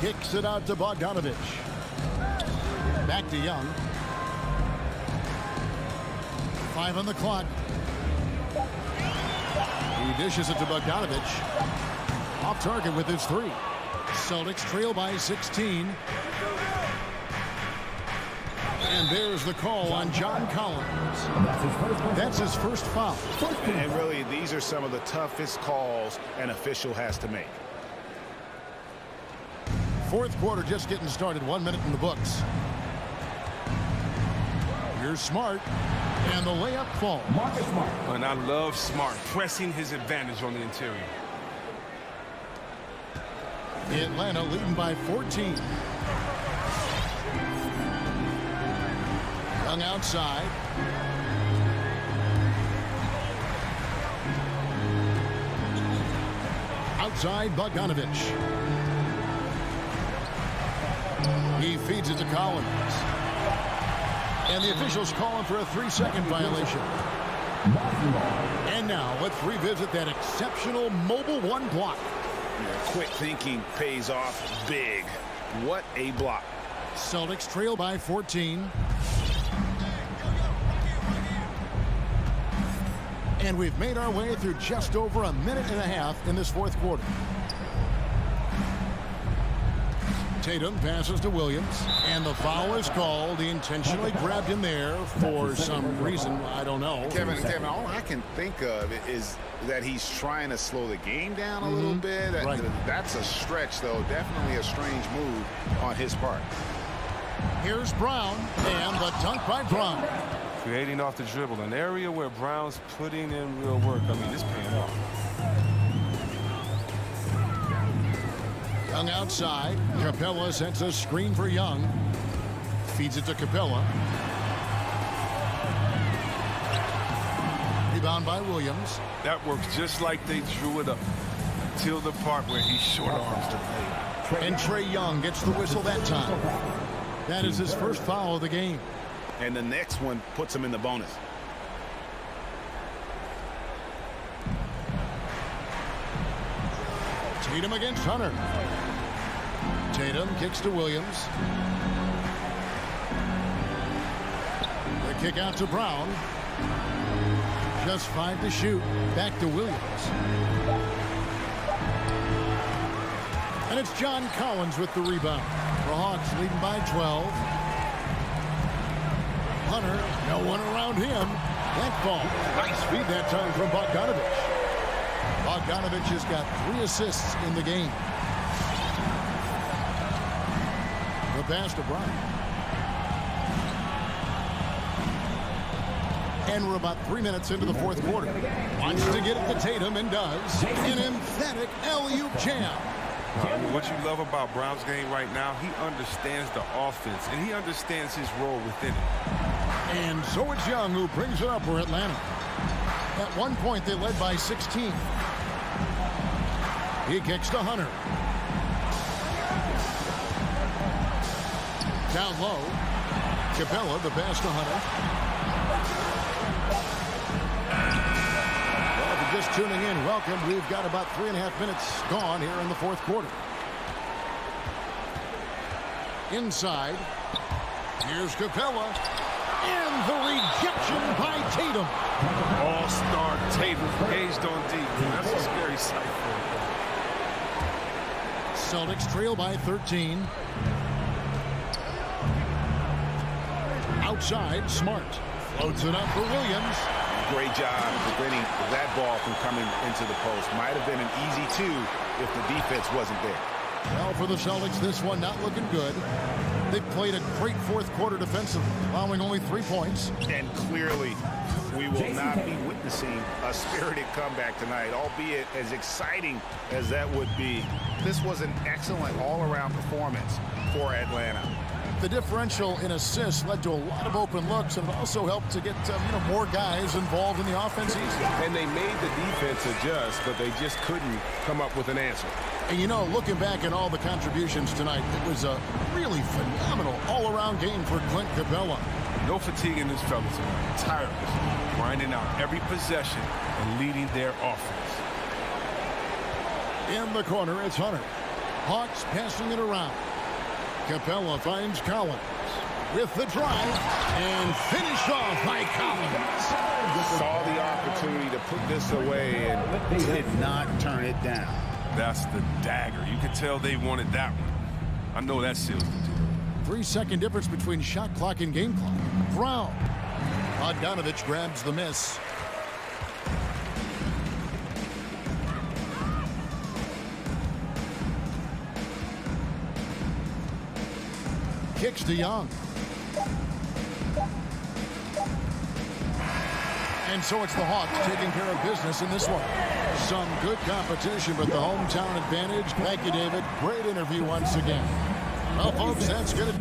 Kicks it out to Bogdanovich. Back to Young. 5 on the clock. He dishes it to Bogdanovich. Off target with his 3. Celtics trail by 16. And there's the call on John Collins. That's his first foul. And really, these are some of the toughest calls an official has to make. Fourth quarter just getting started. 1 minute in the books. Here's Smart. And the layup falls. Marcus Smart. And I love Smart pressing his advantage on the interior. Atlanta leading by 14. Young outside. Outside Bogdanovich. He feeds it to Collins. And the officials calling for a 3-second violation. And now let's revisit that exceptional mobile 1 block. Quick thinking pays off big. What a block. Celtics trail by 14. And we've made our way through just over a minute and a half in this fourth quarter. Tatum passes to Williams, and the foul is called. He intentionally grabbed him there for some reason. I don't know. Kevin, all I can think of is that he's trying to slow the game down a little bit. That's a stretch, though. Definitely a strange move on his part. Here's Brown, and the dunk by Brown. Creating off the dribble, an area where Brown's putting in real work. I mean, it's paying off. Young outside. Capella sets a screen for Young. Feeds it to Capella. Rebound by Williams. That works just like they drew it up. Till the part where he short arms the play. And Trae Young gets the whistle that time. That is his first foul of the game. And the next one puts him in the bonus. Tatum against Hunter. Tatum kicks to Williams. The kick out to Brown. Just 5 to shoot. Back to Williams. And it's John Collins with the rebound. The Hawks leading by 12. Hunter, no one around him. That ball. Nice feed that time from Bogdanovich. Bogdanovich has got 3 assists in the game. The pass to Brown. And we're about 3 minutes into the fourth quarter. Wants to get it to Tatum and does. An emphatic alley-oop jam. What you love about Brown's game right now, he understands the offense, and he understands his role within it. And so it's Young who brings it up for Atlanta. At one point, they led by 16. He kicks to Hunter. Down low. Capella, the pass to Hunter. Well, if you're just tuning in, welcome. We've got about 3.5 minutes gone here in the fourth quarter. Inside. Here's Capella. And the rejection by Tatum. All-star Tatum engaged on D. That's a scary sight for him. Celtics trail by 13. Outside, Smart. Floats it up for Williams. Great job preventing that ball from coming into the post. Might have been an easy 2 if the defense wasn't there. Well, for the Celtics, this one not looking good. They played a great fourth quarter defensively, allowing only 3 points. And clearly, we will not be witnessing a spirited comeback tonight, albeit as exciting as that would be. This was an excellent all-around performance for Atlanta. The differential in assists led to a lot of open looks and also helped to get more guys involved in the offense easy. And they made the defense adjust, but they just couldn't come up with an answer. And looking back at all the contributions tonight, it was a really phenomenal all-around game for Clint Capella. No fatigue in this fella tonight. Tireless, grinding out every possession and leading their offense. In the corner, it's Hunter. Hawks passing it around. Capella finds Collins with the drive and finished off by Collins. Saw the opportunity to put this away and did not turn it down. That's the dagger. You could tell they wanted that one. I know that seals the deal. 3-second difference between shot clock and game clock. Brown. Bogdanovich grabs the miss. Kicks to Young. And so it's the Hawks taking care of business in this one. Some good competition, but the hometown advantage. Thank you, David. Great interview once again. Well, folks, that's good.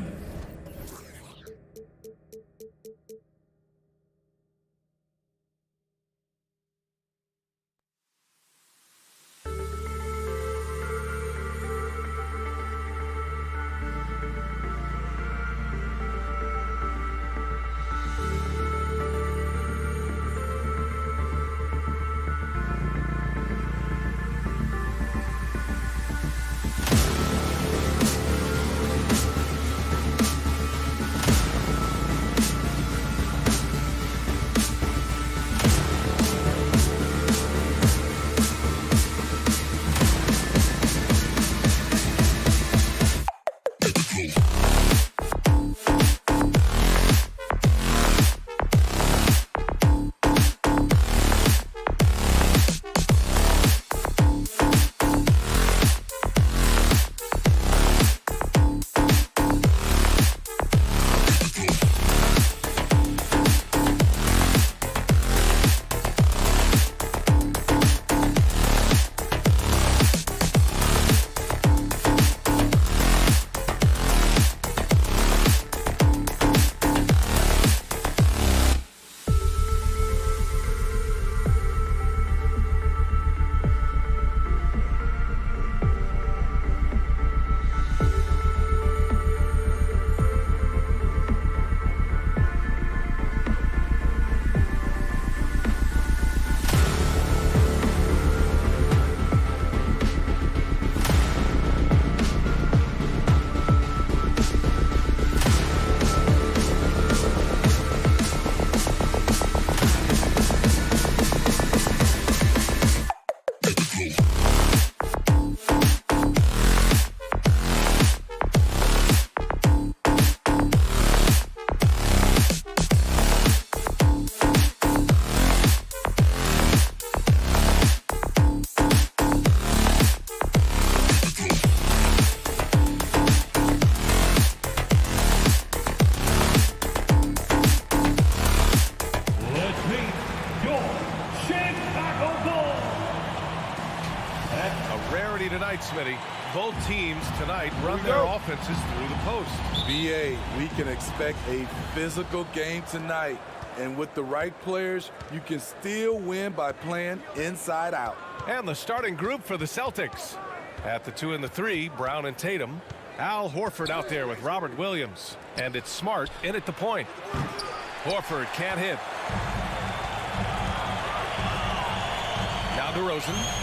Smitty. Both teams tonight run their offenses through the post. BA, we can expect a physical game tonight. And with the right players, you can still win by playing inside out. And the starting group for the Celtics. At the 2 and the 3, Brown and Tatum. Al Horford out there with Robert Williams. And it's Smart in at the point. Horford can't hit. Now DeRozan.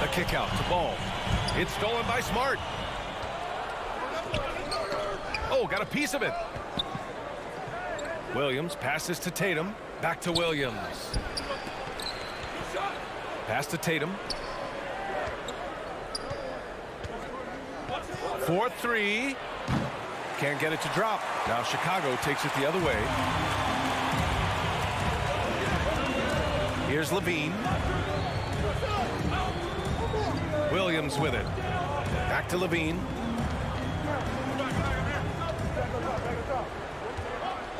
A kick out to Ball. It's stolen by Smart. Oh, got a piece of it. Williams passes to Tatum. Back to Williams. Pass to Tatum. 4-3. Can't get it to drop. Now Chicago takes it the other way. Here's Levine. Williams with it. Back to Levine.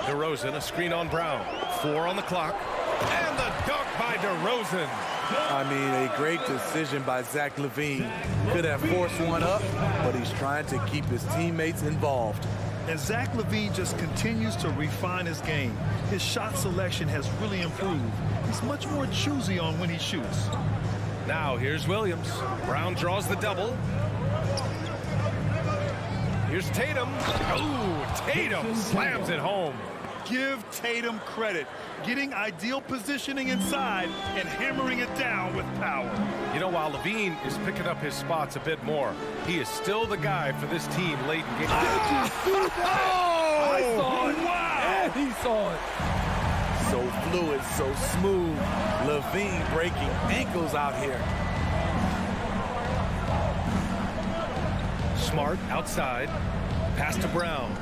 DeRozan, a screen on Brown. 4 on the clock. And the dunk by DeRozan. I mean, a great decision by Zach LaVine. Could have forced one up, but he's trying to keep his teammates involved. And Zach LaVine just continues to refine his game. His shot selection has really improved. He's much more choosy on when he shoots. Now here's Williams. Brown draws the double. Here's Tatum. Oh, Tatum slams it home. Give Tatum credit. Getting ideal positioning inside and hammering it down with power. You know, while Levine is picking up his spots a bit more, he is still the guy for this team late in game. I saw it. Wow. And he saw it. So fluid, so smooth. LaVine breaking ankles out here. Smart outside. Pass to Brown.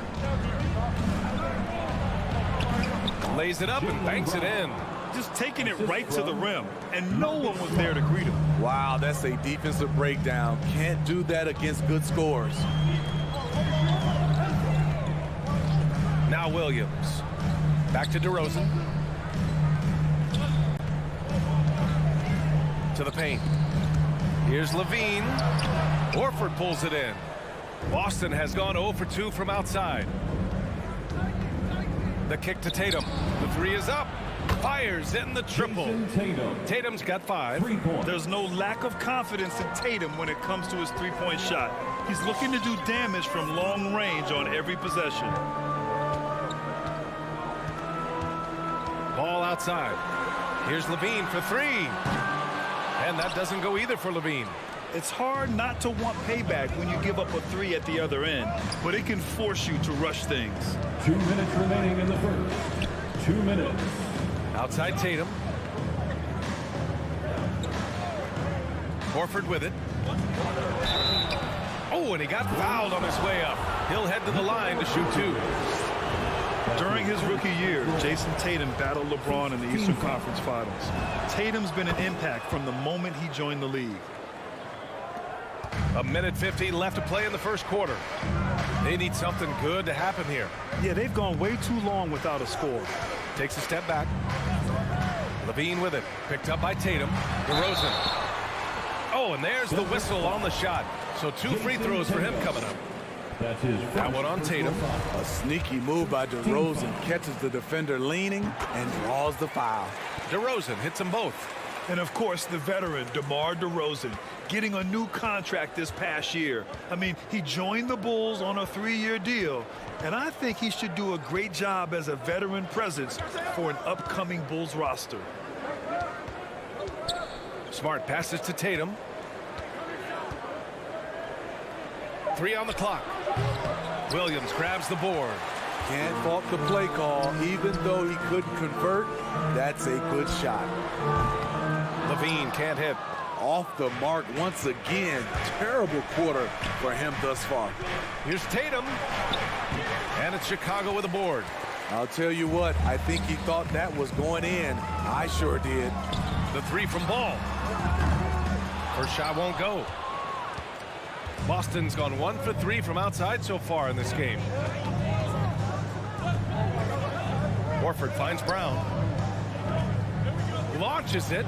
Lays it up and banks it in. Just taking it right to the rim, and no one was there to greet him. Wow, that's a defensive breakdown. Can't do that against good scores. Now Williams. Back to DeRozan. To the paint. Here's Levine. Horford pulls it in. Boston has gone 0 for 2 from outside. The kick to Tatum. The 3 is up. Fires in the triple. Tatum's got 5. There's no lack of confidence in Tatum when it comes to his three-point shot. He's looking to do damage from long range on every possession. Ball outside. Here's Levine for 3. And that doesn't go either for Levine. It's hard not to want payback when you give up a 3 at the other end, but it can force you to rush things. 2 minutes remaining in the first. 2 minutes. Outside Tatum. Horford with it. Oh, and he got fouled on his way up. He'll head to the line to shoot 2. During his rookie year, Jason Tatum battled LeBron in the Eastern Conference Finals. Tatum's been an impact from the moment he joined the league. 1:50 left to play in the first quarter. They need something good to happen here. Yeah, they've gone way too long without a score. Takes a step back. Levine with it. Picked up by Tatum. DeRozan. Oh, and there's the whistle on the shot. So 2 free throws for him coming up. That one on Tatum. A sneaky move by DeRozan. Catches the defender leaning and draws the foul. DeRozan hits them both. And of course, the veteran, DeMar DeRozan, getting a new contract this past year. I mean, he joined the Bulls on a 3-year deal, and I think he should do a great job as a veteran presence for an upcoming Bulls roster. Smart passes to Tatum. 3 on the clock. Williams grabs the board. Can't fault the play call. Even though he couldn't convert, that's a good shot. Levine can't hit. Off the mark once again. Terrible quarter for him thus far. Here's Tatum. And it's Chicago with a board. I'll tell you what, I think he thought that was going in. I sure did. The 3 from Ball. First shot won't go. Boston's gone 1 for 3 from outside so far in this game. Horford finds Brown. Launches it.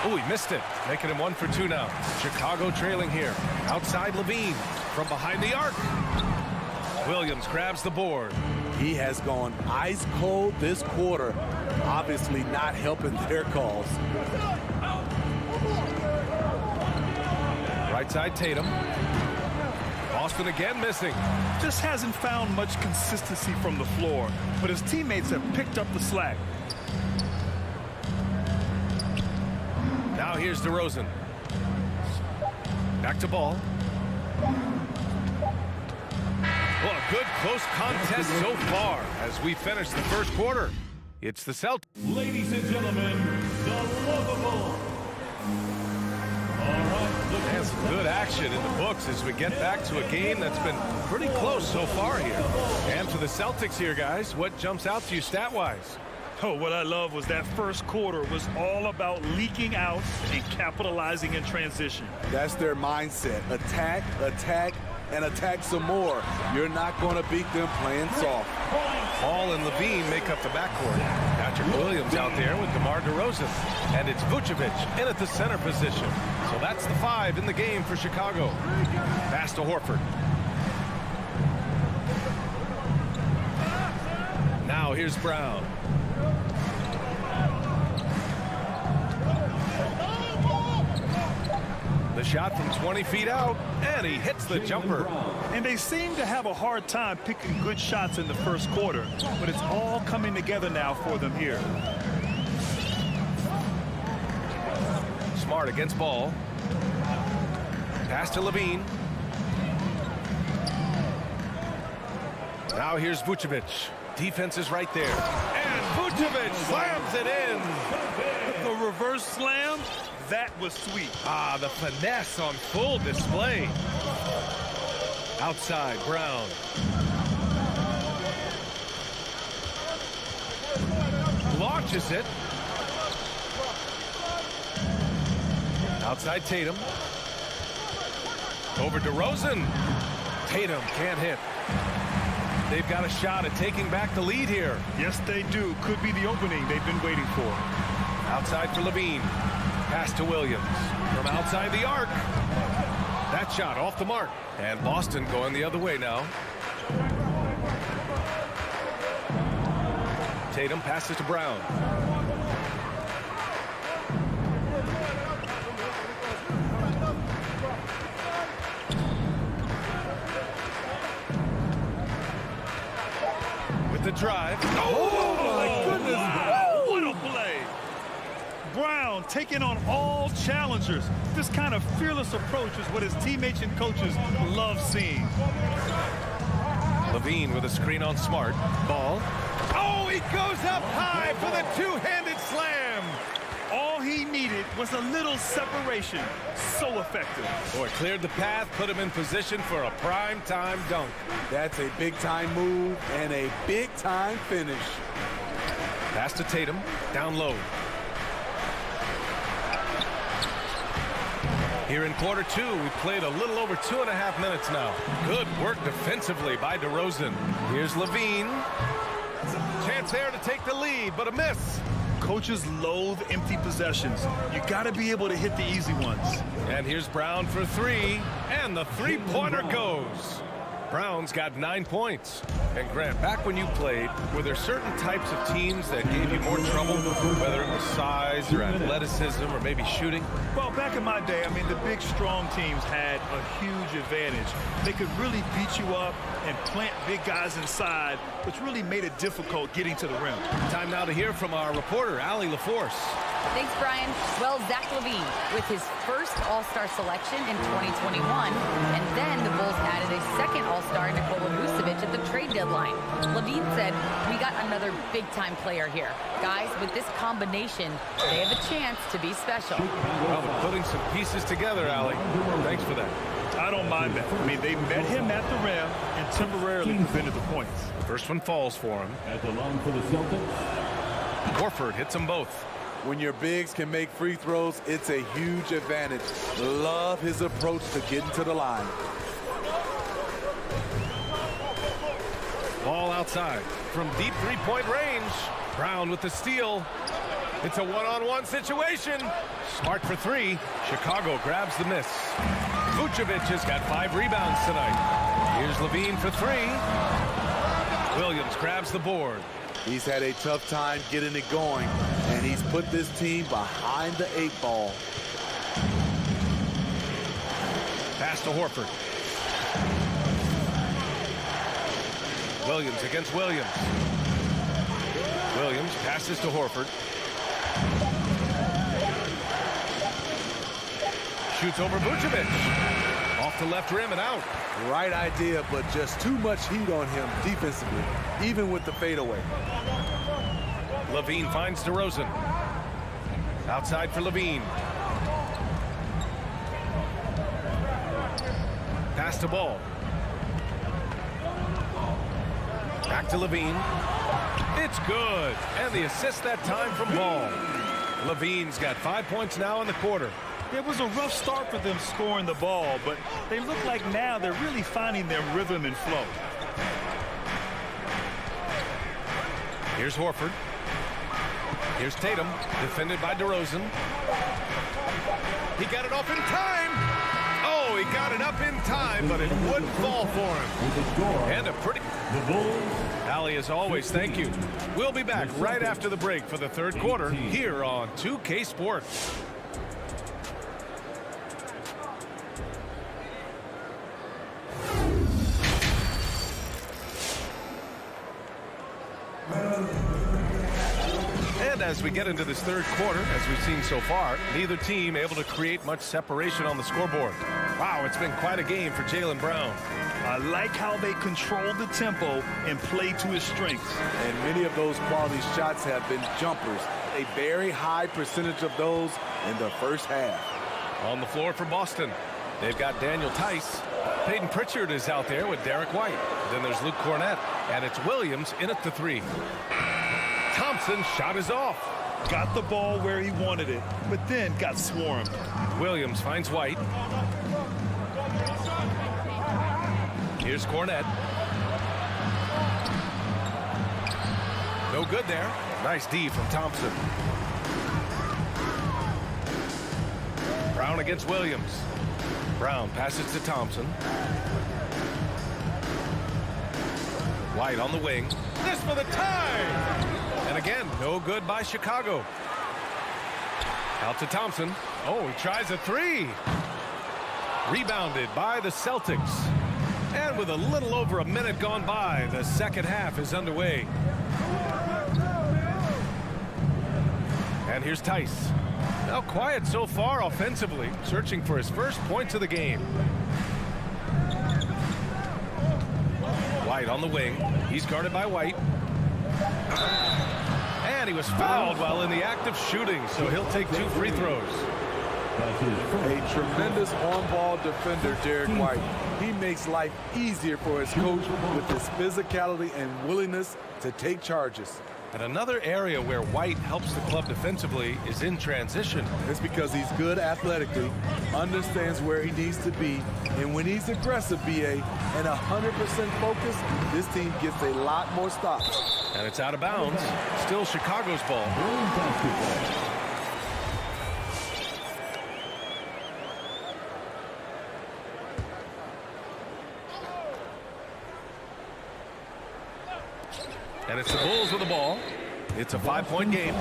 Oh, he missed it. Making him 1 for 2 now. Chicago trailing here. Outside Levine. From behind the arc. Williams grabs the board. He has gone ice cold this quarter. Obviously not helping their cause. Right side Tatum. Boston again missing. Just hasn't found much consistency from the floor, but his teammates have picked up the slack. Now here's DeRozan. Back to Ball. Well, a good close contest so far as we finish the first quarter. It's the Celtics. Ladies and gentlemen, the lovable. And some good action in the books as we get back to a game that's been pretty close so far here. And for the Celtics here, guys, what jumps out to you stat-wise? Oh, what I love was that first quarter was all about leaking out and capitalizing in transition. That's their mindset. Attack, attack, and attack some more. You're not going to beat them playing soft. Paul and Levine make up the backcourt. Patrick Williams out there with DeMar DeRozan. And it's Vucevic in at the center position. So that's the 5 in the game for Chicago. Pass to Horford. Now here's Brown. The shot from 20 feet out, and he hits the jumper. And they seem to have a hard time picking good shots in the first quarter, but it's all coming together now for them here. Smart against Ball. Pass to Levine. Now here's Vucevic. Defense is right there. And Vucevic slams it in. The reverse slam, that was sweet. Ah, the finesse on full display. Outside, Brown. Launches it. Outside Tatum. Over DeRozan. Tatum can't hit. They've got a shot at taking back the lead here. Yes, they do. Could be the opening they've been waiting for. Outside for Levine. Pass to Williams. From outside the arc. That shot off the mark. And Boston going the other way now. Tatum passes to Brown. With the drive. Oh my goodness. Wow, what a play. Brown taking on all challengers. This kind of fearless approach is what his teammates and coaches love seeing. Levine with a screen on Smart. Ball. Oh, he goes up high for the two-handed slam. All he needed was a little separation. So effective. Boy, cleared the path, put him in position for a prime-time dunk. That's a big-time move and a big-time finish. Pass to Tatum. Down low. Here in quarter 2, we've played a little over 2.5 minutes now. Good work defensively by DeRozan. Here's Levine. Chance there to take the lead, but a miss. Coaches loathe empty possessions. You got to be able to hit the easy ones. And here's Brown for 3, and the three-pointer goes. Brown's got 9 points. And Grant, back when you played, were there certain types of teams that gave you more trouble, whether it was size or athleticism or maybe shooting? Well, back in my day, I mean, the big, strong teams had a huge advantage. They could really beat you up and plant big guys inside, which really made it difficult getting to the rim. Time now to hear from our reporter, Allie LaForce. Thanks, Brian. Well, Zach LaVine with his first All-Star selection in 2021, and then the Bulls added a second All-Star, Nikola Vucevic, at the trade deadline. LaVine said, "We got another big-time player here. Guys, with this combination, they have a chance to be special." Well, they're putting some pieces together, Allie. Thanks for that. I don't mind that. I mean, they met him at the rim and temporarily prevented the points. First one falls for him. At the line for the Celtics. Horford hits them both. When your bigs can make free throws, it's a huge advantage. Love his approach to getting to the line. Ball outside from deep three-point range. Brown with the steal. It's a one-on-one situation. Smart for 3. Chicago grabs the miss. Vucevic has got 5 rebounds tonight. Here's Levine for 3. Williams grabs the board. He's had a tough time getting it going, and he's put this team behind the 8 ball. Pass to Horford. Williams against Williams. Williams passes to Horford. Shoots over Vucevic. Off the left rim and out. Right idea, but just too much heat on him defensively, even with the fadeaway. Levine finds DeRozan. Outside for Levine. Pass to Ball. Back to Levine. It's good. And the assist that time from Ball. Levine's got 5 points now in the quarter. It was a rough start for them scoring the ball, but they look like now they're really finding their rhythm and flow. Here's Horford. Here's Tatum, defended by DeRozan. He got it off in time. Oh, he got it up in time, but it wouldn't fall for him. And a pretty... Allie, as always, thank you. We'll be back right after the break for the third quarter here on 2K Sports. And as we get into this third quarter, as we've seen so far, neither team able to create much separation on the scoreboard. Wow, it's been quite a game for Jaylen Brown. I like how they control the tempo and play to his strengths. And many of those quality shots have been jumpers. A very high percentage of those in the first half. On the floor for Boston, they've got Daniel Tice. Peyton Pritchard is out there with Derek White. Then there's Luke Cornett, and it's Williams in at the three. Thompson's shot is off. Got the ball where he wanted it, but then got swarmed. Williams finds White. Here's Cornett. No good there. Nice D from Thompson. Brown against Williams. Brown passes to Thompson. White on the wing. This for the tie! And again, no good by Chicago. Out to Thompson. Oh, he tries a three. Rebounded by the Celtics. And with a little over a minute gone by, the second half is underway. And here's Tice. Now quiet so far offensively, searching for his first points of the game. White on the wing. He's guarded by White. And he was fouled while in the act of shooting, so he'll take 2 free throws. A tremendous on-ball defender, Derek White. He makes life easier for his coach with his physicality and willingness to take charges. And another area where White helps the club defensively is in transition. It's because he's good athletically, understands where he needs to be, and when he's aggressive, BA, and 100% focused, this team gets a lot more stops. And it's out of bounds. Still Chicago's ball. And it's the Bulls with the ball. It's a 5-point game.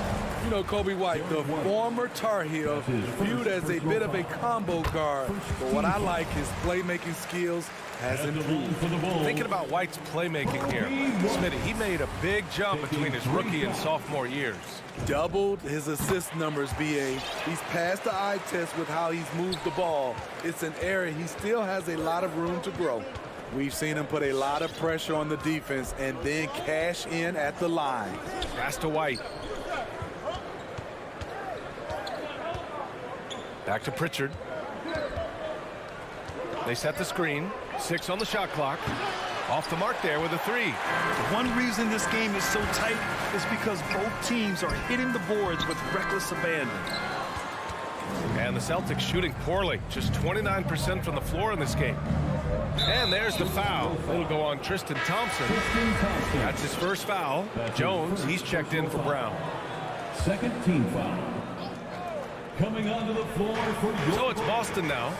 You know, Kobe White, the former Tar Heel, viewed as a bit of a combo guard. But what I like, his playmaking skills has improved. Thinking about White's playmaking here, Smitty, he made a big jump between his rookie and sophomore years. Doubled his assist numbers, BA. He's passed the eye test with how he's moved the ball. It's an area he still has a lot of room to grow. We've seen him put a lot of pressure on the defense and then cash in at the line. Pass to White. Back to Pritchard. They set the screen. 6 on the shot clock. Off the mark there with a 3. One reason this game is so tight is because both teams are hitting the boards with reckless abandon. And the Celtics shooting poorly. Just 29% from the floor in this game. And there's the foul. It'll go on Tristan Thompson. That's his first foul. Jones, he's checked in for Brown. Second team foul. Coming onto the floor for your... So it's Boston now.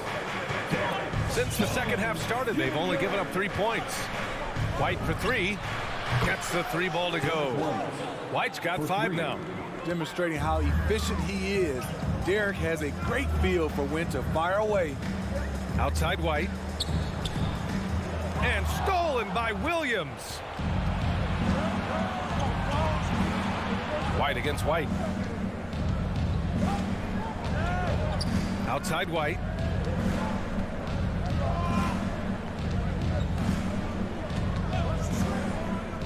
Since the second half started, they've only given up 3 points. White for 3. Gets the 3 ball to go. White's got 5 now. Demonstrating how efficient he is. Derek has a great feel for when to fire away. Outside White. And stolen by Williams. White against White. Outside White.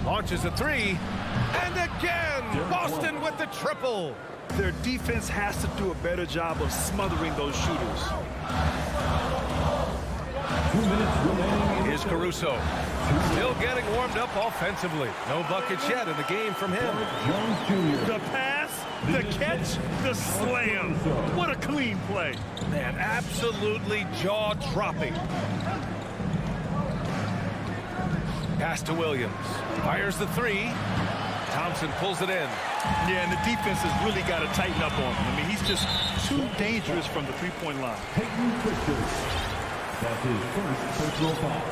Launches a 3. And again, Boston with the triple. Their defense has to do a better job of smothering those shooters. 2 minutes remaining. Here's Caruso. Still getting warmed up offensively. No buckets yet in the game from him. The pass, the catch, the slam. What a clean play. Man, absolutely jaw-dropping. Pass to Williams. Fires the three. Thompson pulls it in. Yeah, and the defense has really got to tighten up on him. I mean, he's just too dangerous from the three-point line. That's his first personal foul.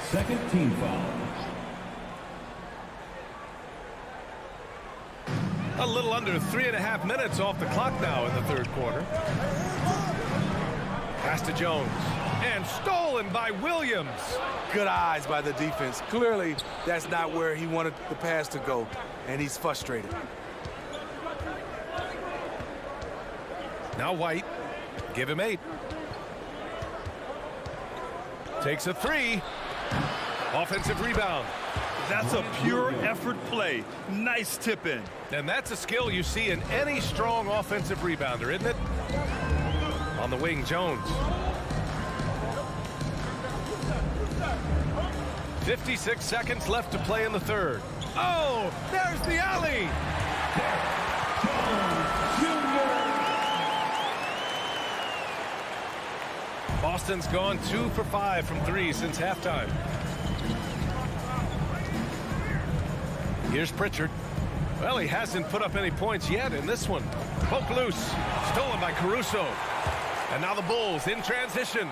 Second team foul. A little under 3.5 minutes off the clock now in the third quarter. Pass to Jones. And stolen by Williams. Good eyes by the defense. Clearly, that's not where he wanted the pass to go, and he's frustrated. Now White. Give him 8. Takes a 3. Offensive rebound. That's a pure effort play. Nice tip in. And that's a skill you see in any strong offensive rebounder, isn't it? On the wing, Jones. 56 seconds left to play in the third. Oh, there's the alley. Boston's gone 2 for 5 from 3 since halftime. Here's Pritchard. Well, he hasn't put up any points yet in this one. Poke loose. Stolen by Caruso. And now the Bulls in transition.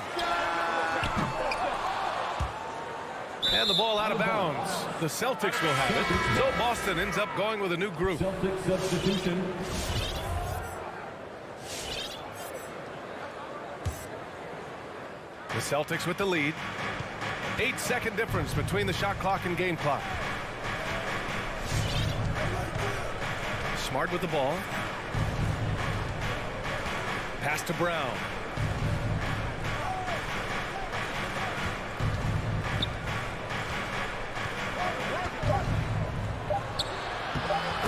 And the ball out of bounds. The Celtics will have it. So Boston ends up going with a new group. Celtics substitution. The Celtics with the lead. 8-second difference between the shot clock and game clock. Smart with the ball. Pass to Brown.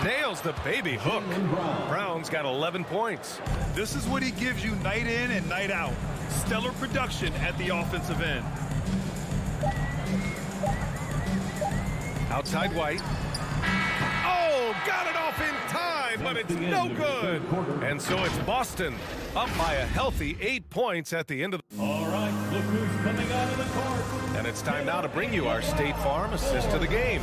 Nails the baby hook. Brown's got 11 points. This is what he gives you night in and night out. Stellar production at the offensive end. Outside White. Oh, got it off in time, but it's no good. And so it's Boston up by a healthy 8 points at the end of the... All right, look who's coming out of the court. And it's time now to bring you our State Farm assist to the game.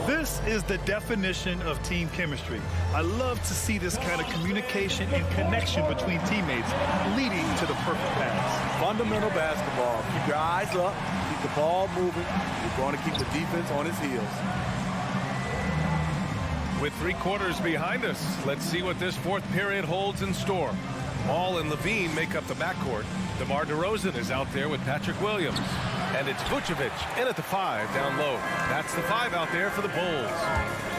This is the definition of team chemistry. I love to see this kind of communication and connection between teammates leading to the perfect pass. Fundamental basketball. Keep your eyes up. Keep the ball moving. You're going to keep the defense on its heels. With 3 quarters behind us, let's see what this fourth period holds in store. Ball and Levine make up the backcourt. DeMar DeRozan is out there with Patrick Williams. And it's Vucevic in at the 5 down low. That's the 5 out there for the Bulls.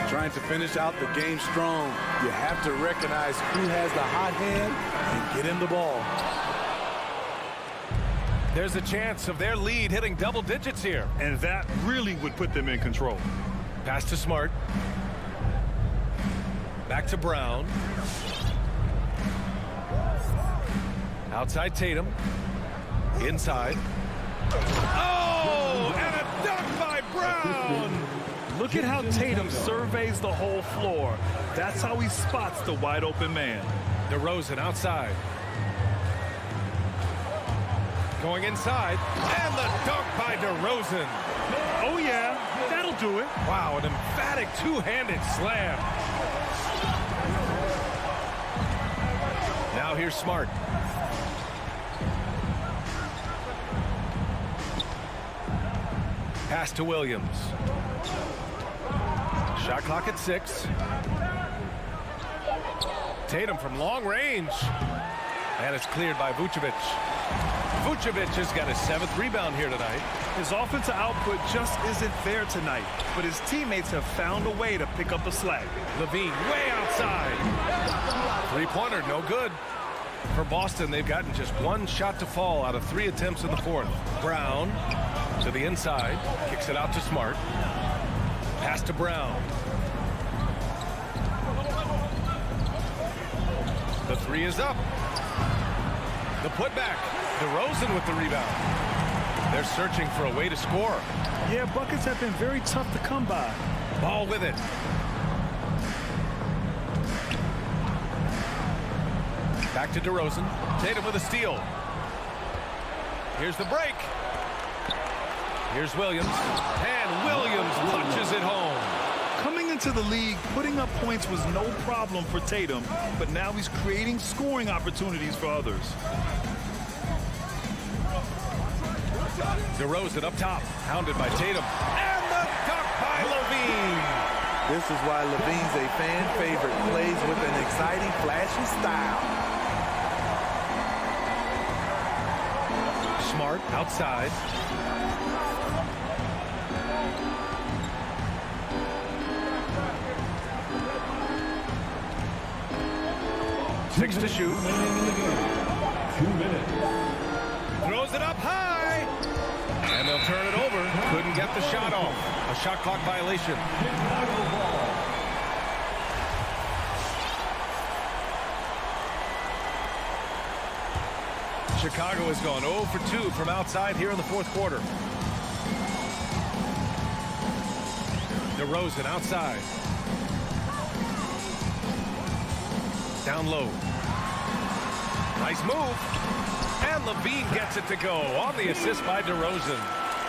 Trying to finish out the game strong. You have to recognize who has the hot hand and get him the ball. There's a chance of their lead hitting double digits here. And that really would put them in control. Pass to Smart. Back to Brown. Outside Tatum. Inside. Oh, and a dunk by Brown. Look at how Tatum surveys the whole floor. That's how he spots the wide open man. DeRozan outside. Going inside. And the dunk by DeRozan. Oh, yeah, that'll do it. Wow, an emphatic two-handed slam. Now here's Smart. Pass to Williams. Shot clock at 6. Tatum from long range. And it's cleared by Vucevic. Vucevic has got his 7th rebound here tonight. His offensive output just isn't there tonight, but his teammates have found a way to pick up the slack. Levine way outside. 3-pointer, no good. For Boston, they've gotten just 1 shot to fall out of 3 attempts in the fourth. Brown to the inside, kicks it out to Smart. Pass to Brown. The 3 is up. The putback. DeRozan with the rebound. They're searching for a way to score. Yeah, buckets have been very tough to come by. Ball with it. Back to DeRozan. Tatum with a steal. Here's the break. Here's Williams. And Williams punches it home. Coming into the league, putting up points was no problem for Tatum, but now he's creating scoring opportunities for others. DeRozan up top, hounded by Tatum. And the dunk by LaVine. This is why LaVine's a fan favorite. Plays with an exciting, flashy style. Smart outside. Six to shoot. 2 minutes. Throws it up high. And they'll turn it over. Couldn't get the shot off. A shot clock violation. Chicago has gone 0 for 2 from outside here in the fourth quarter. DeRozan outside. Down low. Nice move. And LaVine gets it to go on the assist by DeRozan.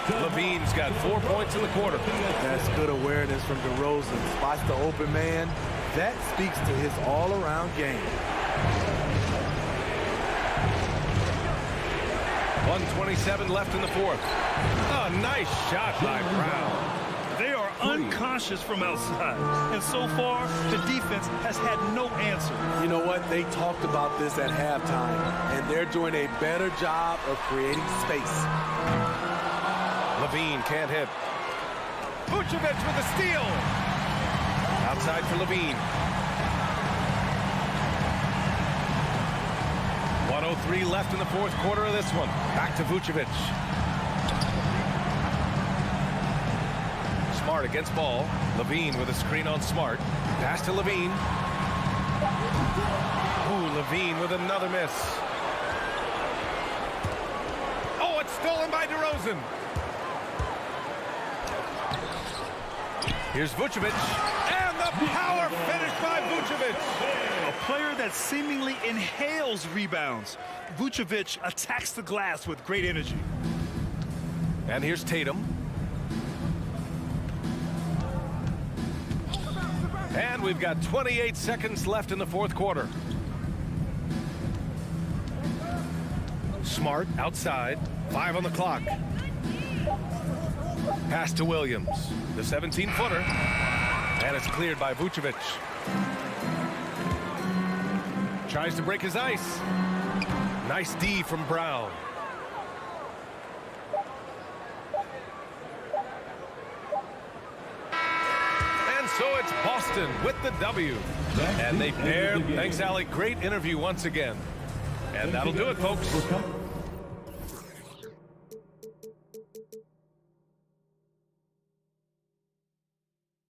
LaVine's got 4 points in the quarter. That's good awareness from DeRozan. Spots the open man. That speaks to his all-around game. 1:27 left in the fourth. A nice shot by Brown. They are unconscious from outside, and so far, the defense has had no answer. You know what? They talked about this at halftime, and they're doing a better job of creating space. LaVine can't hit. Vucevic with a steal. Outside for LaVine. 1:03 left in the fourth quarter of this one. Back to Vucevic. Smart against ball. LaVine with a screen on Smart. Pass to LaVine. Ooh, LaVine with another miss. Oh, it's stolen by DeRozan. Here's Vucevic. And the power finish by Vucevic. A player that seemingly inhales rebounds. Vucevic attacks the glass with great energy. And here's Tatum. And we've got 28 seconds left in the fourth quarter. Smart outside. 5 on the clock. Pass to Williams. The 17-footer. And it's cleared by Vucevic. Tries to break his ice. Nice D from Brown. And so it's Boston with the W. And they paired. Thanks, Allie. Great interview once again. And that'll do it, folks.